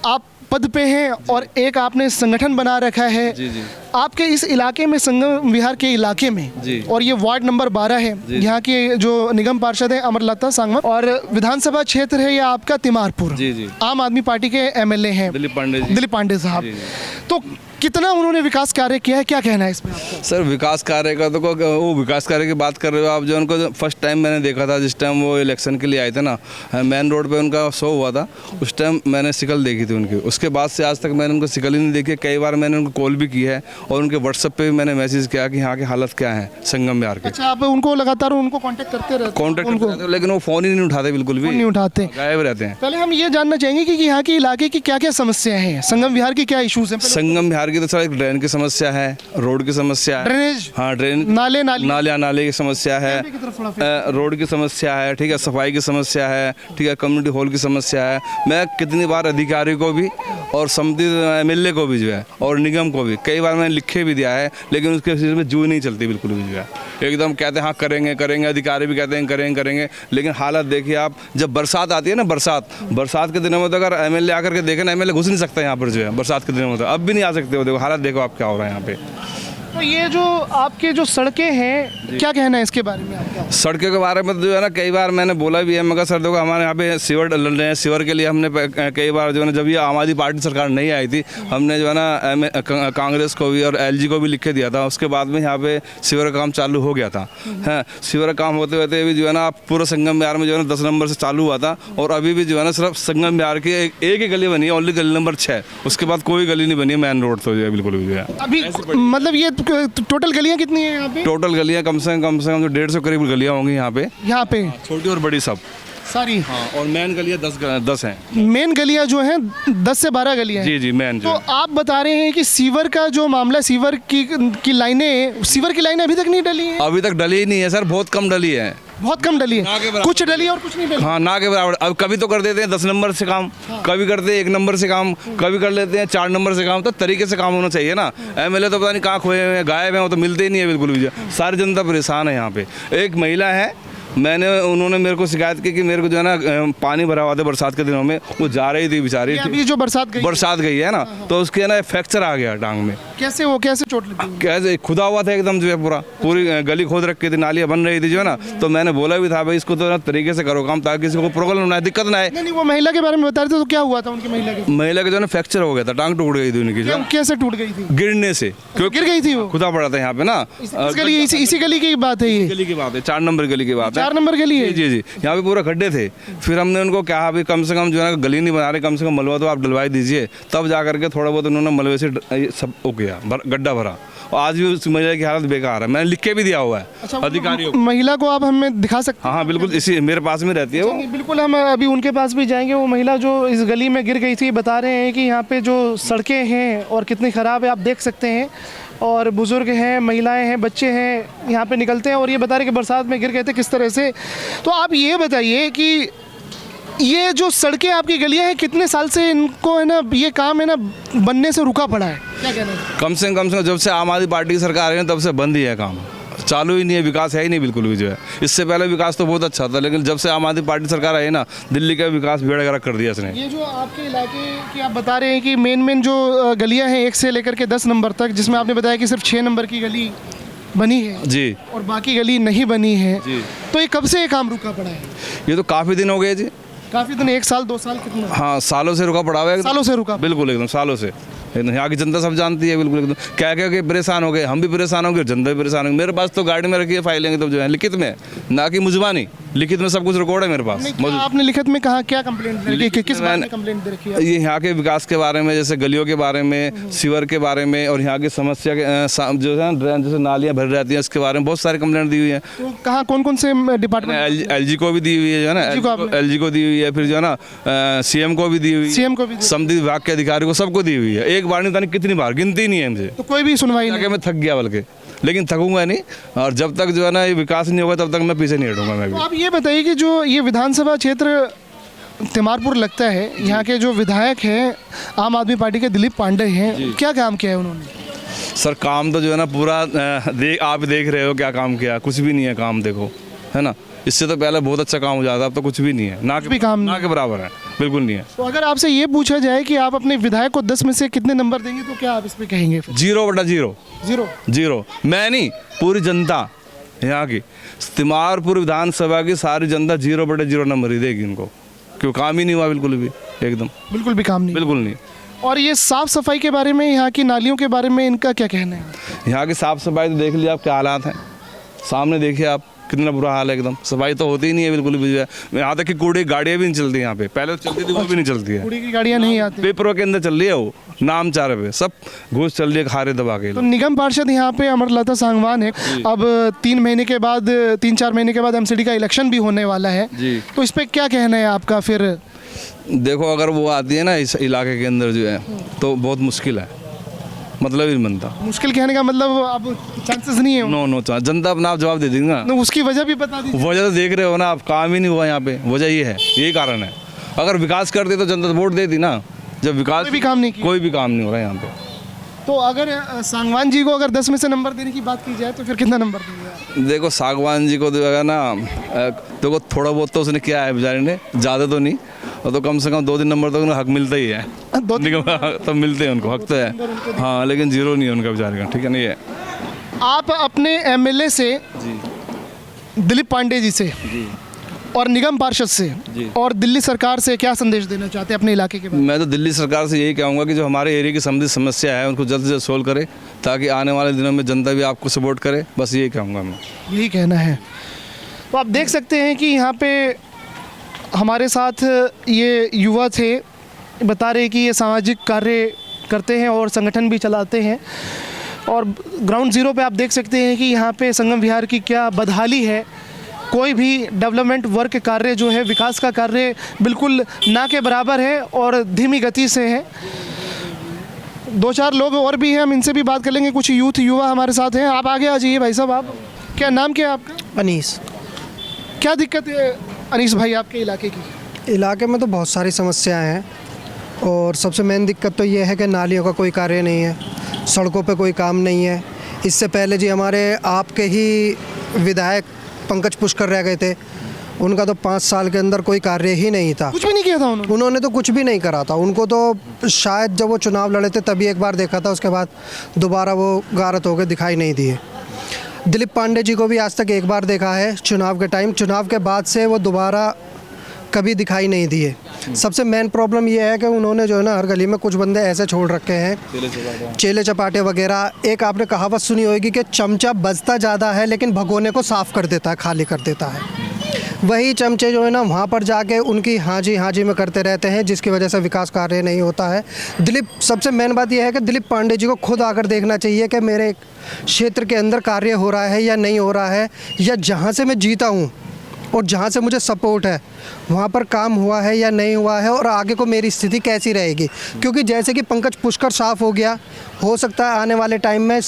आप पद पे हैं और एक आपने संगठन बना रखा है। जी जी। आपके इस इलाके में, संगम विहार के इलाके में, और ये वार्ड नंबर 12 है, यहाँ के जो निगम पार्षद है अमरलता सांगवान, और विधानसभा क्षेत्र है ये आपका तिमारपुर। जी जी। आम आदमी पार्टी के एमएलए हैं दिलीप पांडे साहब। तो कितना उन्होंने विकास कार्य किया है, क्या कहना है इसमें आपका? सर विकास कार्य का तो वो विकास कार्य की बात कर रहे हो आप, जो उनको फर्स्ट टाइम मैंने देखा था, जिस टाइम वो इलेक्शन के लिए आए थे ना, मेन रोड पे उनका शो हुआ था, उस टाइम मैंने शिकल देखी थी उनकी। उसके बाद से आज तक मैंने उनको शिकल ही नहीं देखी। कई बार मैंने उनको कॉल भी की है और उनके व्हाट्सएप पे भी मैंने मैसेज किया कि यहाँ की हालत क्या है संगम विहार के। अच्छा, आप उनको लगातार उनको कांटेक्ट करते रहते हैं? लेकिन वो फ़ोन ही नहीं उठाते, बिल्कुल भी नहीं उठाते, गायब रहते हैं। पहले हम ये जानना चाहेंगे कि यहाँ के इलाके की क्या क्या समस्याएं हैं, संगम विहार की क्या इशूज़ हैं? संगम विहार की तो सर एक ड्रेन की समस्या है, रोड की समस्या है, ड्रेनेज, हाँ ड्रेन, नाले की समस्या है, रोड की समस्या है, ठीक है, सफाई की समस्या है, ठीक है, कम्युनिटी हॉल की समस्या है। मैं कितनी बार अधिकारी को भी और संबंधित एमएलए को भी जो है और निगम को भी कई बार मैंने लिखे भी दिया है, लेकिन उसके चीज़ में जू नहीं चलती बिल्कुल भी जो है। एकदम कहते हैं हाँ करेंगे करेंगे, अधिकारी भी कहते हैं करेंगे, लेकिन हालत देखिए आप, जब बरसात आती है ना, बरसात के दिनों में तो अगर एमएलए आकर के देखें ना, एमएलए घुस नहीं सकता यहाँ पर जो है बरसात के दिनों में, तो अब भी नहीं आ सकते हो। देखो हालत देखो आप क्या हो रहा है यहाँ पे। तो ये जो आपके जो सड़कें हैं, क्या कहना है इसके बारे में आपका? सड़कों के बारे में तो जो है ना, कई बार मैंने बोला भी है, मगर सर देखो हमारे यहाँ पे सीवर डल रहे हैं। सीवर के लिए हमने कई बार जो है ना, जब ये आम आदमी पार्टी सरकार नहीं आई थी, हमने जो है ना कांग्रेस को भी और एलजी को भी लिख के दिया था। उसके बाद में यहाँ पे सीवर का काम चालू हो गया था। हाँ, सीवर का काम होते होते भी जो है ना, पूरा संगम विहार में जो है ना 10 नंबर से चालू हुआ था, और अभी भी जो है ना सिर्फ संगम विहार की एक ही गली बनी है, ओनली गली नंबर 6। उसके बाद कोई गली नहीं बनी है मेन रोड तो जो है बिल्कुल भी जो है। अभी मतलब ये टोटल गलियां कितनी है यहाँ पे? टोटल गलियां कम से कम 150 करीब गलियां होंगी यहाँ पे छोटी और बड़ी सब सारी। हाँ, और मेन गलियां 10 हैं। मेन गलियां जो हैं 10 से 12 गलियां हैं। जी मेन। तो आप बता रहे हैं कि सीवर का जो मामला, सीवर की लाइनें अभी तक नहीं डली हैं? अभी तक डली ही नहीं है सर, बहुत कम डली है। बहुत कम डली है, कुछ डली है और कुछ नहीं डली। हाँ, ना के बराबर। अब कभी तो कर देते हैं 10 नंबर से काम, कभी करते हैं 1 नंबर से काम, कभी कर लेते हैं 4 नंबर से काम। तो तरीके से काम होना चाहिए ना। एमएलए तो पता नहीं कहाँ खोए हुए हैं, गायब हैं, वो तो मिलते ही नहीं है बिल्कुल भी। सारी जनता परेशान है यहाँ पे। एक महिला है, उन्होंने मेरे को शिकायत की कि मेरे को जो है ना पानी भरा हुआ था बरसात के दिनों में, वो जा रही थी बेचारी। अभी जो बरसात गई है ना, तो उसके ना फ्रैक्चर आ गया टांग में। कैसे चोट लगी? कैसे खुदा हुआ था एकदम जो है, पूरी गली खोद रखी थी, नालियाँ बन रही थी जो है ना। तो मैंने बोला भी था भाई इसको तो ना तरीके से करो काम, ताकि किसी को प्रॉब्लम ना आए, दिक्कत ना आए। नहीं, वो महिला के बारे में बता रहे थे, तो क्या हुआ था उनकी महिला के? जो है ना फ्रैक्चर हो गया था, टांग टूट गई थी उनकी। कैसे टूट गई थी? गिरने से। गिर गई थी वो? खुदा पड़ा था यहाँ पे ना। इसी गली की बात है, ये गली की बात है, 4 नंबर गली की बात है। 4 नंबर गली है। जी यहाँ पे पूरा खड्डे थे। फिर हमने उनको कहा भाई कम से कम जो है ना गली नहीं बना रहे, कम से कम मलबा तो आप डलवाई दीजिए। तब जा करके थोड़ा बहुत उन्होंने मलबे से सब हो गया, गड्ढा भरा। और आज भी उस महिला की हालत बेकार है, मैंने लिख के भी दिया हुआ है। अच्छा, अधिकारियों को। महिला को आप हमें दिखा सकते हैं? हाँ बिल्कुल, इसी मेरे पास में रहती है वो। बिल्कुल, हम अभी उनके पास भी जाएंगे। वो महिला जो इस गली में गिर गई थी, बता रहे हैं कि यहाँ पे जो सड़कें हैं और कितनी ख़राब है, आप देख सकते हैं। और बुज़ुर्ग हैं, महिलाएं हैं, बच्चे हैं, यहाँ पे निकलते हैं, और ये बता रहे कि बरसात में गिर गए थे किस तरह से। तो आप ये बताइए कि ये जो सड़कें आपकी गलियां हैं, कितने साल से इनको है ना, ये काम है ना बनने से रुका पड़ा है? क्या कहना है? कम से कम जब से आम आदमी पार्टी की सरकार है तब से बंद ही है काम, चालू ही नहीं है, विकास है ही नहीं बिल्कुल भी जो है। इससे पहले विकास तो बहुत अच्छा था, लेकिन जब से आम आदमी पार्टी सरकार आई ना, दिल्ली का विकास बेड़ा कर दिया इसने। ये जो आपके इलाके की आप बता रहे हैं कि मेन जो गलियां हैं 1 से लेकर के 10 नंबर तक, जिसमें आपने बताया कि सिर्फ 6 नंबर की गली बनी है जी, और बाकी गली नहीं बनी है जी, तो ये कब से ये काम रुका पड़ा है? ये तो काफ़ी दिन हो गए जी। काफ़ी दिन, 1 साल 2 साल कितना? हाँ, सालों से रुका पड़ा हुआ है। सालों से रुका? बिल्कुल एकदम सालों से। यहाँ की जनता सब जानती है बिल्कुल एकदम। क्या क्या के परेशान हो गए, हम भी परेशान हो गए, जनता भी परेशान हो गई। मेरे पास तो गाड़ी में रखी है फाइलें तो जो है लिखित में, ना कि मुजबानी, लिखित में सब कुछ रिकॉर्ड है मेरे पास। आपने लिखित में कहा क्या कंप्लेंट दे रखी है, किस बात में कंप्लेंट दे रखी है? ये यहाँ के विकास के बारे में, जैसे गलियों के बारे में, सीवर के बारे में, और यहाँ की समस्या के जो है ड्रेन जैसे नालियाँ भर रहती हैं इसके बारे में बहुत सारी कंप्लेंट दी हुई है। तो कहाँ कौन कौन से डिपार्टमेंट? LG को भी दी हुई है जो है ना, LG को दी हुई है, फिर जो है ना CM को भी दी हुई है, CM को भी, संबंधित विभाग के अधिकारी को सबको दी हुई है। एक बार नहीं, कितनी बार, गिनती नहीं है मुझे। तो कोई भी सुनवाई नहीं? मैं थक गया बल्कि, लेकिन थकूंगा नहीं, और जब तक जो है ना ये विकास नहीं होगा तब तक मैं पीछे नहीं हटूंगा मैं भी। तो आप ये बताइए कि जो ये विधानसभा क्षेत्र तिमारपुर लगता है, यहाँ के जो विधायक हैं आम आदमी पार्टी के दिलीप पांडे हैं, क्या काम किया है उन्होंने? सर काम तो जो है ना पूरा आप देख रहे हो क्या काम किया, कुछ भी नहीं है काम, देखो है ना। इससे तो पहले बहुत अच्छा काम हो जाता, अब तो कुछ भी नहीं है, ना भी काम ना के बराबर है, बिल्कुल नहीं है। तो अगर आपसे ये पूछा जाए कि आप अपने विधायक को 10 में से कितने नंबर देंगे तो क्या आप इस पे कहेंगे? 0/0। 0 मैं नहीं, पूरी जनता यहाँ की तिमारपुर विधानसभा की सारी जनता 0/0 नंबर ही देगी इनको, क्यों काम ही नहीं हुआ बिल्कुल भी, एकदम बिल्कुल भी काम नहीं, बिल्कुल नहीं। और ये साफ सफाई के बारे में, यहाँ की नालियों के बारे में इनका क्या कहना है? यहाँ की साफ सफाई तो देख लिया आप क्या हालात हैं, सामने देखिए आप कितना बुरा हाल है, एकदम सफाई तो होती ही नहीं है बिल्कुल भी। यहाँ तक कि कूड़े गाड़ियाँ भी नहीं चलती यहाँ पे, पहले तो चलती थी वो भी नहीं चलती है, कूड़े की गाड़ियाँ नहीं आती, पेपरों के अंदर चल रही है वो, नाम चारे पे सब घूस चल रही है, खारे दबा के। तो निगम पार्षद यहाँ पे अमरलता सांगवान है, अब 3 महीने के बाद 3-4 महीने के बाद MCD का इलेक्शन भी होने वाला है, तो इस पर क्या कहना है आपका? फिर देखो अगर वो आती है ना इस इलाके के अंदर जो है तो बहुत मुश्किल है, मतलब ही नहीं बनता। मुश्किल कहने का मतलब अब चांसेस नहीं है? नो जनता अपना आप जवाब दे देगी ना। उसकी वजह भी बता दीजिए। वजह तो देख रहे हो ना आप, काम ही नहीं हुआ यहाँ पे, वजह ये है, यही कारण है। अगर विकास करते तो जनता वोट देती ना, जब विकास कोई भी काम नहीं किया, कोई भी काम नहीं हो रहा है यहाँ पे। तो अगर सांगवान जी को अगर 10 में से नंबर देने की बात की जाए तो फिर कितना नंबर देंगे? देखो सांगवान जी को जो है ना, देखो थोड़ा बहुत तो उसने किया है बेचारे ने, ज़्यादा तो नहीं, और तो कम से कम 2-3 नंबर तो उन्हें हक मिलता ही है, तो मिलते हैं उनको, हक तो है हाँ, लेकिन 0 नहीं है उनका बेचारे का, ठीक है नहीं है। आप अपने MLA से दिलीप पांडे जी से और निगम पार्षद से और दिल्ली सरकार से क्या संदेश देना चाहते हैं अपने इलाके के बारे में? मैं तो दिल्ली सरकार से यही कहूँगा कि जो हमारे एरिया की संबंधित समस्या है उनको जल्द से जल्द सोल्व करे, ताकि आने वाले दिनों में जनता भी आपको सपोर्ट करे, बस यही कहूँगा मैं। यही कहना है। तो आप देख सकते हैं कि यहाँ पे हमारे साथ ये युवा थे, बता रहे कि ये सामाजिक कार्य करते हैं और संगठन भी चलाते हैं, और ग्राउंड ज़ीरो पे आप देख सकते हैं कि यहाँ पे संगम विहार की क्या बदहाली है। कोई भी डेवलपमेंट वर्क कार्य जो है, विकास का कार्य बिल्कुल ना के बराबर है और धीमी गति से है। 2-4 लोग और भी हैं, हम इनसे भी बात कर लेंगे। कुछ युवा हमारे साथ हैं। आप आगे आ जाइए भाई साहब। आप क्या नाम क्या है आपका? अनीस। क्या दिक्कत है अनीस भाई आपके इलाके की? इलाके में तो बहुत सारी समस्याएं हैं, और सबसे मेन दिक्कत तो ये है कि नालियों का कोई कार्य नहीं है, सड़कों पे कोई काम नहीं है। इससे पहले जी हमारे आपके ही विधायक पंकज पुष्कर रह गए थे, उनका तो 5 साल के अंदर कोई कार्य ही नहीं था, कुछ भी नहीं किया था उन्होंने तो कुछ भी नहीं करा था। उनको तो शायद जब वो चुनाव लड़े थे तभी एक बार देखा था, उसके बाद दोबारा वो गारत हो गए, दिखाई नहीं दिए। दिलीप पांडे जी को भी आज तक एक बार देखा है चुनाव के टाइम, चुनाव के बाद से वो दोबारा कभी दिखाई नहीं दिए। सबसे मेन प्रॉब्लम ये है कि उन्होंने जो है ना हर गली में कुछ बंदे ऐसे छोड़ रखे हैं, चेले चपाटे वगैरह। एक आपने कहावत सुनी होगी कि चमचा बजता ज़्यादा है लेकिन भगोने को साफ़ कर देता है, खाली कर देता है। वही चमचे जो है ना वहाँ पर जाके उनकी हाँ जी में करते रहते हैं, जिसकी वजह से विकास कार्य नहीं होता है। सबसे मेन बात यह है कि दिलीप पांडे जी को खुद आकर देखना चाहिए कि मेरे क्षेत्र के अंदर कार्य हो रहा है या नहीं हो रहा है, या जहाँ से मैं जीता हूँ और जहाँ से मुझे सपोर्ट है वहाँ पर काम हुआ है या नहीं हुआ है, और आगे को मेरी स्थिति कैसी रहेगी। क्योंकि जैसे कि पंकज पुष्कर साफ़ हो गया, हो सकता है आने वाले टाइम में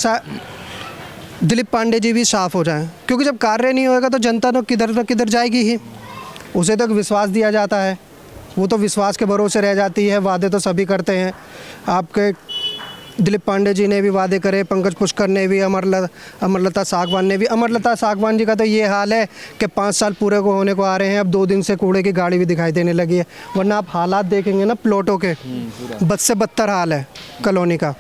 दिलीप पांडे जी भी साफ़ हो जाएं, क्योंकि जब कार्य नहीं होएगा तो जनता तो किधर न किधर जाएगी ही। उसे तो विश्वास दिया जाता है, वो तो विश्वास के भरोसे रह जाती है। वादे तो सभी करते हैं, आपके दिलीप पांडे जी ने भी वादे करे, पंकज पुष्कर ने भी, अमरलता सांगवान ने भी। अमरलता सांगवान जी का तो ये हाल है कि 5 साल पूरे को होने को आ रहे हैं, अब 2 दिन से कूड़े की गाड़ी भी दिखाई देने लगी है। वरना आप हालात देखेंगे ना प्लॉटों के, बद से बदतर हाल है कॉलोनी का।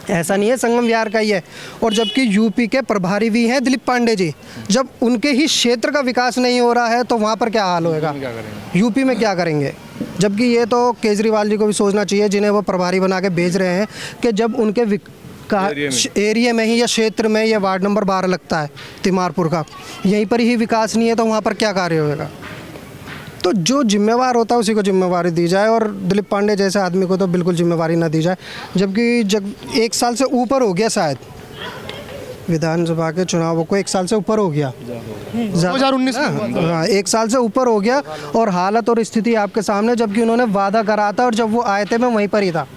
ऐसा नहीं है, संगम विहार का ही है। और जबकि यूपी के प्रभारी भी हैं दिलीप पांडे जी, जब उनके ही क्षेत्र का विकास नहीं हो रहा है तो वहाँ पर क्या हाल होएगा, यूपी में क्या करेंगे। जबकि ये तो केजरीवाल जी को भी सोचना चाहिए, जिन्हें वो प्रभारी बना के भेज रहे हैं, कि जब उनके एरिया में ही या क्षेत्र में, या वार्ड नंबर 12 लगता है तिमारपुर का, यहीं पर ही विकास नहीं है तो वहाँ पर क्या कार्य होगा। तो जो जिम्मेवार होता है उसी को जिम्मेवारी दी जाए, और दिलीप पांडे जैसे आदमी को तो बिल्कुल जिम्मेवारी ना दी जाए। जबकि जब 1 साल से ऊपर हो गया, शायद विधानसभा के चुनावों को 1 साल से ऊपर हो गया, 2019 हाँ 1 साल से ऊपर हो गया, और हालत और स्थिति आपके सामने। जबकि उन्होंने वादा करा था, और जब वो आए थे मैं वहीं पर ही था,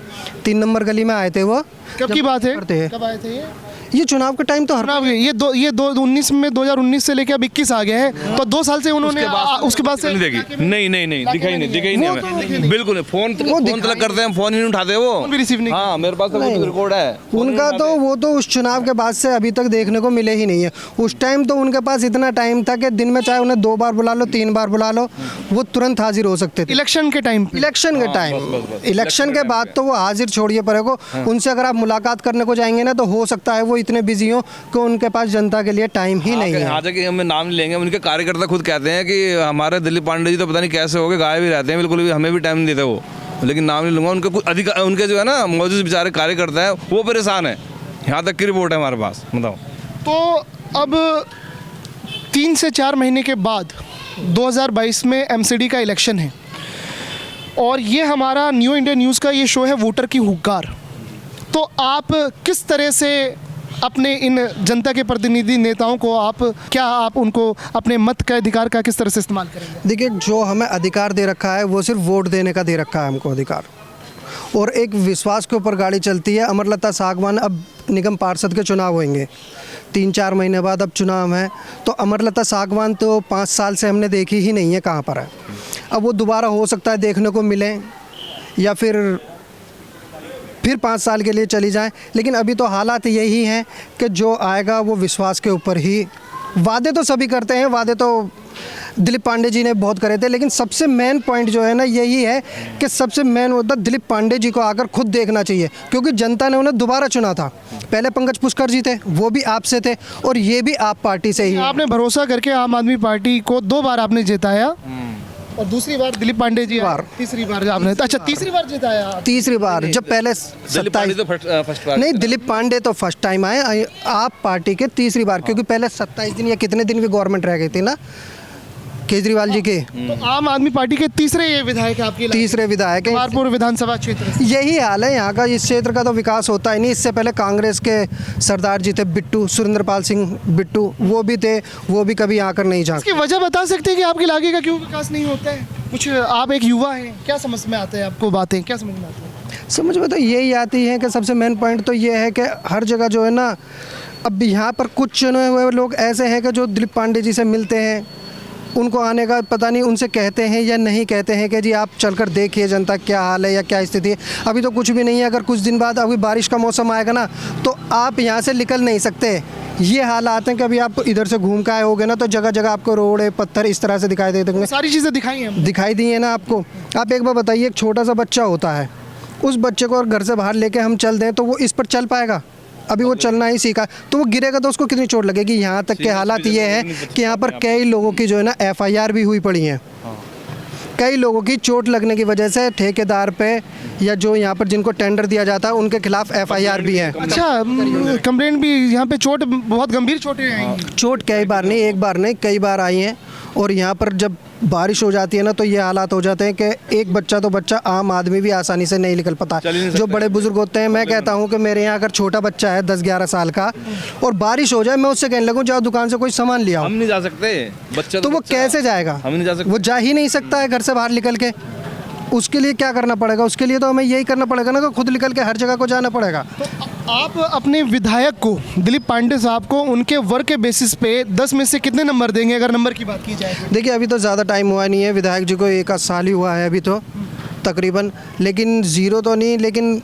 3 नंबर गली में आए थे वो। कब की बात है, कब आए थे ये चुनाव का टाइम तो ये 2019 में 2019 से लेकर अब 21 आ गया है, तो 2 साल से उन्होंने उसके बाद से नहीं दिखाई नहीं हमें, बिल्कुल नहीं। फोन तक करते हैं, फोन ही नहीं उठाते वो, भी रिसीव नहीं। हाँ मेरे पास तो रिकॉर्ड है उनका, तो वो तो उस चुनाव के बाद से अभी तक देखने को मिले ही नहीं है। उस टाइम तो उनके पास इतना टाइम था कि दिन में चाहे उन्हें 2 बार बुला लो, 3 बार बुला लो, वो तुरंत हाजिर हो सकते थे। इलेक्शन के टाइम, इलेक्शन के बाद तो वो हाजिर छोड़िए परे को, उनसे अगर आप मुलाकात करने को जाएंगे ना, तो हो सकता है वो इतने बिजी हो कि उनके पास जनता के लिए टाइम ही नहीं है। यहाँ तक हम नाम लेंगे, उनके कार्यकर्ता खुद कहते हैं कि हमारे दिलीप पांडे जी तो पता नहीं कैसे हो गए, गायब भी रहते हैं, बिल्कुल भी हमें भी टाइम नहीं देते वो। लेकिन नाम नहीं लूँगा, उनके कुछ अधिकार, उनके जो है ना मौजूद बेचारे कार्यकर्ता है वो परेशान है। यहाँ तक की रिपोर्ट है हमारे पास, बताओ। तो अब 3 से 4 महीने के बाद 2022 में एमसीडी का इलेक्शन है, और ये हमारा न्यू इंडिया न्यूज़ का ये शो है वोटर की हुक्कार। तो आप किस तरह से अपने इन जनता के प्रतिनिधि नेताओं को आप उनको अपने मत का अधिकार का किस तरह से इस्तेमाल करेंगे? देखिए, जो हमें अधिकार दे रखा है वो सिर्फ वोट देने का दे रखा है हमको अधिकार, और एक विश्वास के ऊपर गाड़ी चलती है। अमरलता सागवान, अब निगम पार्षद के चुनाव होंगे 3-4 महीने बाद, अब चुनाव है, तो अमरलता सागवान तो 5 साल से हमने देखी ही नहीं है कहाँ पर है। अब वो दोबारा हो सकता है देखने को मिले, या फिर 5 साल के लिए चली जाएं। लेकिन अभी तो हालात यही हैं कि जो आएगा वो विश्वास के ऊपर ही। वादे तो सभी करते हैं, वादे तो दिलीप पांडे जी ने बहुत करे थे, लेकिन सबसे मेन पॉइंट जो है ना यही है कि सबसे मेन मुद्दा दिलीप पांडे जी को आकर खुद देखना चाहिए, क्योंकि जनता ने उन्हें दोबारा चुना था। पहले पंकज पुष्कर जी थे, वो भी आपसे थे, और ये भी आप पार्टी से ही। आपने भरोसा करके आम आदमी पार्टी को 2 बार आपने जिताया, और दूसरी बार दिलीप पांडे जी, तीसरी बार आपने, अच्छा तीसरी बार जिताया। तीसरी बार, जब पहले 27 नहीं, दिलीप पांडे तो फर्स्ट टाइम आए आप पार्टी के, तीसरी बार, क्योंकि पहले 27 दिन या कितने दिन की गवर्नमेंट रह गई थी ना केजरीवाल जी के। तो आम आदमी पार्टी के तीसरे ये विधायक आपके, तीसरे विधायक तिमारपुर विधानसभा क्षेत्र। यही हाल है यहाँ का, इस क्षेत्र का तो विकास होता ही नहीं। इससे पहले कांग्रेस के सरदार जी थे बिट्टू, सुरेंद्रपाल सिंह बिट्टू, वो भी थे, वो भी कभी आकर नहीं झांके। इसकी वजह बता सकते हैं कि आपके इलाके का क्यों विकास नहीं होता है? कुछ, आप एक युवा हैं, क्या समझ में आते हैं आपको बातें, क्या समझ में आती है? समझ में तो यही आती है कि सबसे मेन पॉइंट तो ये है कि हर जगह जो है ना, अब यहाँ पर कुछ चुने हुए लोग ऐसे हैं कि जो दिलीप पांडे जी से मिलते हैं, उनको आने का पता नहीं, उनसे कहते हैं या नहीं कहते हैं कि जी आप चलकर देखिए जनता क्या हाल है या क्या स्थिति है। अभी तो कुछ भी नहीं है। अगर कुछ दिन बाद अभी बारिश का मौसम आएगा ना, तो आप यहाँ से निकल नहीं सकते। ये हालात हैं कि अभी आप इधर से घूम के आए होगे ना, तो जगह जगह आपको रोड है, पत्थर इस तरह से दिखाई देते होंगे। सारी चीज़ें दिखाई दी हैं ना आपको। आप एक बार बताइए, एक छोटा सा बच्चा होता है, उस बच्चे को घर से बाहर लेके हम चल दें तो वो इस पर चल पाएगा? अभी वो चलना ही सीखा, तो वो गिरेगा तो उसको कितनी चोट लगेगी। यहाँ तक के हालात ये हैं कि यहाँ पर कई लोगों की जो है ना FIR भी हुई पड़ी हैं। कई लोगों की चोट लगने की वजह से ठेकेदार पे या जो यहाँ पर जिनको टेंडर दिया जाता है उनके खिलाफ FIR भी है। अच्छा, कंप्लेंट भी यहाँ पे, चोट बहुत गंभीर चोटें आई? चोट कई बार नहीं, एक बार नहीं, कई बार आई हैं। और यहाँ पर जब बारिश हो जाती है ना, तो ये हालात हो जाते हैं कि एक बच्चा तो बच्चा, आम आदमी भी आसानी से नहीं निकल पाता। जो बड़े बुजुर्ग होते हैं, मैं कहता हूँ कि मेरे यहाँ अगर छोटा बच्चा है 10-11 साल का और बारिश हो जाए, मैं उससे कहने लगूँ जाओ दुकान से कोई सामान लिया, हम नहीं जा सकते, बच्चा तो वो कैसे जाएगा? हम नहीं जा सकते, वो जा ही नहीं सकता है घर से बाहर निकल के। उसके लिए क्या करना पड़ेगा? उसके लिए तो हमें यही करना पड़ेगा ना कि खुद निकल के हर जगह को जाना पड़ेगा। तो आप अपने विधायक को, दिलीप पांडे साहब को, उनके वर्क के बेसिस पे 10 में से कितने नंबर देंगे अगर नंबर की बात की जाए? देखिए, अभी तो ज़्यादा टाइम हुआ नहीं है, विधायक जी को 1 साल ही हुआ है अभी तो तकरीबन, लेकिन 0 तो नहीं, लेकिन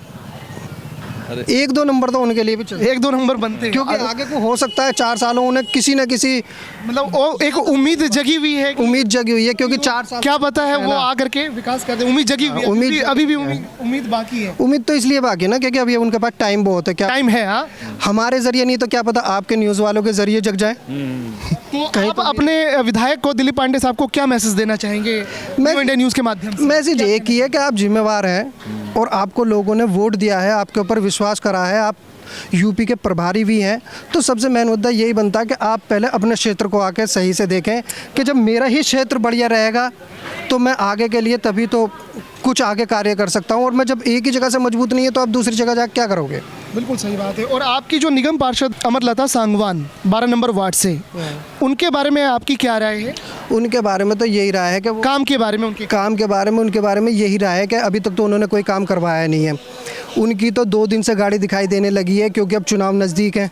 एक दो नंबर तो उनके लिए भी चाहिए, 1-2 नंबर बनते हैं क्योंकि आगे को हो सकता है 4 सालों उन्हें किसी न किसी मतलब वो एक उम्मीद जगी हुई है, उम्मीद जगी हुई है, क्योंकि 4 साल क्या पता है वो आकर के विकास कर दे। उम्मीद जगी हुई है, उम्मीद अभी भी उम्मीद बाकी है। उम्मीद तो इसलिए बाकी है ना क्योंकि अभी उनके पास टाइम बहुत है। क्या टाइम है? हाँ, हमारे जरिए नहीं तो क्या पता आपके न्यूज़ वालों के जरिए जग जाए। तो आप अपने विधायक को, दिलीप पांडे साहब को क्या मैसेज देना चाहेंगे इंडिया न्यूज़ के माध्यम से? मैसेज एक ही है कि आप जिम्मेवार हैं और आपको लोगों ने वोट दिया है, आपके ऊपर विश्वास करा है, आप यूपी के प्रभारी भी हैं, तो सबसे मेन मुद्दा यही बनता है कि आप पहले अपने क्षेत्र को आके सही से देखें कि जब मेरा ही क्षेत्र बढ़िया रहेगा तो मैं आगे के लिए तभी तो कुछ आगे कार्य कर सकता हूँ। और मैं जब एक ही जगह से मजबूत नहीं है तो आप दूसरी जगह जाकर क्या करोगे? बिल्कुल सही बात है। और आपकी जो निगम पार्षद अमरलता सांगवान 12 नंबर वार्ड से, उनके बारे में आपकी क्या राय है? उनके बारे में तो यही राय है कि काम के बारे में, उनके उनके बारे में यही राय है कि अभी तक तो उन्होंने कोई काम करवाया नहीं है। उनकी तो 2 दिन से गाड़ी दिखाई देने लगी है क्योंकि अब चुनाव नज़दीक है,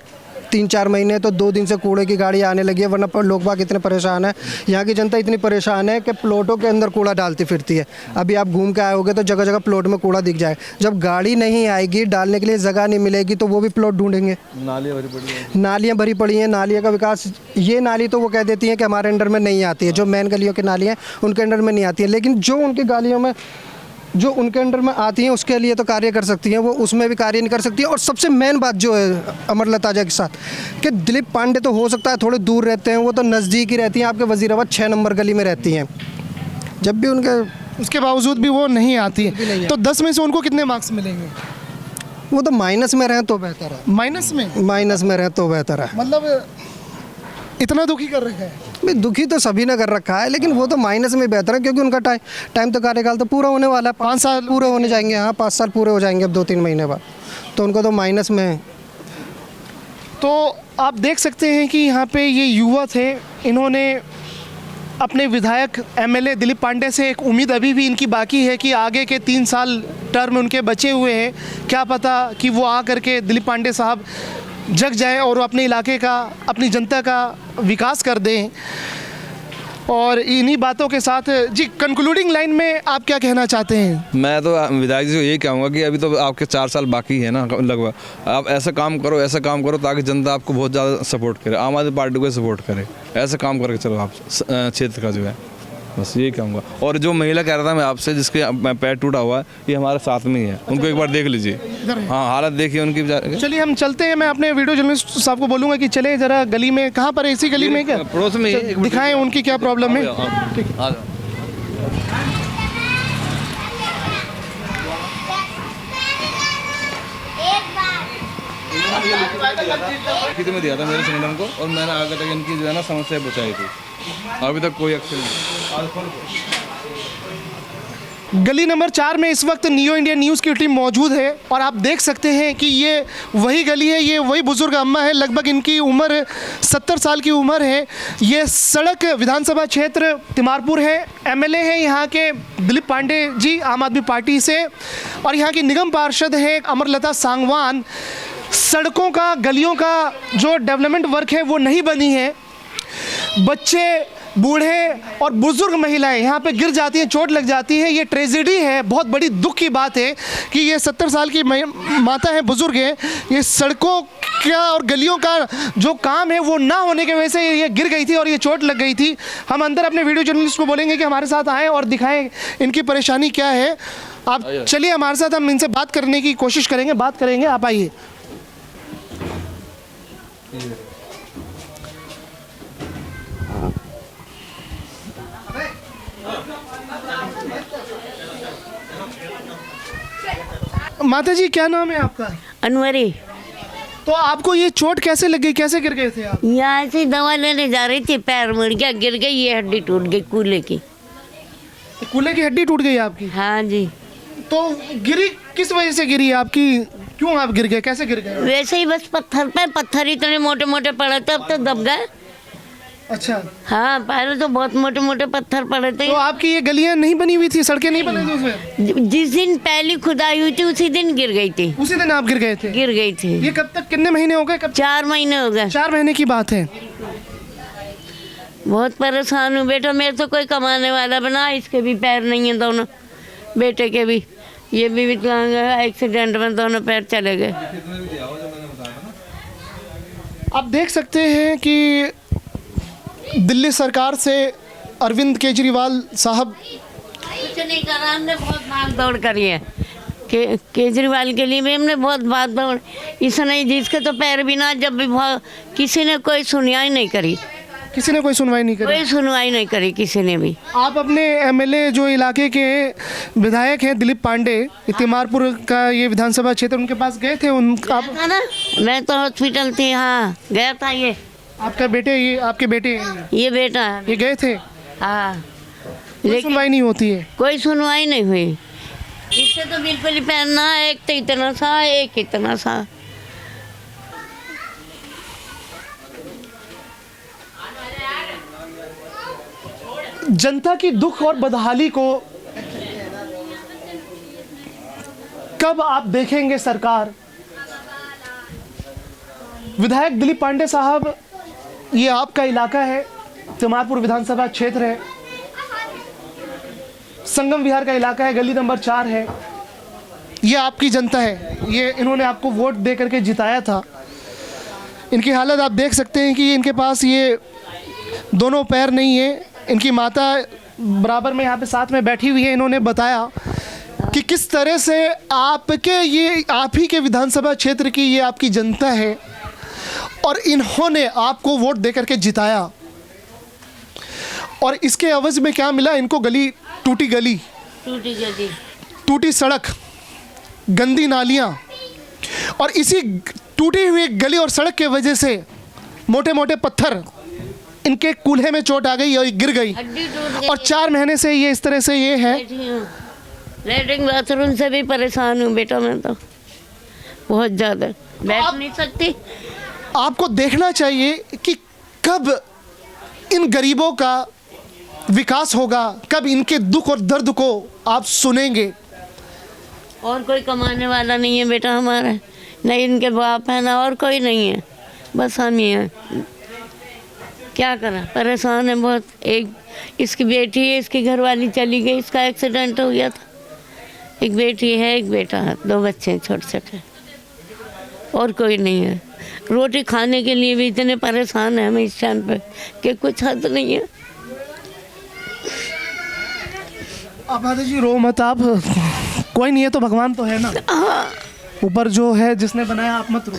3-4 महीने तो 2 दिन से कूड़े की गाड़ी आने लगी है, वरना लोग बाग इतने परेशान है, यहाँ की जनता इतनी परेशान है कि प्लॉटों के अंदर कूड़ा डालती फिरती है। अभी आप घूम के आए होगे तो जगह जगह प्लॉट में कूड़ा दिख जाए। जब गाड़ी नहीं आएगी, डालने के लिए जगह नहीं मिलेगी तो वो भी प्लॉट ढूंढेंगे। नालियाँ भरी पड़ी हैं, नालियों का विकास, ये नाली तो वो कह देती हैं कि हमारे अंडर में नहीं आती है, जो मेन गलियों की नालियाँ उनके अंडर में नहीं आती है, लेकिन जो उनकी गलियों में जो उनके अंडर में आती हैं उसके लिए तो कार्य कर सकती हैं, वो उसमें भी कार्य नहीं कर सकती है। और सबसे मेन बात जो है अमरलता जी के साथ कि दिलीप पांडे तो हो सकता है थोड़े दूर रहते हैं, वो तो नज़दीक ही रहती हैं, आपके वजीराबाद 6 नंबर गली में रहती हैं, जब भी उनके उसके बावजूद भी वो नहीं आती है। तो 10 में से उनको कितने मार्क्स मिलेंगे? वो तो माइनस में रहें तो बेहतर है। माइनस में रहें तो बेहतर है। मतलब इतना दुखी कर रखा है? भाई दुखी तो सभी ने कर रखा है, लेकिन वो तो माइनस में बेहतर है क्योंकि उनका टाइम तो कार्यकाल तो पूरा होने वाला है, 5 साल पूरे होने जाएंगे। हाँ, 5 साल पूरे हो जाएंगे अब 2-3 महीने बाद, तो उनको तो माइनस में है। तो आप देख सकते हैं कि यहाँ पे ये युवा थे, इन्होंने अपने विधायक एमएलए दिलीप पांडे से एक उम्मीद अभी भी इनकी बाकी है कि आगे के 3 साल टर्म उनके बचे हुए हैं, क्या पता कि वो आ करके दिलीप पांडे साहब जग जाए और अपने इलाके का, अपनी जनता का विकास कर दें। और इन्हीं बातों के साथ जी कंक्लूडिंग लाइन में आप क्या कहना चाहते हैं? मैं तो विधायक जी को यही कहूँगा कि अभी तो आपके 4 साल बाकी है ना लगभग, आप ऐसा काम करो ताकि जनता आपको बहुत ज़्यादा सपोर्ट करे, आम आदमी पार्टी को सपोर्ट करे, ऐसा काम करके चलो आप क्षेत्र का जो है, बस यही कहूँगा। और जो महिला कह रहा था मैं आपसे, जिसके पैर टूटा हुआ है, ये हमारे साथ में ही है, उनको एक बार देख लीजिए। हाँ, हालत देखिए उनकी। चलिए हम चलते हैं, मैं अपने वीडियो जर्नलिस्ट साहब को बोलूँगा कि चले जरा गली में, कहाँ पर है, इसी गली में क्या पड़ोस में दिखाएं उनकी क्या प्रॉब्लम है। में दिया था मेरे संगठन को और मैंने आगे तक इनकी जो है ना समस्या पहुँचाई थी, अभी तक कोई एक्शन नहीं। गली नंबर 4 में इस वक्त नियो इंडिया न्यूज़ की टीम मौजूद है और आप देख सकते हैं कि ये वही गली है, ये वही बुजुर्ग अम्मा है, लगभग इनकी उम्र 70 साल की उम्र है। ये सड़क विधानसभा क्षेत्र तिमारपुर है, एमएलए हैं यहाँ के दिलीप पांडे जी आम आदमी पार्टी से, और यहाँ की निगम पार्षद है अमरलता सांगवान। सड़कों का, गलियों का जो डेवलपमेंट वर्क है वो नहीं बनी है, बच्चे, बूढ़े और बुजुर्ग महिलाएं यहाँ पे गिर जाती हैं, चोट लग जाती है। ये ट्रेजेडी है, बहुत बड़ी दुख की बात है कि ये 70 साल की माता है, बुजुर्ग है, ये सड़कों का और गलियों का जो काम है वो ना होने की वजह से ये गिर गई थी और ये चोट लग गई थी। हम अंदर अपने वीडियो जर्नलिस्ट को बोलेंगे कि हमारे साथ आएँ और दिखाएं इनकी परेशानी क्या है। आप चलिए हमारे साथ, हम इनसे बात करने की कोशिश करेंगे, बात करेंगे, आप आइए। माता जी क्या नाम है आपका? अनवरी। तो आपको ये चोट कैसे लग गई, कैसे गिर गए थे आप? यहाँ से दवा लेने जा रही थी, पैर मुड़ गया, गिर गई, ये हड्डी टूट गई कूल्हे की। कूल्हे की हड्डी टूट गई आपकी? हाँ जी। तो गिरी किस वजह से गिरी आपकी, क्यों आप गिर गए, कैसे गिर गए? वैसे ही बस पत्थर पे, पत्थर इतने मोटे मोटे पड़े थे, अब तो दब गए। अच्छा। हाँ, पहले तो बहुत मोटे मोटे पत्थर पड़े थे। तो आपकी ये गलियां नहीं बनी हुई थी, सड़कें नहीं बनी थी उसमें? जिस दिन पहली खुदाई हुई थी उसी दिन गिर गई थी। उसी दिन आप गिर गए थे? गिर गई थी। ये कब तक, कितने महीने हो गए? 4 महीने हो गए। 4 महीने की बात है। बहुत परेशान हूँ बेटा, मेरे तो कोई कमाने वाला बना, इसके भी पैर नहीं है दोनों, बेटे के भी ये भी विकलांग है, एक्सीडेंट में दोनों पैर चले गए। आप देख सकते हैं कि दिल्ली सरकार से अरविंद केजरीवाल साहब कुछ नहीं करा, हमने बहुत भाग दौड़ करी है केजरीवाल के लिए भी हमने बहुत भाग दौड़। इसने जिसके तो पैर भी ना, जब भी किसी ने कोई सुनवाई नहीं करी, किसी ने कोई सुनवाई नहीं करी, कोई सुनवाई नहीं करी किसी ने भी। आप अपने एमएलए जो इलाके के विधायक हैं दिलीप पांडे, तिमारपुर का ये विधानसभा क्षेत्र, उनके पास गए थे? उनका था ना, मैं तो हॉस्पिटल थी, हाँ गया था। ये आपका बेटे, ये आपके बेटे, ये बेटा है, ये गए थे? हाँ, लेकिन सुनवाई नहीं होती है, कोई सुनवाई नहीं हुई। इससे तो बिल्कुल ही पैर ना, एक तो इतना सा, एक इतना सा। जनता की दुख और बदहाली को कब आप देखेंगे सरकार? विधायक दिलीप पांडे साहब, ये आपका इलाका है, तिमारपुर विधानसभा क्षेत्र है, संगम विहार का इलाका है, गली नंबर 4 है। ये आपकी जनता है, ये इन्होंने आपको वोट दे करके जिताया था। इनकी हालत आप देख सकते हैं कि इनके पास ये दोनों पैर नहीं है। इनकी माता बराबर में यहाँ पे साथ में बैठी हुई है। इन्होंने बताया कि किस तरह से आपके, ये आप ही के विधानसभा क्षेत्र की ये आपकी जनता है और इन्होंने आपको वोट दे करके जिताया, और इसके एवज में क्या मिला इनको? टूटी गली, टूटी सड़क, गंदी नालियाँ, और इसी टूटी हुई गली और सड़क के वजह से मोटे मोटे पत्थर इनके कूल्हे में चोट आ गई और गिर गई, और 4 महीने से ये इस तरह से ये है। लैट्रिन बाथरूम से भी परेशान हूँ बेटा, मैं तो बहुत ज़्यादा बैठ नहीं सकती। आपको देखना चाहिए कि कब इन गरीबों का विकास होगा, कब इनके दुख और दर्द को आप सुनेंगे। और कोई कमाने वाला नहीं है बेटा हमारा, नहीं इनके बाप है ना और कोई नहीं है, बस हम ही हैं। क्या करें, परेशान है बहुत। एक इसकी बेटी है, इसकी घरवाली चली गई, इसका एक्सीडेंट हो गया था। एक बेटी है, एक बेटा है, 2 बच्चे हैं छोटे छोटे, और कोई नहीं है। रोटी खाने के लिए भी इतने परेशान हैं हम इस टाइम पे कि कुछ हद नहीं है। आप माता जी रो मत, आप, कोई नहीं है तो भगवान तो है ना ऊपर जो है जिसने बनाया, आप मत रो।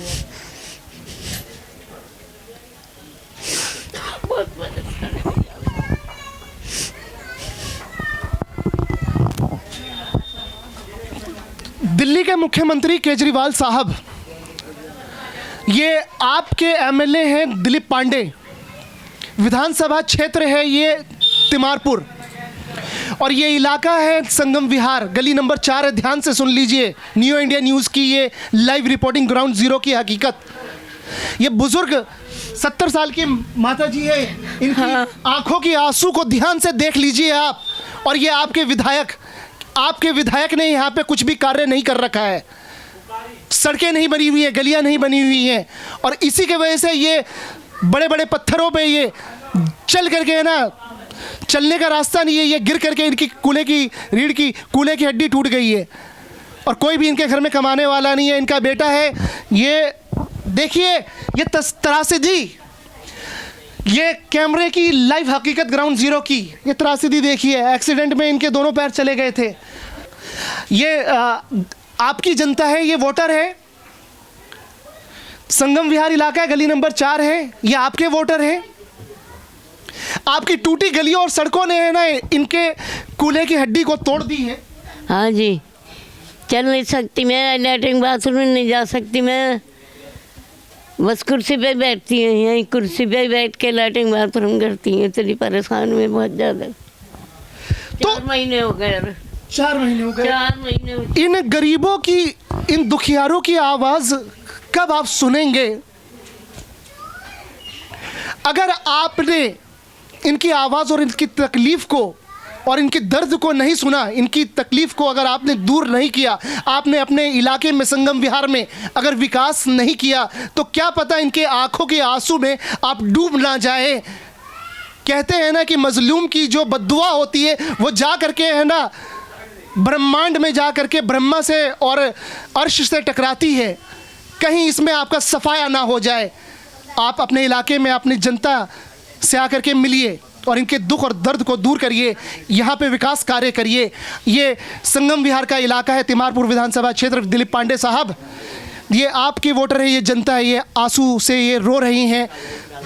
दिल्ली के मुख्यमंत्री केजरीवाल साहब, ये आपके एमएलए हैं दिलीप पांडे, विधानसभा क्षेत्र है ये तिमारपुर, और ये इलाका है संगम विहार, गली नंबर 4 है। ध्यान से सुन लीजिए, न्यू इंडिया न्यूज़ की ये लाइव रिपोर्टिंग, ग्राउंड जीरो की हकीकत। ये बुजुर्ग 70 साल की माता जी है, इनकी आंखों की आंसू को ध्यान से देख लीजिए आप। और ये आपके विधायक ने यहाँ पे कुछ भी कार्य नहीं कर रखा है, सड़कें नहीं बनी हुई है, गलियाँ नहीं बनी हुई हैं, और इसी के वजह से ये बड़े बड़े पत्थरों पे ये चल करके है ना, चलने का रास्ता नहीं है, ये गिर करके इनकी कूल्हे की हड्डी टूट गई है, और कोई भी इनके घर में कमाने वाला नहीं है। इनका बेटा है, ये देखिए, ये त्रासदी, ये कैमरे की लाइव हकीकत ग्राउंड जीरो की, ये त्रासदी देखिए। एक्सीडेंट में इनके दोनों पैर चले गए थे। ये आपकी जनता है, ये वोटर है, संगम विहार इलाका है, गली नंबर 4 है, ये आपके वोटर हैं। आपकी टूटी गलियों और सड़कों ने है ना इनके कूल्हे की हड्डी को तोड़ दी है। हाँ जी, चल नहीं सकती मैं, लैट्रिन बाथरूम नहीं जा सकती मैं, बस कुर्सी पे बैठती हैं, यहीं कुर्सी पे बैठ के लैट्रिन बाथरूम करती हैं। इतनी परेशान में बहुत ज़्यादा। 4 महीने हो गए। 4 महीने हो गए। 4 महीने हो गए। इन गरीबों की, इन दुखियारों की आवाज़ कब आप सुनेंगे? अगर आपने इनकी आवाज़ और इनकी तकलीफ़ को और इनके दर्द को नहीं सुना, इनकी तकलीफ़ को अगर आपने दूर नहीं किया, आपने अपने इलाके में संगम विहार में अगर विकास नहीं किया, तो क्या पता इनके आंखों के आंसू में आप डूब ना जाए। कहते हैं ना कि मजलूम की जो बद्दुआ होती है वो जा करके है ना ब्रह्मांड में जा करके ब्रह्मा से और अर्श से टकराती है, कहीं इसमें आपका सफाया ना हो जाए। आप अपने इलाके में अपनी जनता से आकर के मिलिए और इनके दुख और दर्द को दूर करिए, यहाँ पे विकास कार्य करिए। ये संगम विहार का इलाका है, तिमारपुर विधानसभा क्षेत्र। दिलीप पांडे साहब, ये आपके वोटर है, ये जनता है, ये आंसू से ये रो रही हैं,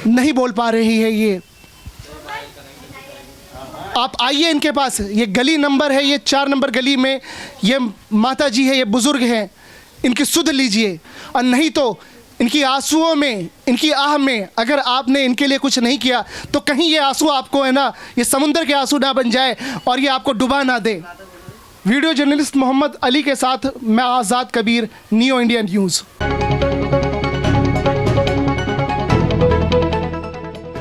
नहीं बोल पा रही है। ये आप आइए इनके पास, ये गली नंबर है, ये 4 नंबर गली में ये माता जी है, ये बुजुर्ग हैं, इनकी सुध लीजिए। और नहीं तो इनकी आंसुओं में, इनकी आह में अगर आपने इनके लिए कुछ नहीं किया तो कहीं ये आंसू आपको है ना, ये समुंदर के आंसू ना बन जाए और ये आपको डुबा ना दे। वीडियो जर्नलिस्ट मोहम्मद अली के साथ मैं आज़ाद कबीर, नियो इंडिया न्यूज़।